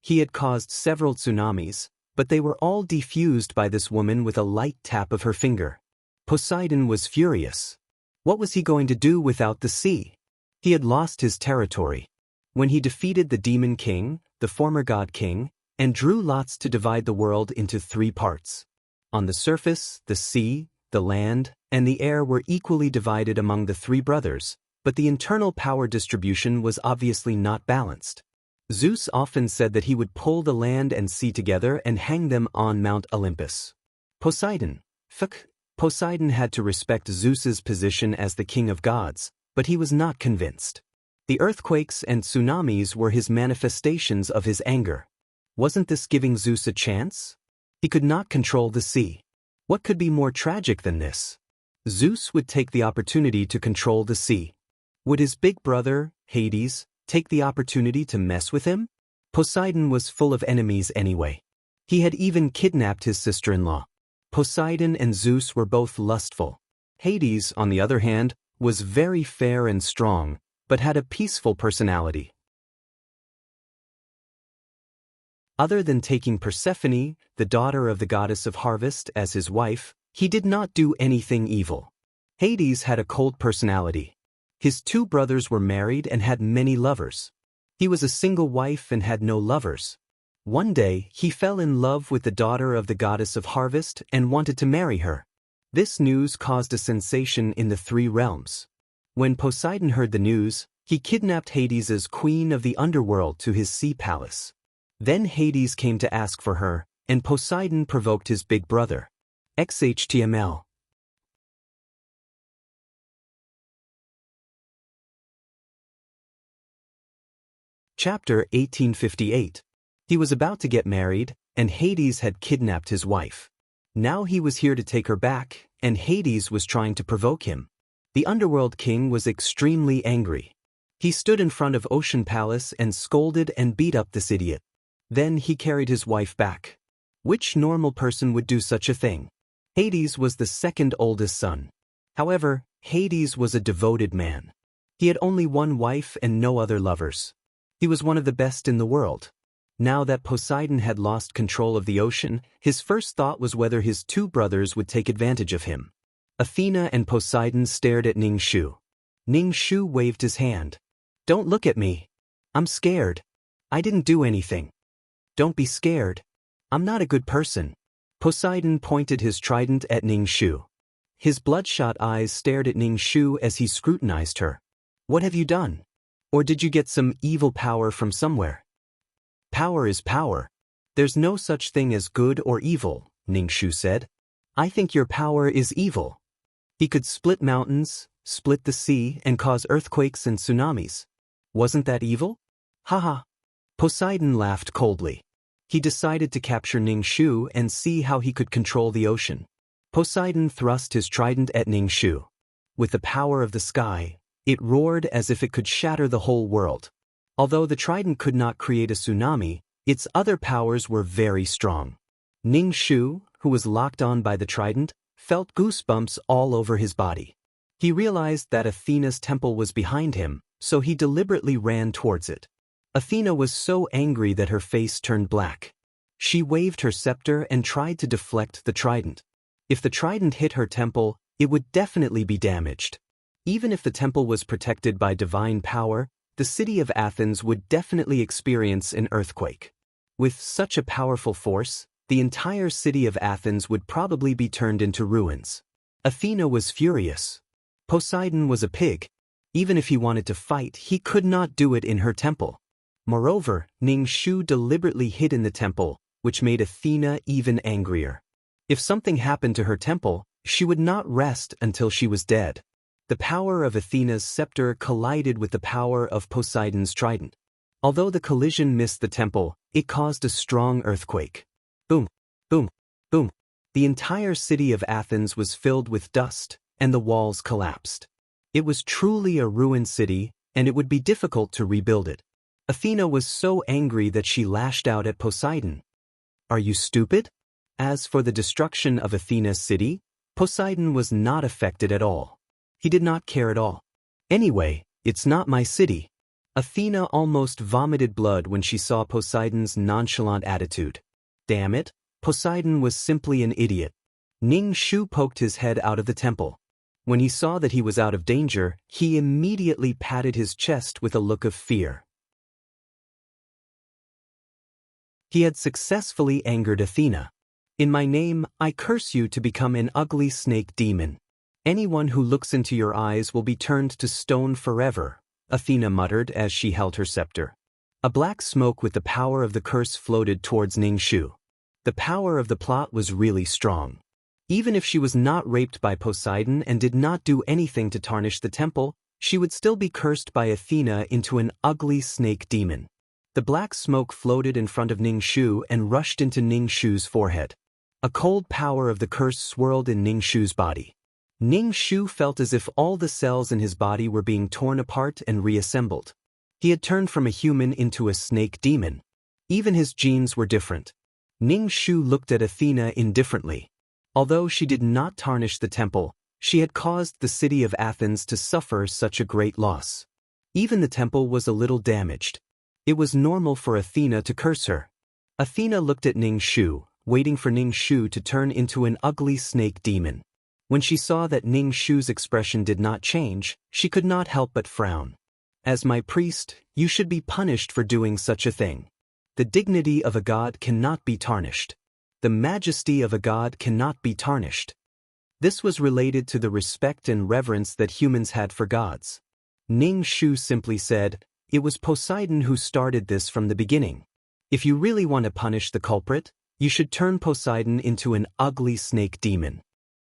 He had caused several tsunamis, but they were all defused by this woman with a light tap of her finger. Poseidon was furious. What was he going to do without the sea? He had lost his territory. When he defeated the demon king, the former god king, and drew lots to divide the world into 3 parts. On the surface, the sea, the land, and the air were equally divided among the 3 brothers, but the internal power distribution was obviously not balanced. Zeus often said that he would pull the land and sea together and hang them on Mount Olympus. Poseidon had to respect Zeus's position as the king of gods, but he was not convinced. The earthquakes and tsunamis were his manifestations of his anger. Wasn't this giving Zeus a chance? He could not control the sea. What could be more tragic than this? Zeus would take the opportunity to control the sea. Would his big brother, Hades, take the opportunity to mess with him? Poseidon was full of enemies anyway. He had even kidnapped his sister-in-law. Poseidon and Zeus were both lustful. Hades, on the other hand, was very fair and strong, but had a peaceful personality. Other than taking Persephone, the daughter of the goddess of harvest, as his wife, he did not do anything evil. Hades had a cold personality. His 2 brothers were married and had many lovers. He was a single wife and had no lovers. One day, he fell in love with the daughter of the goddess of harvest and wanted to marry her. This news caused a sensation in the three realms. When Poseidon heard the news, he kidnapped Hades as queen of the underworld to his sea palace. Then Hades came to ask for her, and Poseidon provoked his big brother. XHTML. Chapter 1858. He was about to get married, and Hades had kidnapped his wife. Now he was here to take her back, and Hades was trying to provoke him. The underworld king was extremely angry. He stood in front of Ocean Palace and scolded and beat up this idiot. Then he carried his wife back. Which normal person would do such a thing? Hades was the second oldest son. However, Hades was a devoted man. He had only one wife and no other lovers. He was one of the best in the world. Now that Poseidon had lost control of the ocean, his first thought was whether his two brothers would take advantage of him. Athena and Poseidon stared at Ning Shu. Ning Shu waved his hand. "Don't look at me. I'm scared. I didn't do anything." "Don't be scared. I'm not a good person." Poseidon pointed his trident at Ning Shu. His bloodshot eyes stared at Ning Shu as he scrutinized her. "What have you done? Or did you get some evil power from somewhere?" "Power is power. There's no such thing as good or evil," Ning Shu said. "I think your power is evil. He could split mountains, split the sea, and cause earthquakes and tsunamis. Wasn't that evil?" "Haha." Poseidon laughed coldly. He decided to capture Ning Shu and see how he could control the ocean. Poseidon thrust his trident at Ning Shu. With the power of the sky, it roared as if it could shatter the whole world. Although the trident could not create a tsunami, its other powers were very strong. Ning Shu, who was locked on by the trident, felt goosebumps all over his body. He realized that Athena's temple was behind him, so he deliberately ran towards it. Athena was so angry that her face turned black. She waved her scepter and tried to deflect the trident. If the trident hit her temple, it would definitely be damaged. Even if the temple was protected by divine power, the city of Athens would definitely experience an earthquake. With such a powerful force, the entire city of Athens would probably be turned into ruins. Athena was furious. Poseidon was a pig. Even if he wanted to fight, he could not do it in her temple. Moreover, Ning Shu deliberately hid in the temple, which made Athena even angrier. If something happened to her temple, she would not rest until she was dead. The power of Athena's scepter collided with the power of Poseidon's trident. Although the collision missed the temple, it caused a strong earthquake. Boom, boom, boom. The entire city of Athens was filled with dust, and the walls collapsed. It was truly a ruined city, and it would be difficult to rebuild it. Athena was so angry that she lashed out at Poseidon. "Are you stupid?" As for the destruction of Athena's city, Poseidon was not affected at all. He did not care at all. "Anyway, it's not my city." Athena almost vomited blood when she saw Poseidon's nonchalant attitude. Damn it, Poseidon was simply an idiot. Ning Shu poked his head out of the temple. When he saw that he was out of danger, he immediately patted his chest with a look of fear. He had successfully angered Athena. "In my name, I curse you to become an ugly snake demon. Anyone who looks into your eyes will be turned to stone forever," Athena muttered as she held her scepter. A black smoke with the power of the curse floated towards Ning Shu. The power of the plot was really strong. Even if she was not raped by Poseidon and did not do anything to tarnish the temple, she would still be cursed by Athena into an ugly snake demon. The black smoke floated in front of Ning Shu and rushed into Ning Shu's forehead. A cold power of the curse swirled in Ning Shu's body. Ning Shu felt as if all the cells in his body were being torn apart and reassembled. He had turned from a human into a snake demon. Even his genes were different. Ning Shu looked at Athena indifferently. Although she did not tarnish the temple, she had caused the city of Athens to suffer such a great loss. Even the temple was a little damaged. It was normal for Athena to curse her. Athena looked at Ning Shu, waiting for Ning Shu to turn into an ugly snake demon. When she saw that Ning Shu's expression did not change, she could not help but frown. "As my priest, you should be punished for doing such a thing. The dignity of a god cannot be tarnished. The majesty of a god cannot be tarnished." This was related to the respect and reverence that humans had for gods. Ning Shu simply said, "It was Poseidon who started this from the beginning. If you really want to punish the culprit, you should turn Poseidon into an ugly snake demon."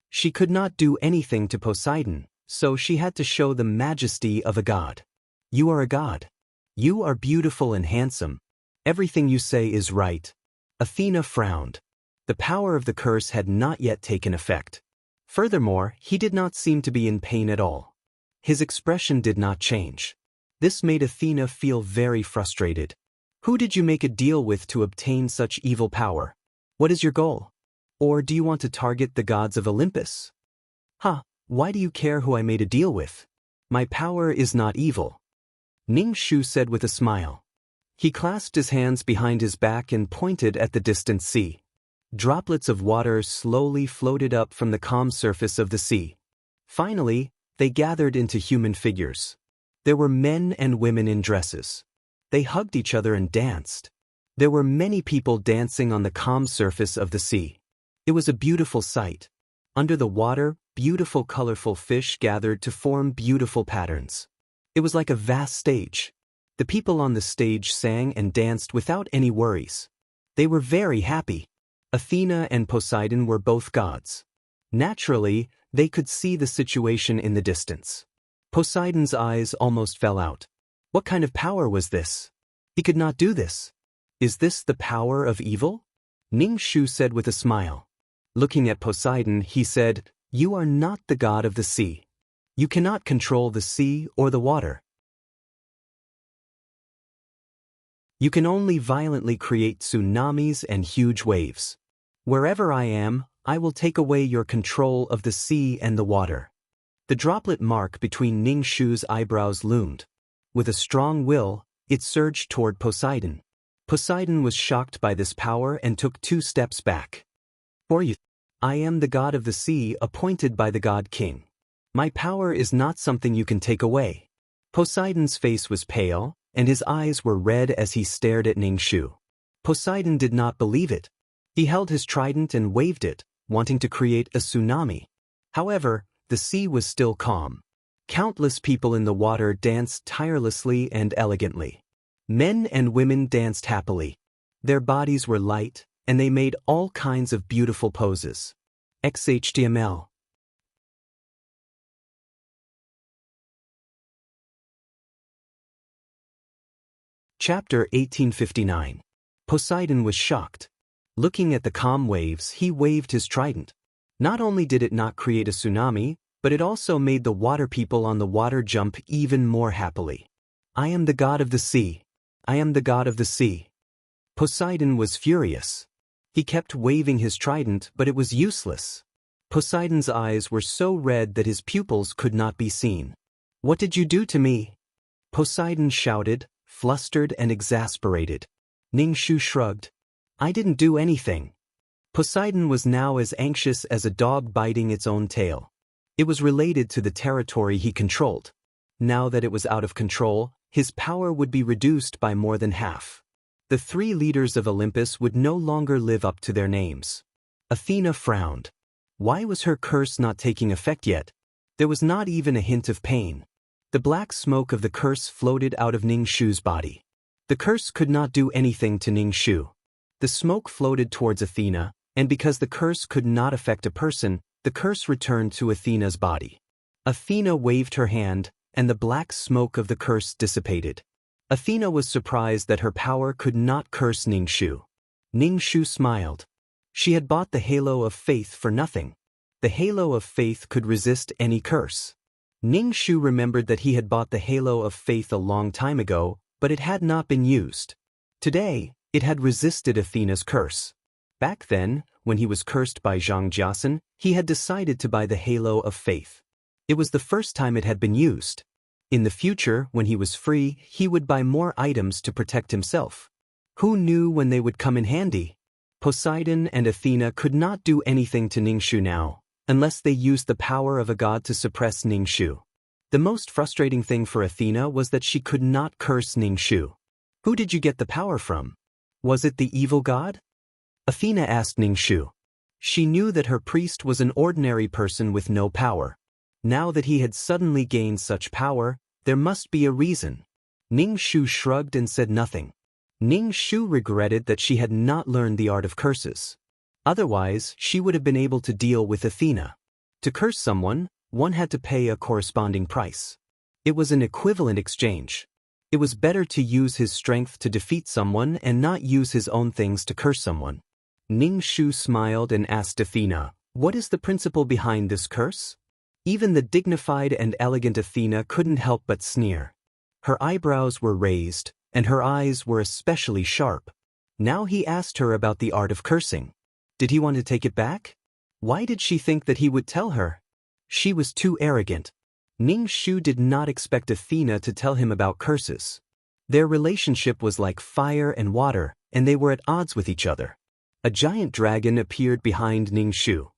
She could not do anything to Poseidon, so she had to show the majesty of a god. "You are a god. You are beautiful and handsome. Everything you say is right." Athena frowned. The power of the curse had not yet taken effect. Furthermore, he did not seem to be in pain at all. His expression did not change. This made Athena feel very frustrated. Who did you make a deal with to obtain such evil power? What is your goal? Or do you want to target the gods of Olympus? Why do you care who I made a deal with? My power is not evil. Ning Shu said with a smile. He clasped his hands behind his back and pointed at the distant sea. Droplets of water slowly floated up from the calm surface of the sea. Finally, they gathered into human figures. There were men and women in dresses. They hugged each other and danced. There were many people dancing on the calm surface of the sea. It was a beautiful sight. Under the water, beautiful colorful fish gathered to form beautiful patterns. It was like a vast stage. The people on the stage sang and danced without any worries. They were very happy. Athena and Poseidon were both gods. Naturally, they could see the situation in the distance. Poseidon's eyes almost fell out. What kind of power was this? He could not do this. Is this the power of evil? Ning Shu said with a smile. Looking at Poseidon, he said, "You are not the god of the sea. You cannot control the sea or the water. You can only violently create tsunamis and huge waves. Wherever I am, I will take away your control of the sea and the water." The droplet mark between Ning Shu's eyebrows loomed. With a strong will, it surged toward Poseidon. Poseidon was shocked by this power and took 2 steps back. "For you, I am the god of the sea appointed by the god king. My power is not something you can take away." Poseidon's face was pale, and his eyes were red as he stared at Ning Shu. Poseidon did not believe it. He held his trident and waved it, wanting to create a tsunami. However, the sea was still calm. Countless people in the water danced tirelessly and elegantly. Men and women danced happily. Their bodies were light, and they made all kinds of beautiful poses. XHTML. Chapter 1859. Poseidon was shocked. Looking at the calm waves, he waved his trident. Not only did it not create a tsunami, but it also made the water people on the water jump even more happily. "I am the god of the sea. I am the god of the sea." Poseidon was furious. He kept waving his trident, but it was useless. Poseidon's eyes were so red that his pupils could not be seen. "What did you do to me?" Poseidon shouted, flustered and exasperated. Ning Shu shrugged. "I didn't do anything." Poseidon was now as anxious as a dog biting its own tail. It was related to the territory he controlled. Now that it was out of control, his power would be reduced by more than half. The 3 leaders of Olympus would no longer live up to their names. Athena frowned. Why was her curse not taking effect yet? There was not even a hint of pain. The black smoke of the curse floated out of Ning Shu's body. The curse could not do anything to Ning Shu. The smoke floated towards Athena, and because the curse could not affect a person, the curse returned to Athena's body. Athena waved her hand, and the black smoke of the curse dissipated. Athena was surprised that her power could not curse Ning Shu. Ning Shu smiled. She had bought the halo of faith for nothing. The halo of faith could resist any curse. Ning Shu remembered that he had bought the halo of faith a long time ago, but it had not been used. Today, it had resisted Athena's curse. Back then, when he was cursed by Zhang Jiasen, he had decided to buy the halo of faith. It was the first time it had been used. In the future, when he was free, he would buy more items to protect himself. Who knew when they would come in handy? Poseidon and Athena could not do anything to Ning Shu now, unless they used the power of a god to suppress Ning Shu. The most frustrating thing for Athena was that she could not curse Ning Shu. Who did you get the power from? Was it the evil god? Athena asked Ning Shu. She knew that her priest was an ordinary person with no power. Now that he had suddenly gained such power, there must be a reason. Ning Shu shrugged and said nothing. Ning Shu regretted that she had not learned the art of curses. Otherwise, she would have been able to deal with Athena. To curse someone, one had to pay a corresponding price. It was an equivalent exchange. It was better to use his strength to defeat someone and not use his own things to curse someone. Ning Shu smiled and asked Athena, "What is the principle behind this curse?" Even the dignified and elegant Athena couldn't help but sneer. Her eyebrows were raised, and her eyes were especially sharp. Now he asked her about the art of cursing. Did he want to take it back? Why did she think that he would tell her? She was too arrogant. Ning Shu did not expect Athena to tell him about curses. Their relationship was like fire and water, and they were at odds with each other. A giant dragon appeared behind Ning Shu.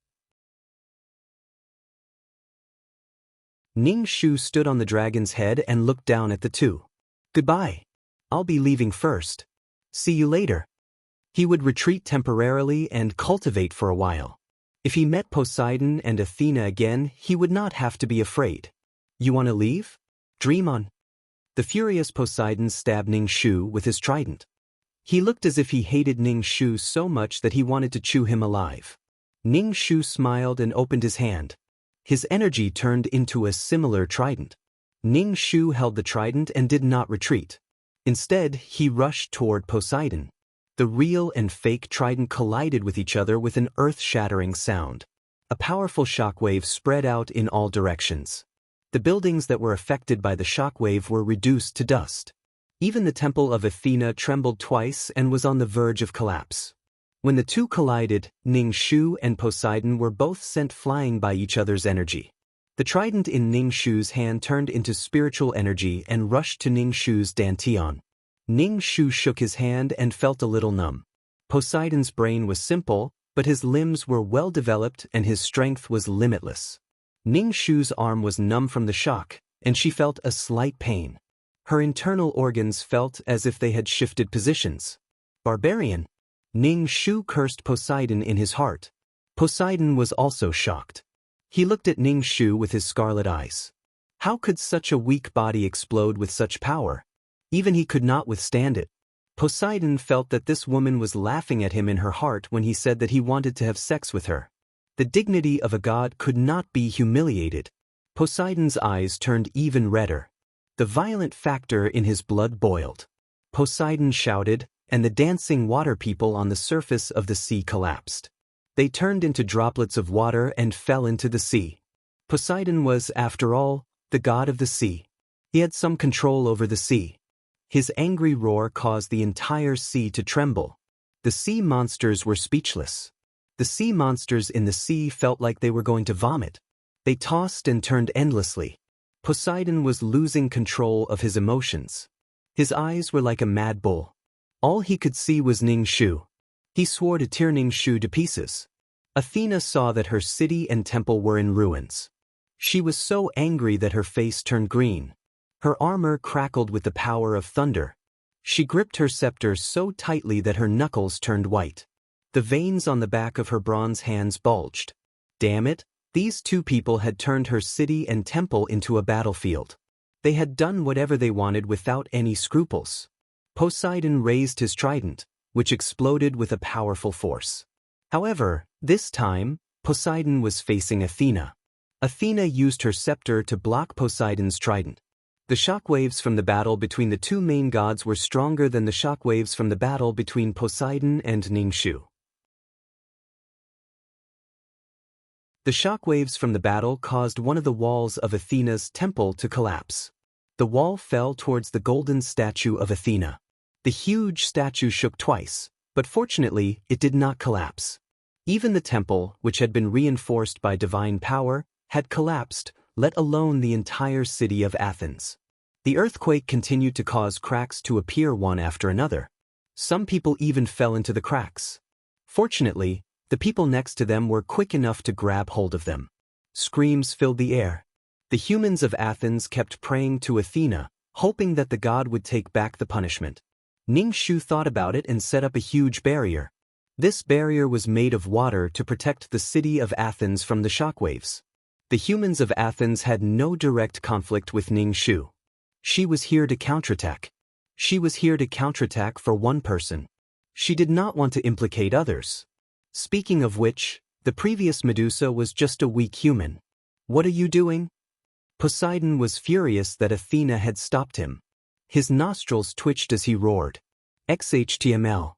Ning Shu stood on the dragon's head and looked down at the two. "Goodbye. I'll be leaving first. See you later." He would retreat temporarily and cultivate for a while. If he met Poseidon and Athena again, he would not have to be afraid. "You want to leave? Dream on." The furious Poseidon stabbed Ning Shu with his trident. He looked as if he hated Ning Shu so much that he wanted to chew him alive. Ning Shu smiled and opened his hand. His energy turned into a similar trident. Ning Shu held the trident and did not retreat. Instead, he rushed toward Poseidon. The real and fake trident collided with each other with an earth-shattering sound. A powerful shockwave spread out in all directions. The buildings that were affected by the shockwave were reduced to dust. Even the temple of Athena trembled twice and was on the verge of collapse. When the two collided, Ning Shu and Poseidon were both sent flying by each other's energy. The trident in Ning Shu's hand turned into spiritual energy and rushed to Ning Shu's dantian. Ning Shu shook his hand and felt a little numb. Poseidon's brain was simple, but his limbs were well developed and his strength was limitless. Ning Shu's arm was numb from the shock, and she felt a slight pain. Her internal organs felt as if they had shifted positions. "Barbarian!" Ning Shu cursed Poseidon in his heart. Poseidon was also shocked. He looked at Ning Shu with his scarlet eyes. How could such a weak body explode with such power? Even he could not withstand it. Poseidon felt that this woman was laughing at him in her heart when he said that he wanted to have sex with her. The dignity of a god could not be humiliated. Poseidon's eyes turned even redder. The violent factor in his blood boiled. Poseidon shouted, and the dancing water people on the surface of the sea collapsed. They turned into droplets of water and fell into the sea. Poseidon was, after all, the god of the sea. He had some control over the sea. His angry roar caused the entire sea to tremble. The sea monsters were speechless. The sea monsters in the sea felt like they were going to vomit. They tossed and turned endlessly. Poseidon was losing control of his emotions. His eyes were like a mad bull. All he could see was Ning Shu. He swore to tear Ning Shu to pieces. Athena saw that her city and temple were in ruins. She was so angry that her face turned green. Her armor crackled with the power of thunder. She gripped her scepter so tightly that her knuckles turned white. The veins on the back of her bronze hands bulged. Damn it, these two people had turned her city and temple into a battlefield. They had done whatever they wanted without any scruples. Poseidon raised his trident, which exploded with a powerful force. However, this time, Poseidon was facing Athena. Athena used her scepter to block Poseidon's trident. The shockwaves from the battle between the two main gods were stronger than the shockwaves from the battle between Poseidon and Ning Shu. The shockwaves from the battle caused one of the walls of Athena's temple to collapse. The wall fell towards the golden statue of Athena. The huge statue shook twice, but fortunately it did not collapse. Even the temple, which had been reinforced by divine power, had collapsed, let alone the entire city of Athens. The earthquake continued to cause cracks to appear one after another. Some people even fell into the cracks. Fortunately, the people next to them were quick enough to grab hold of them. Screams filled the air. The humans of Athens kept praying to Athena, hoping that the god would take back the punishment. Ning Shu thought about it and set up a huge barrier. This barrier was made of water to protect the city of Athens from the shockwaves. The humans of Athens had no direct conflict with Ning Shu. She was here to counterattack. She was here to counterattack for one person. She did not want to implicate others. Speaking of which, the previous Medusa was just a weak human. What are you doing? Poseidon was furious that Athena had stopped him. His nostrils twitched as he roared. XHTML.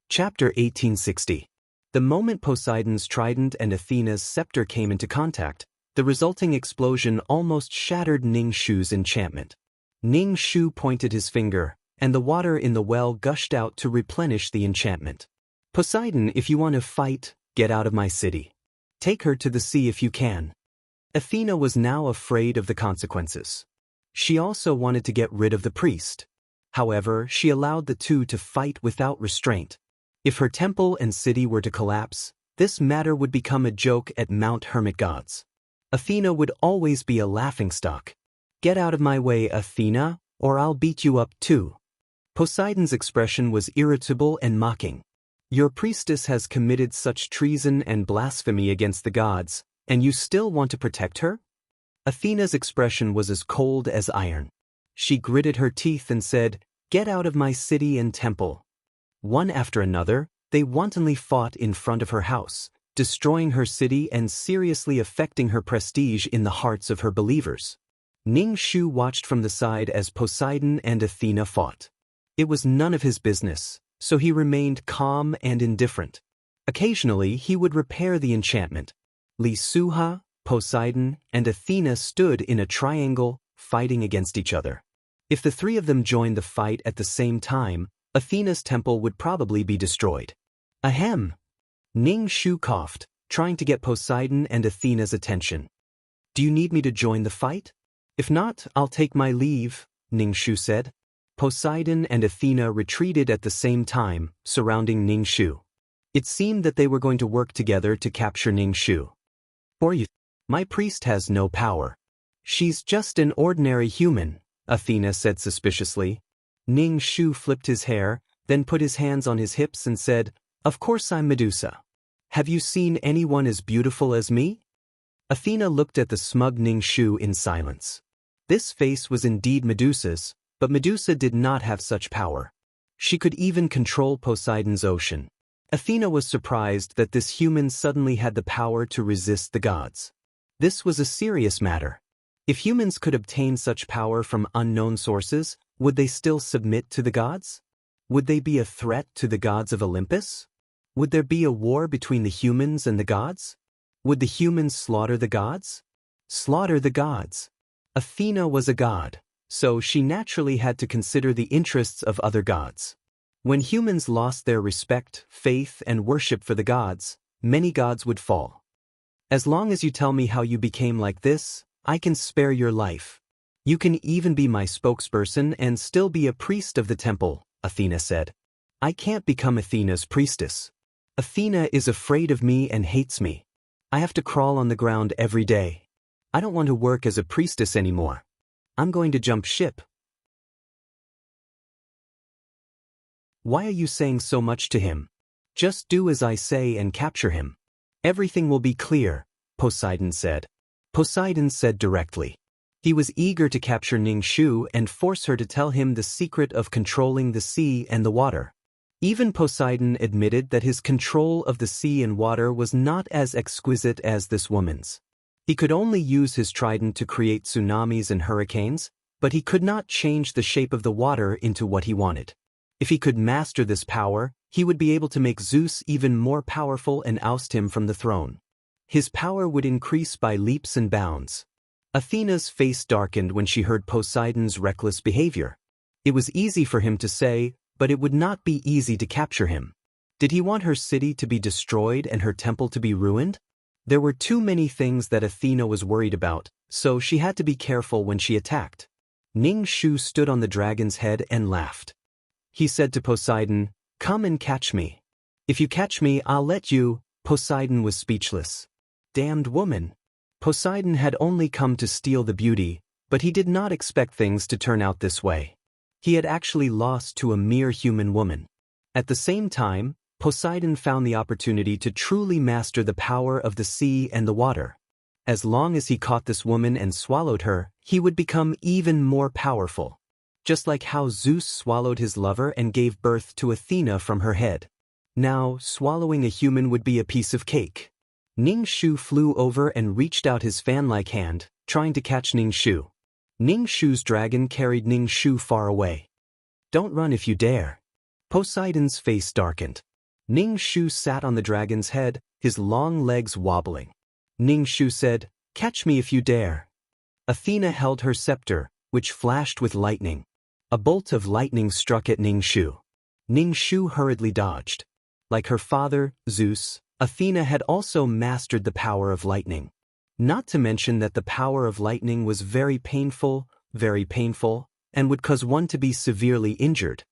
Chapter 1860. The moment Poseidon's trident and Athena's scepter came into contact, the resulting explosion almost shattered Ning Shu's enchantment. Ning Shu pointed his finger, and the water in the well gushed out to replenish the enchantment. Poseidon, if you want to fight, get out of my city. Take her to the sea if you can. Athena was now afraid of the consequences. She also wanted to get rid of the priest. However, she allowed the two to fight without restraint. If her temple and city were to collapse, this matter would become a joke at Mount Hermit Gods. Athena would always be a laughingstock. Get out of my way, Athena, or I'll beat you up too. Poseidon's expression was irritable and mocking. Your priestess has committed such treason and blasphemy against the gods, and you still want to protect her? Athena's expression was as cold as iron. She gritted her teeth and said, "Get out of my city and temple." One after another, they wantonly fought in front of her house, destroying her city and seriously affecting her prestige in the hearts of her believers. Ning Shu watched from the side as Poseidon and Athena fought. It was none of his business, so he remained calm and indifferent. Occasionally, he would repair the enchantment. Li Suha, Poseidon, and Athena stood in a triangle, fighting against each other. If the three of them joined the fight at the same time, Athena's temple would probably be destroyed. Ahem! Ning Shu coughed, trying to get Poseidon and Athena's attention. Do you need me to join the fight? If not, I'll take my leave, Ning Shu said. Poseidon and Athena retreated at the same time, surrounding Ning Shu. It seemed that they were going to work together to capture Ning Shu. Or you, my priest has no power. She's just an ordinary human, Athena said suspiciously. Ning Shu flipped his hair, then put his hands on his hips and said, "Of course I'm Medusa. Have you seen anyone as beautiful as me?" Athena looked at the smug Ning Shu in silence. This face was indeed Medusa's, but Medusa did not have such power. She could even control Poseidon's ocean. Athena was surprised that this human suddenly had the power to resist the gods. This was a serious matter. If humans could obtain such power from unknown sources, would they still submit to the gods? Would they be a threat to the gods of Olympus? Would there be a war between the humans and the gods? Would the humans slaughter the gods? Slaughter the gods. Athena was a god, so she naturally had to consider the interests of other gods. When humans lost their respect, faith, and worship for the gods, many gods would fall. As long as you tell me how you became like this, I can spare your life. You can even be my spokesperson and still be a priest of the temple, Athena said. I can't become Athena's priestess. Athena is afraid of me and hates me. I have to crawl on the ground every day. I don't want to work as a priestess anymore. I'm going to jump ship. Why are you saying so much to him? Just do as I say and capture him. Everything will be clear, Poseidon said. Poseidon said directly. He was eager to capture Ning Shu and force her to tell him the secret of controlling the sea and the water. Even Poseidon admitted that his control of the sea and water was not as exquisite as this woman's. He could only use his trident to create tsunamis and hurricanes, but he could not change the shape of the water into what he wanted. If he could master this power, he would be able to make Zeus even more powerful and oust him from the throne. His power would increase by leaps and bounds. Athena's face darkened when she heard Poseidon's reckless behavior. It was easy for him to say, but it would not be easy to capture him. Did he want her city to be destroyed and her temple to be ruined? There were too many things that Athena was worried about, so she had to be careful when she attacked. Ning Shu stood on the dragon's head and laughed. He said to Poseidon, "Come and catch me. If you catch me, I'll let you." Poseidon was speechless. Damned woman. Poseidon had only come to steal the beauty, But he did not expect things to turn out this way. He had actually lost to a mere human woman. At the same time, Poseidon found the opportunity to truly master the power of the sea and the water. As long as he caught this woman and swallowed her, he would become even more powerful. Just like how Zeus swallowed his lover and gave birth to Athena from her head. Now, swallowing a human would be a piece of cake. Ning Shu flew over and reached out his fan-like hand, trying to catch Ning Shu. Ning Shu's dragon carried Ning Shu far away. "Don't run if you dare." Poseidon's face darkened. Ning Shu sat on the dragon's head, his long legs wobbling. Ning Shu said, "Catch me if you dare." Athena held her scepter, which flashed with lightning. A bolt of lightning struck at Ning Shu. Ning Shu hurriedly dodged. Like her father, Zeus, Athena had also mastered the power of lightning. Not to mention that the power of lightning was very painful, and would cause one to be severely injured.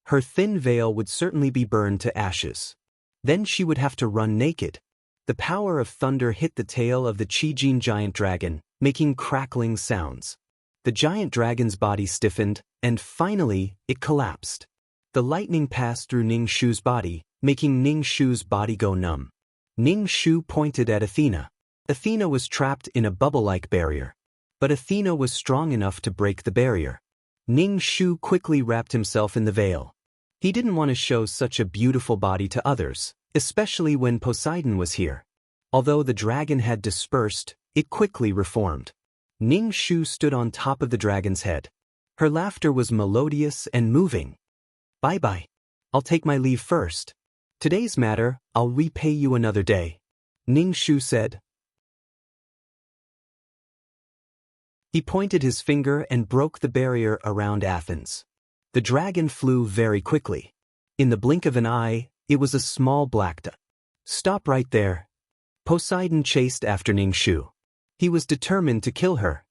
Her thin veil would certainly be burned to ashes. Then she would have to run naked. The power of thunder hit the tail of the Qijin giant dragon, making crackling sounds. The giant dragon's body stiffened, and finally, it collapsed. The lightning passed through Ning Shu's body, making Ning Shu's body go numb. Ning Shu pointed at Athena. Athena was trapped in a bubble-like barrier. But Athena was strong enough to break the barrier. Ning Shu quickly wrapped himself in the veil. He didn't want to show such a beautiful body to others, especially when Poseidon was here. Although the dragon had dispersed, it quickly reformed. Ning Shu stood on top of the dragon's head. Her laughter was melodious and moving. "Bye-bye. I'll take my leave first. Today's matter, I'll repay you another day," Ning Shu said. He pointed his finger and broke the barrier around Athens. The dragon flew very quickly. In the blink of an eye, it was a small black dot. "Stop right there." Poseidon chased after Ning Shu. He was determined to kill her.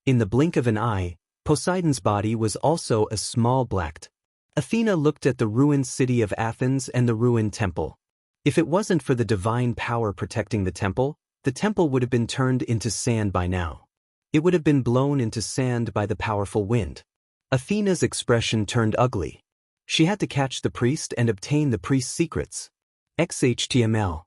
In the blink of an eye, Poseidon's body was also a small black dot. Athena looked at the ruined city of Athens and the ruined temple. If it wasn't for the divine power protecting the temple would have been turned into sand by now. It would have been blown into sand by the powerful wind. Athena's expression turned ugly. She had to catch the priest and obtain the priest's secrets. XHTML.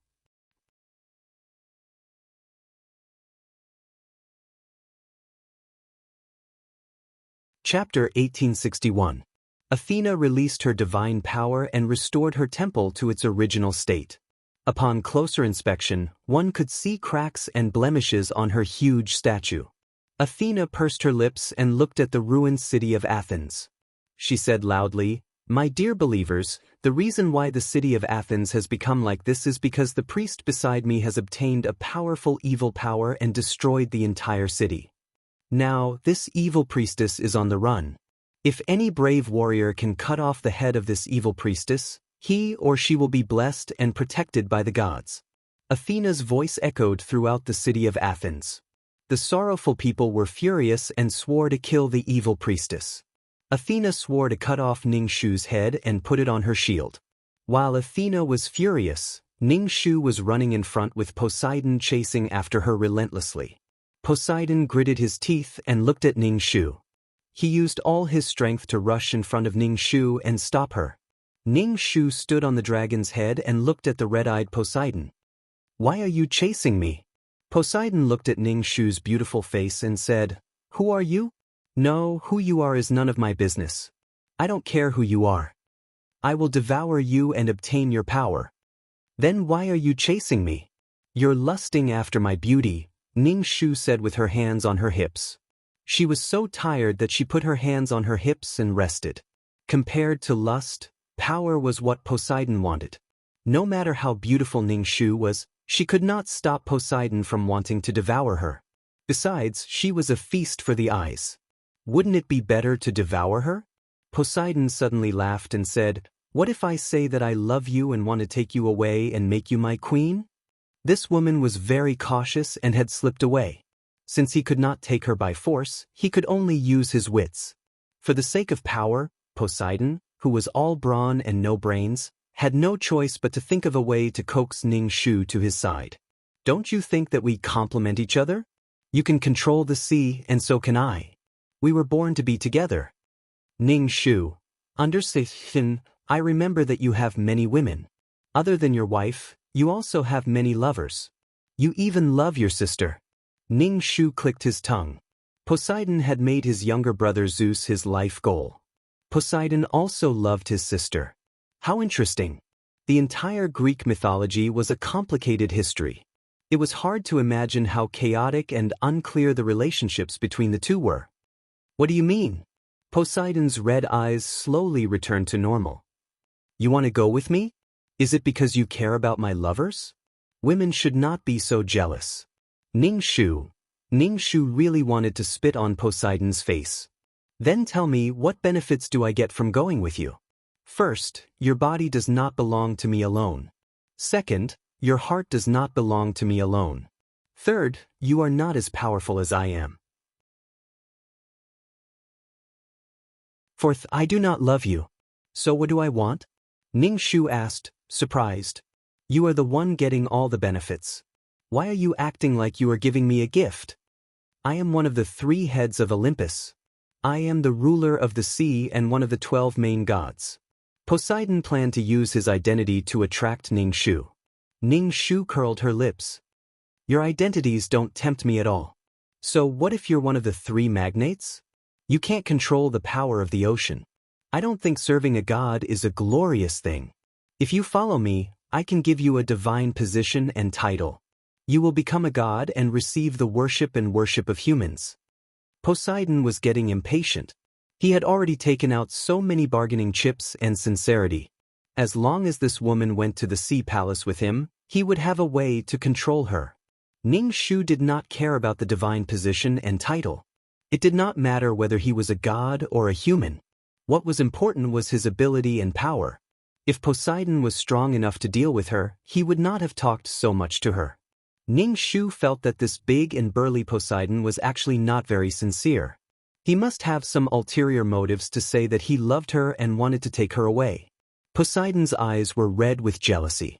Chapter 1861. Athena released her divine power and restored her temple to its original state. Upon closer inspection, one could see cracks and blemishes on her huge statue. Athena pursed her lips and looked at the ruined city of Athens. She said loudly, "My dear believers, the reason why the city of Athens has become like this is because the priest beside me has obtained a powerful evil power and destroyed the entire city. Now, this evil priestess is on the run. If any brave warrior can cut off the head of this evil priestess, he or she will be blessed and protected by the gods." Athena's voice echoed throughout the city of Athens. The sorrowful people were furious and swore to kill the evil priestess. Athena swore to cut off Ning Shu's head and put it on her shield. While Athena was furious, Ning Shu was running in front with Poseidon chasing after her relentlessly. Poseidon gritted his teeth and looked at Ning Shu. He used all his strength to rush in front of Ning Shu and stop her. Ning Shu stood on the dragon's head and looked at the red-eyed Poseidon. "Why are you chasing me?" Poseidon looked at Ning Shu's beautiful face and said, "Who are you?" "No, who you are is none of my business. I don't care who you are. I will devour you and obtain your power." "Then why are you chasing me?" "You're lusting after my beauty," Ning Shu said with her hands on her hips. She was so tired that she put her hands on her hips and rested. Compared to lust, power was what Poseidon wanted. No matter how beautiful Ning Shu was, she could not stop Poseidon from wanting to devour her. Besides, she was a feast for the eyes. Wouldn't it be better to devour her? Poseidon suddenly laughed and said, "What if I say that I love you and want to take you away and make you my queen?" This woman was very cautious and had slipped away. Since he could not take her by force, he could only use his wits. For the sake of power, Poseidon, who was all brawn and no brains, had no choice but to think of a way to coax Ning Shu to his side. "Don't you think that we complement each other? You can control the sea and so can I. We were born to be together. Ning Shu. Understand, I remember that you have many women. Other than your wife, you also have many lovers. You even love your sister. Ning Shu clicked his tongue. Poseidon had made his younger brother Zeus his life goal. Poseidon also loved his sister. How interesting. The entire Greek mythology was a complicated history. It was hard to imagine how chaotic and unclear the relationships between the two were. What do you mean? Poseidon's red eyes slowly returned to normal. You want to go with me? Is it because you care about my lovers? Women should not be so jealous. Ning Shu really wanted to spit on Poseidon's face. Then tell me, what benefits do I get from going with you? First, your body does not belong to me alone. Second, your heart does not belong to me alone. Third, you are not as powerful as I am. Fourth, I do not love you. So what do I want? Ning Shu asked, surprised. You are the one getting all the benefits. Why are you acting like you are giving me a gift? I am one of the 3 heads of Olympus. I am the ruler of the sea and one of the 12 main gods. Poseidon planned to use his identity to attract Ning Shu. Ning Shu curled her lips. Your identities don't tempt me at all. So what if you're one of the 3 magnates? You can't control the power of the ocean. I don't think serving a god is a glorious thing. If you follow me, I can give you a divine position and title. You will become a god and receive the worship of humans. Poseidon was getting impatient. He had already taken out so many bargaining chips and sincerity. As long as this woman went to the sea palace with him, he would have a way to control her. Ning Shu did not care about the divine position and title. It did not matter whether he was a god or a human. What was important was his ability and power. If Poseidon was strong enough to deal with her, he would not have talked so much to her. Ning Shu felt that this big and burly Poseidon was actually not very sincere. He must have some ulterior motives to say that he loved her and wanted to take her away. Poseidon's eyes were red with jealousy.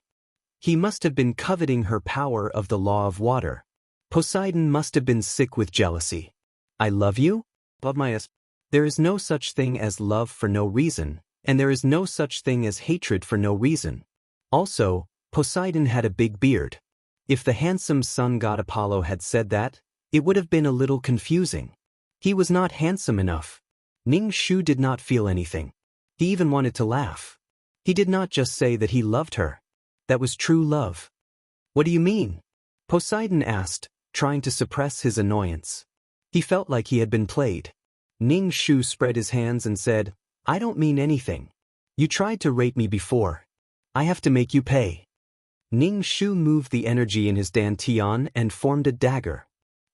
He must have been coveting her power of the law of water. Poseidon must have been sick with jealousy. I love you? Love my ass. There is no such thing as love for no reason, and there is no such thing as hatred for no reason. Also, Poseidon had a big beard. If the handsome sun god Apollo had said that, it would have been a little confusing. He was not handsome enough. Ning Shu did not feel anything. He even wanted to laugh. He did not just say that he loved her. That was true love. What do you mean? Poseidon asked, trying to suppress his annoyance. He felt like he had been played. Ning Shu spread his hands and said, I don't mean anything. You tried to rape me before. I have to make you pay. Ning Shu moved the energy in his dantian and formed a dagger.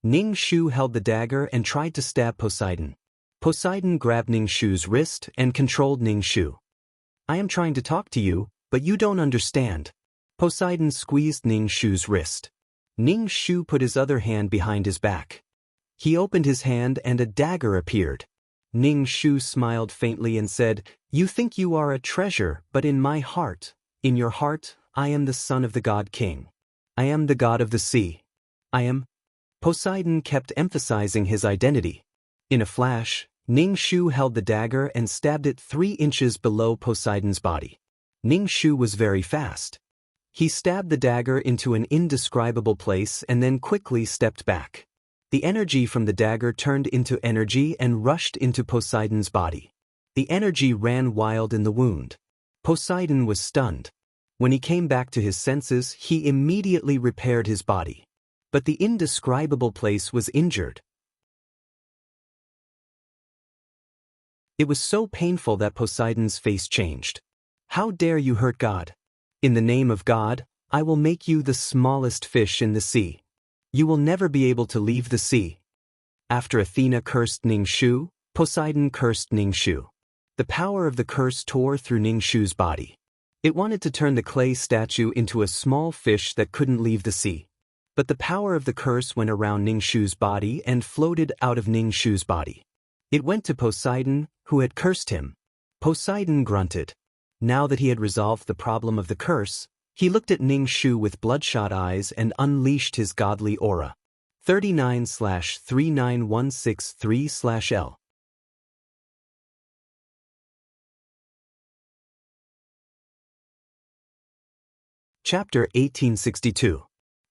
Ning Shu held the dagger and tried to stab Poseidon. Poseidon grabbed Ning Shu's wrist and controlled Ning Shu. I am trying to talk to you, but you don't understand. Poseidon squeezed Ning Shu's wrist. Ning Shu put his other hand behind his back. He opened his hand and a dagger appeared. Ning Shu smiled faintly and said, You think you are a treasure, but in my heart, in your heart, I am the son of the god king. I am the god of the sea. I am. Poseidon kept emphasizing his identity. In a flash, Ning Shu held the dagger and stabbed it 3 inches below Poseidon's body. Ning Shu was very fast. He stabbed the dagger into an indescribable place and then quickly stepped back. The energy from the dagger turned into energy and rushed into Poseidon's body. The energy ran wild in the wound. Poseidon was stunned. When he came back to his senses, he immediately repaired his body. But the indescribable place was injured. It was so painful that Poseidon's face changed. How dare you hurt God? In the name of God, I will make you the smallest fish in the sea. You will never be able to leave the sea. After Athena cursed Ning Shu, Poseidon cursed Ning Shu. The power of the curse tore through Ning Shu's body. It wanted to turn the clay statue into a small fish that couldn't leave the sea. But the power of the curse went around Ning Shu's body and floated out of Ning Shu's body. It went to Poseidon, who had cursed him. Poseidon grunted. Now that he had resolved the problem of the curse, he looked at Ning Shu with bloodshot eyes and unleashed his godly aura. 39/39163/L. Chapter 1862.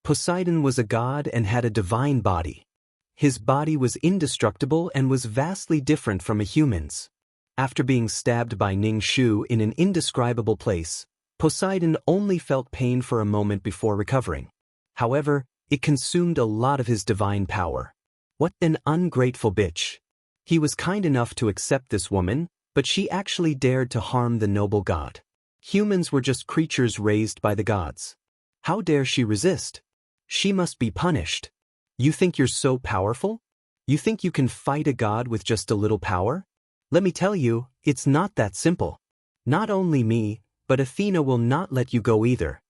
Poseidon was a god and had a divine body. His body was indestructible and was vastly different from a human's. After being stabbed by Ning Shu in an indescribable place, Poseidon only felt pain for a moment before recovering. However, it consumed a lot of his divine power. What an ungrateful bitch. He was kind enough to accept this woman, but she actually dared to harm the noble god. Humans were just creatures raised by the gods. How dare she resist? She must be punished. You think you're so powerful? You think you can fight a god with just a little power? Let me tell you, it's not that simple. Not only me, but Athena will not let you go either.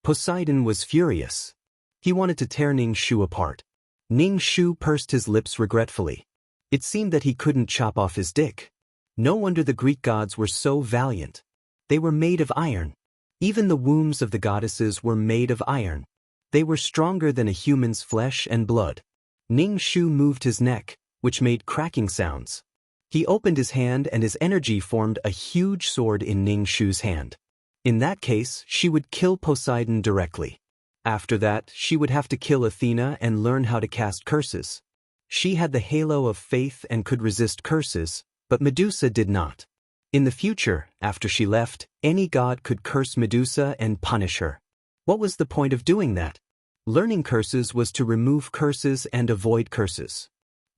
Poseidon was furious. He wanted to tear Ning Shu apart. Ning Shu pursed his lips regretfully. It seemed that he couldn't chop off his dick. No wonder the Greek gods were so valiant. They were made of iron. Even the wombs of the goddesses were made of iron. They were stronger than a human's flesh and blood. Ning Shu moved his neck, which made cracking sounds. He opened his hand and his energy formed a huge sword in Ning Shu's hand. In that case, she would kill Poseidon directly. After that, she would have to kill Athena and learn how to cast curses. She had the halo of faith and could resist curses, but Medusa did not. In the future, after she left, any god could curse Medusa and punish her. What was the point of doing that? Learning curses was to remove curses and avoid curses.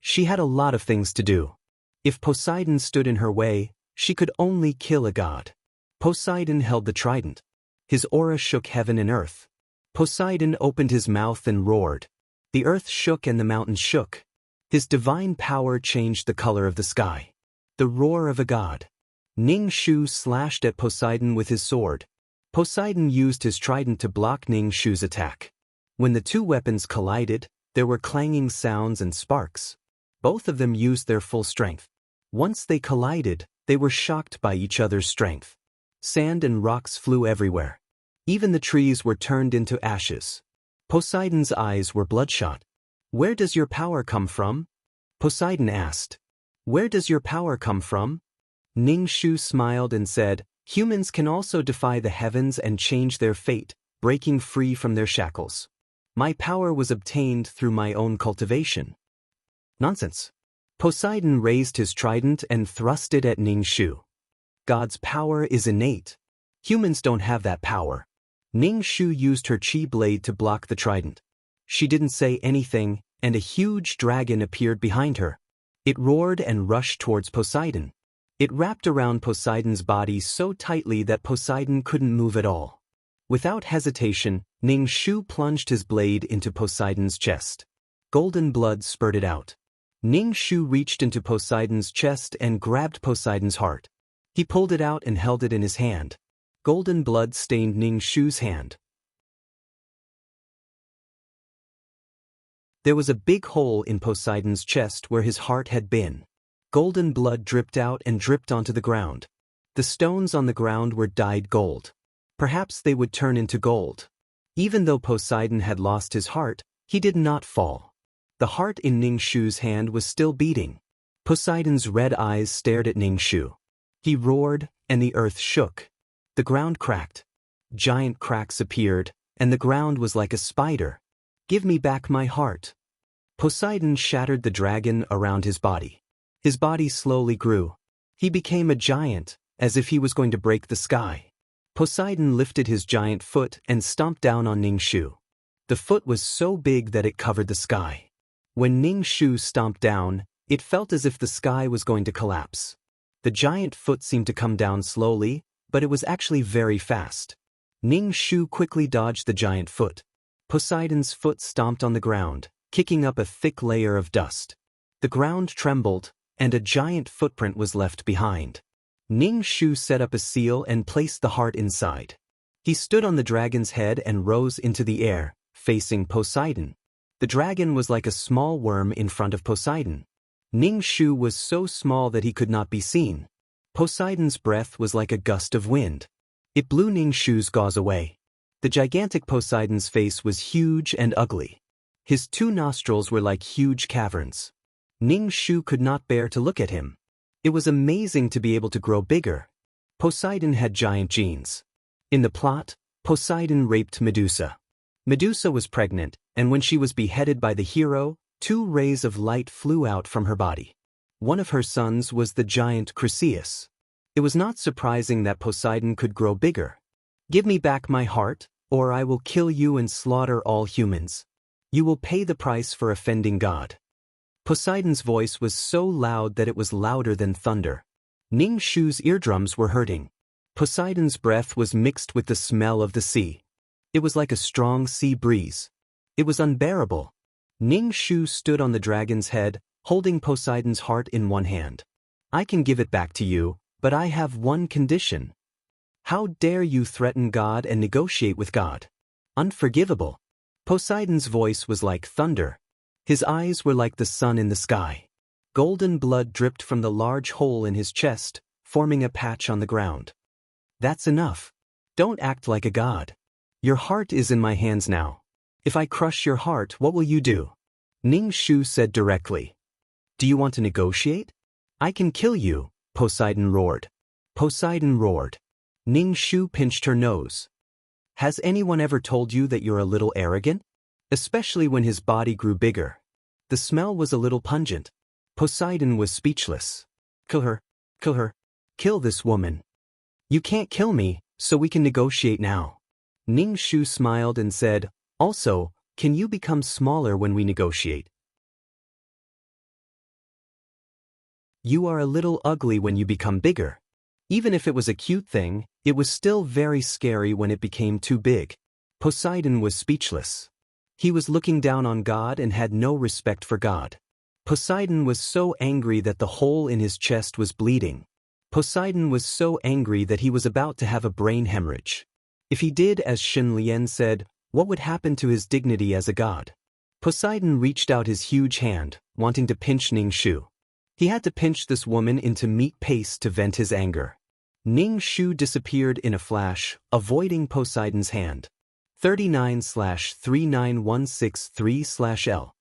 She had a lot of things to do. If Poseidon stood in her way, she could only kill a god. Poseidon held the trident. His aura shook heaven and earth. Poseidon opened his mouth and roared. The earth shook and the mountains shook. His divine power changed the color of the sky. The roar of a god. Ning Shu slashed at Poseidon with his sword. Poseidon used his trident to block Ning Shu's attack. When the two weapons collided, there were clanging sounds and sparks. Both of them used their full strength. Once they collided, they were shocked by each other's strength. Sand and rocks flew everywhere. Even the trees were turned into ashes. Poseidon's eyes were bloodshot. "Where does your power come from?" Poseidon asked. "Where does your power come from?" Ning Shu smiled and said, "Humans can also defy the heavens and change their fate, breaking free from their shackles. My power was obtained through my own cultivation." Nonsense. Poseidon raised his trident and thrust it at Ning Shu. God's power is innate. Humans don't have that power. Ning Shu used her chi blade to block the trident. She didn't say anything, and a huge dragon appeared behind her. It roared and rushed towards Poseidon. It wrapped around Poseidon's body so tightly that Poseidon couldn't move at all. Without hesitation, Ning Shu plunged his blade into Poseidon's chest. Golden blood spurted out. Ning Shu reached into Poseidon's chest and grabbed Poseidon's heart. He pulled it out and held it in his hand. Golden blood stained Ning Shu's hand. There was a big hole in Poseidon's chest where his heart had been. Golden blood dripped out and dripped onto the ground. The stones on the ground were dyed gold. Perhaps they would turn into gold. Even though Poseidon had lost his heart, he did not fall. The heart in Ning Shu's hand was still beating. Poseidon's red eyes stared at Ning Shu. He roared, and the earth shook. The ground cracked. Giant cracks appeared, and the ground was like a spider. "Give me back my heart." Poseidon shattered the dragon around his body. His body slowly grew. He became a giant, as if he was going to break the sky. Poseidon lifted his giant foot and stomped down on Ning Shu. The foot was so big that it covered the sky. When Ning Shu stomped down, it felt as if the sky was going to collapse. The giant foot seemed to come down slowly, but it was actually very fast. Ning Shu quickly dodged the giant foot. Poseidon's foot stomped on the ground, kicking up a thick layer of dust. The ground trembled, and a giant footprint was left behind. Ning Shu set up a seal and placed the heart inside. He stood on the dragon's head and rose into the air, facing Poseidon. The dragon was like a small worm in front of Poseidon. Ning Shu was so small that he could not be seen. Poseidon's breath was like a gust of wind. It blew Ning Shu's gauze away. The gigantic Poseidon's face was huge and ugly. His two nostrils were like huge caverns. Ning Shu could not bear to look at him. It was amazing to be able to grow bigger. Poseidon had giant genes. In the plot, Poseidon raped Medusa. Medusa was pregnant, and when she was beheaded by the hero, 2 rays of light flew out from her body. One of her sons was the giant Chryseis. It was not surprising that Poseidon could grow bigger. "Give me back my heart, or I will kill you and slaughter all humans. You will pay the price for offending God." Poseidon's voice was so loud that it was louder than thunder. Ning Shu's eardrums were hurting. Poseidon's breath was mixed with the smell of the sea. It was like a strong sea breeze. It was unbearable. Ning Shu stood on the dragon's head, holding Poseidon's heart in one hand. "I can give it back to you, but I have one condition." "How dare you threaten God and negotiate with God? Unforgivable." Poseidon's voice was like thunder. His eyes were like the sun in the sky. Golden blood dripped from the large hole in his chest, forming a patch on the ground. "That's enough. Don't act like a god. Your heart is in my hands now. If I crush your heart, what will you do?" Ning Shu said directly. "Do you want to negotiate? I can kill you," Poseidon roared. Poseidon roared. Ning Shu pinched her nose. "Has anyone ever told you that you're a little arrogant?" Especially when his body grew bigger. The smell was a little pungent. Poseidon was speechless. "Kill her. Kill her. Kill this woman." "You can't kill me, so we can negotiate now." Ning Shu smiled and said, "Also, can you become smaller when we negotiate?" "You are a little ugly when you become bigger." Even if it was a cute thing, it was still very scary when it became too big. Poseidon was speechless. He was looking down on God and had no respect for God. Poseidon was so angry that the hole in his chest was bleeding. Poseidon was so angry that he was about to have a brain hemorrhage. If he did as Shin Lian said, what would happen to his dignity as a god? Poseidon reached out his huge hand, wanting to pinch Ning Shu. He had to pinch this woman into meat paste to vent his anger. Ning Shu disappeared in a flash, avoiding Poseidon's hand. 39/39163/L.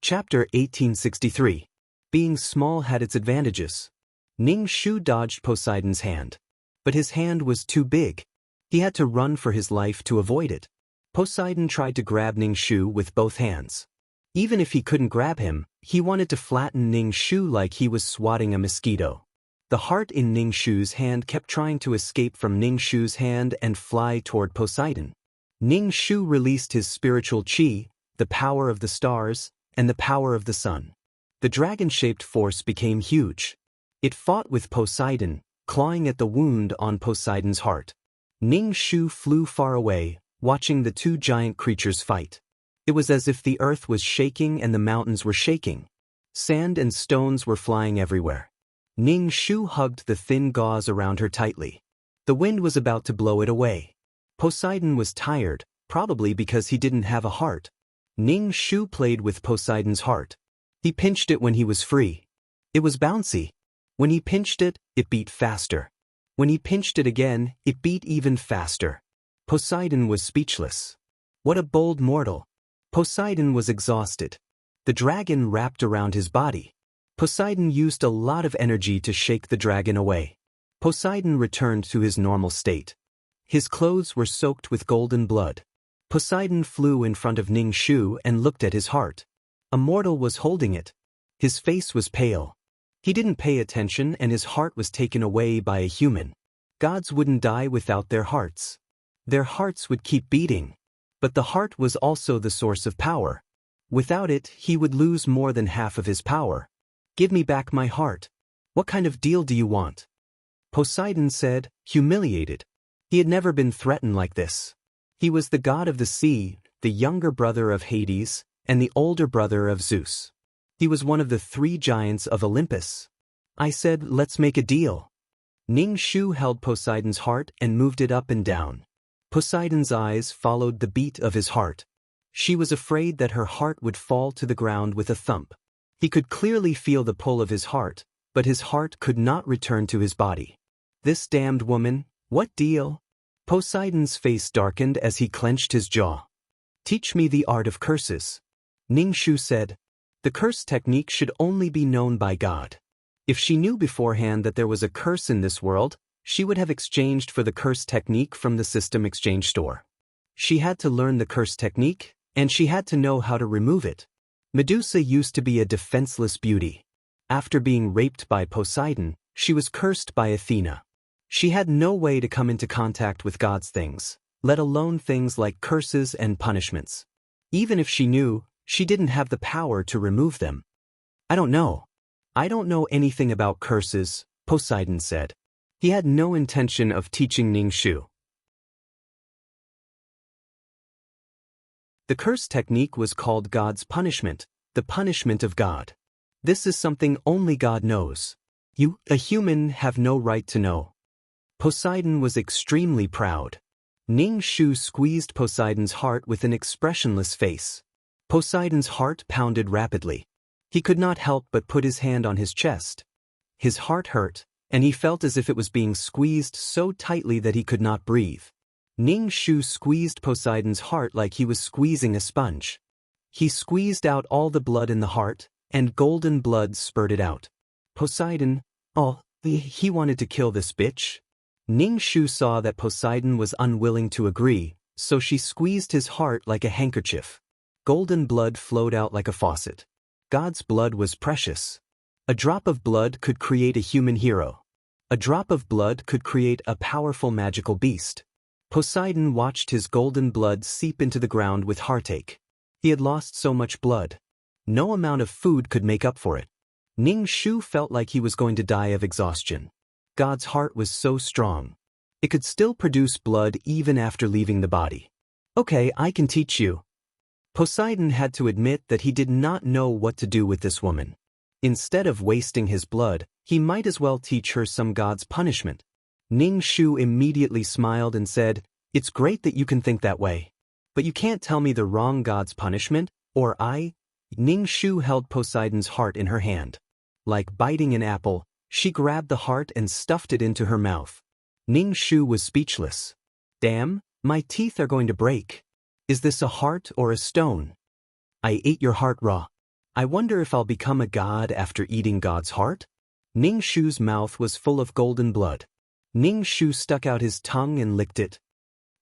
Chapter 1863. Being small had its advantages. Ning Shu dodged Poseidon's hand. But his hand was too big. He had to run for his life to avoid it. Poseidon tried to grab Ning Shu with both hands. Even if he couldn't grab him, he wanted to flatten Ning Shu like he was swatting a mosquito. The heart in Ning Shu's hand kept trying to escape from Ning Shu's hand and fly toward Poseidon. Ning Shu released his spiritual chi, the power of the stars, and the power of the sun. The dragon-shaped force became huge. It fought with Poseidon, clawing at the wound on Poseidon's heart. Ning Shu flew far away, watching the 2 giant creatures fight. It was as if the earth was shaking and the mountains were shaking. Sand and stones were flying everywhere. Ning Shu hugged the thin gauze around her tightly. The wind was about to blow it away. Poseidon was tired, probably because he didn't have a heart. Ning Shu played with Poseidon's heart. He pinched it when he was free. It was bouncy. When he pinched it, it beat faster. When he pinched it again, it beat even faster. Poseidon was speechless. What a bold mortal. Poseidon was exhausted. The dragon wrapped around his body. Poseidon used a lot of energy to shake the dragon away. Poseidon returned to his normal state. His clothes were soaked with golden blood. Poseidon flew in front of Ning Shu and looked at his heart. A mortal was holding it. His face was pale. He didn't pay attention and his heart was taken away by a human. Gods wouldn't die without their hearts. Their hearts would keep beating. But the heart was also the source of power. Without it, he would lose more than half of his power. "Give me back my heart. What kind of deal do you want?" Poseidon said, humiliated. He had never been threatened like this. He was the god of the sea, the younger brother of Hades, and the older brother of Zeus. He was one of the 3 giants of Olympus. I said, "Let's make a deal." Ning Shu held Poseidon's heart and moved it up and down. Poseidon's eyes followed the beat of his heart. She was afraid that her heart would fall to the ground with a thump. He could clearly feel the pull of his heart, but his heart could not return to his body. "This damned woman," What deal? Poseidon's face darkened as he clenched his jaw. Teach me the art of curses. Ning Shu said. The curse technique should only be known by God. If she knew beforehand that there was a curse in this world, she would have exchanged for the curse technique from the system exchange store. She had to learn the curse technique, and she had to know how to remove it. Medusa used to be a defenseless beauty. After being raped by Poseidon, she was cursed by Athena. She had no way to come into contact with God's things, let alone things like curses and punishments. Even if she knew, she didn't have the power to remove them. I don't know anything about curses, Poseidon said. He had no intention of teaching Ning Shu. The curse technique was called God's punishment, the punishment of God. This is something only God knows. You, a human, have no right to know. Poseidon was extremely proud. Ning Shu squeezed Poseidon's heart with an expressionless face. Poseidon's heart pounded rapidly. He could not help but put his hand on his chest. His heart hurt, and he felt as if it was being squeezed so tightly that he could not breathe. Ning Shu squeezed Poseidon's heart like he was squeezing a sponge. He squeezed out all the blood in the heart, and golden blood spurted out. Poseidon, he wanted to kill this bitch. Ning Shu saw that Poseidon was unwilling to agree, so she squeezed his heart like a handkerchief. Golden blood flowed out like a faucet. God's blood was precious. A drop of blood could create a human hero. A drop of blood could create a powerful magical beast. Poseidon watched his golden blood seep into the ground with heartache. He had lost so much blood. No amount of food could make up for it. Ning Shu felt like he was going to die of exhaustion. God's heart was so strong. It could still produce blood even after leaving the body. Okay, I can teach you. Poseidon had to admit that he did not know what to do with this woman. Instead of wasting his blood, he might as well teach her some God's punishment. Ning Shu immediately smiled and said, "It's great that you can think that way. But you can't tell me the wrong God's punishment, or I." Ning Shu held Poseidon's heart in her hand. Like biting an apple, she grabbed the heart and stuffed it into her mouth. Ning Shu was speechless. Damn, my teeth are going to break. Is this a heart or a stone? I ate your heart raw. I wonder if I'll become a god after eating God's heart? Ning Shu's mouth was full of golden blood. Ning Shu stuck out his tongue and licked it.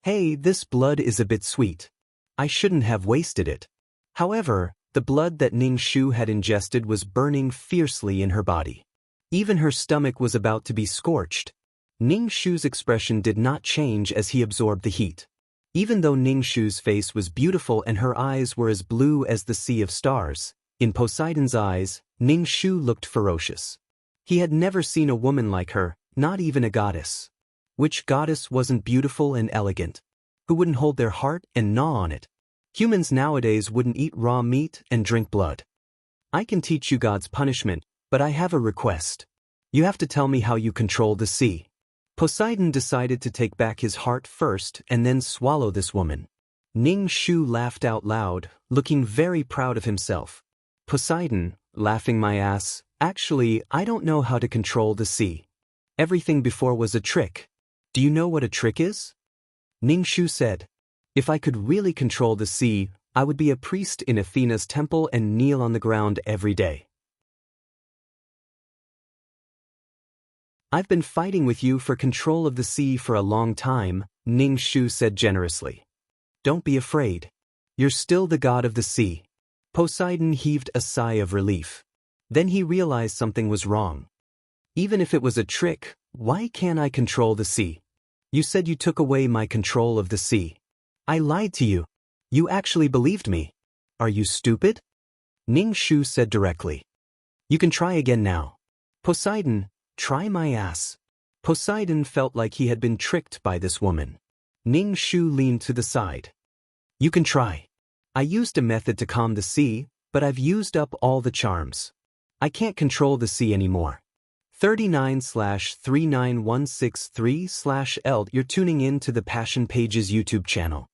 Hey, this blood is a bit sweet. I shouldn't have wasted it. However, the blood that Ning Shu had ingested was burning fiercely in her body. Even her stomach was about to be scorched. Ning Shu's expression did not change as he absorbed the heat. Even though Ning Shu's face was beautiful and her eyes were as blue as the sea of stars, in Poseidon's eyes, Ning Shu looked ferocious. He had never seen a woman like her, not even a goddess. Which goddess wasn't beautiful and elegant? Who wouldn't hold their heart and gnaw on it? Humans nowadays wouldn't eat raw meat and drink blood. I can teach you God's punishment, but I have a request. You have to tell me how you control the sea. Poseidon decided to take back his heart first and then swallow this woman. Ning Shu laughed out loud, looking very proud of himself. Poseidon, laughing my ass, actually, I don't know how to control the sea. Everything before was a trick. Do you know what a trick is? Ning Shu said, if I could really control the sea, I would be a priest in Athena's temple and kneel on the ground every day. I've been fighting with you for control of the sea for a long time, Ning Shu said generously. Don't be afraid. You're still the god of the sea. Poseidon heaved a sigh of relief. Then he realized something was wrong. Even if it was a trick, why can't I control the sea? You said you took away my control of the sea. I lied to you. You actually believed me. Are you stupid? Ning Shu said directly. You can try again now. Poseidon, try my ass. Poseidon felt like he had been tricked by this woman. Ning Shu leaned to the side. You can try. I used a method to calm the sea, but I've used up all the charms. I can't control the sea anymore. 39/39163/eld. You're tuning in to the Passion Pages YouTube channel.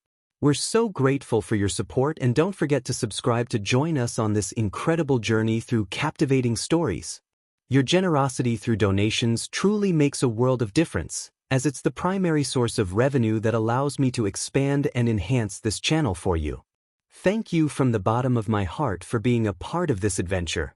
We're so grateful for your support, and don't forget to subscribe to join us on this incredible journey through captivating stories. Your generosity through donations truly makes a world of difference, as it's the primary source of revenue that allows me to expand and enhance this channel for you. Thank you from the bottom of my heart for being a part of this adventure.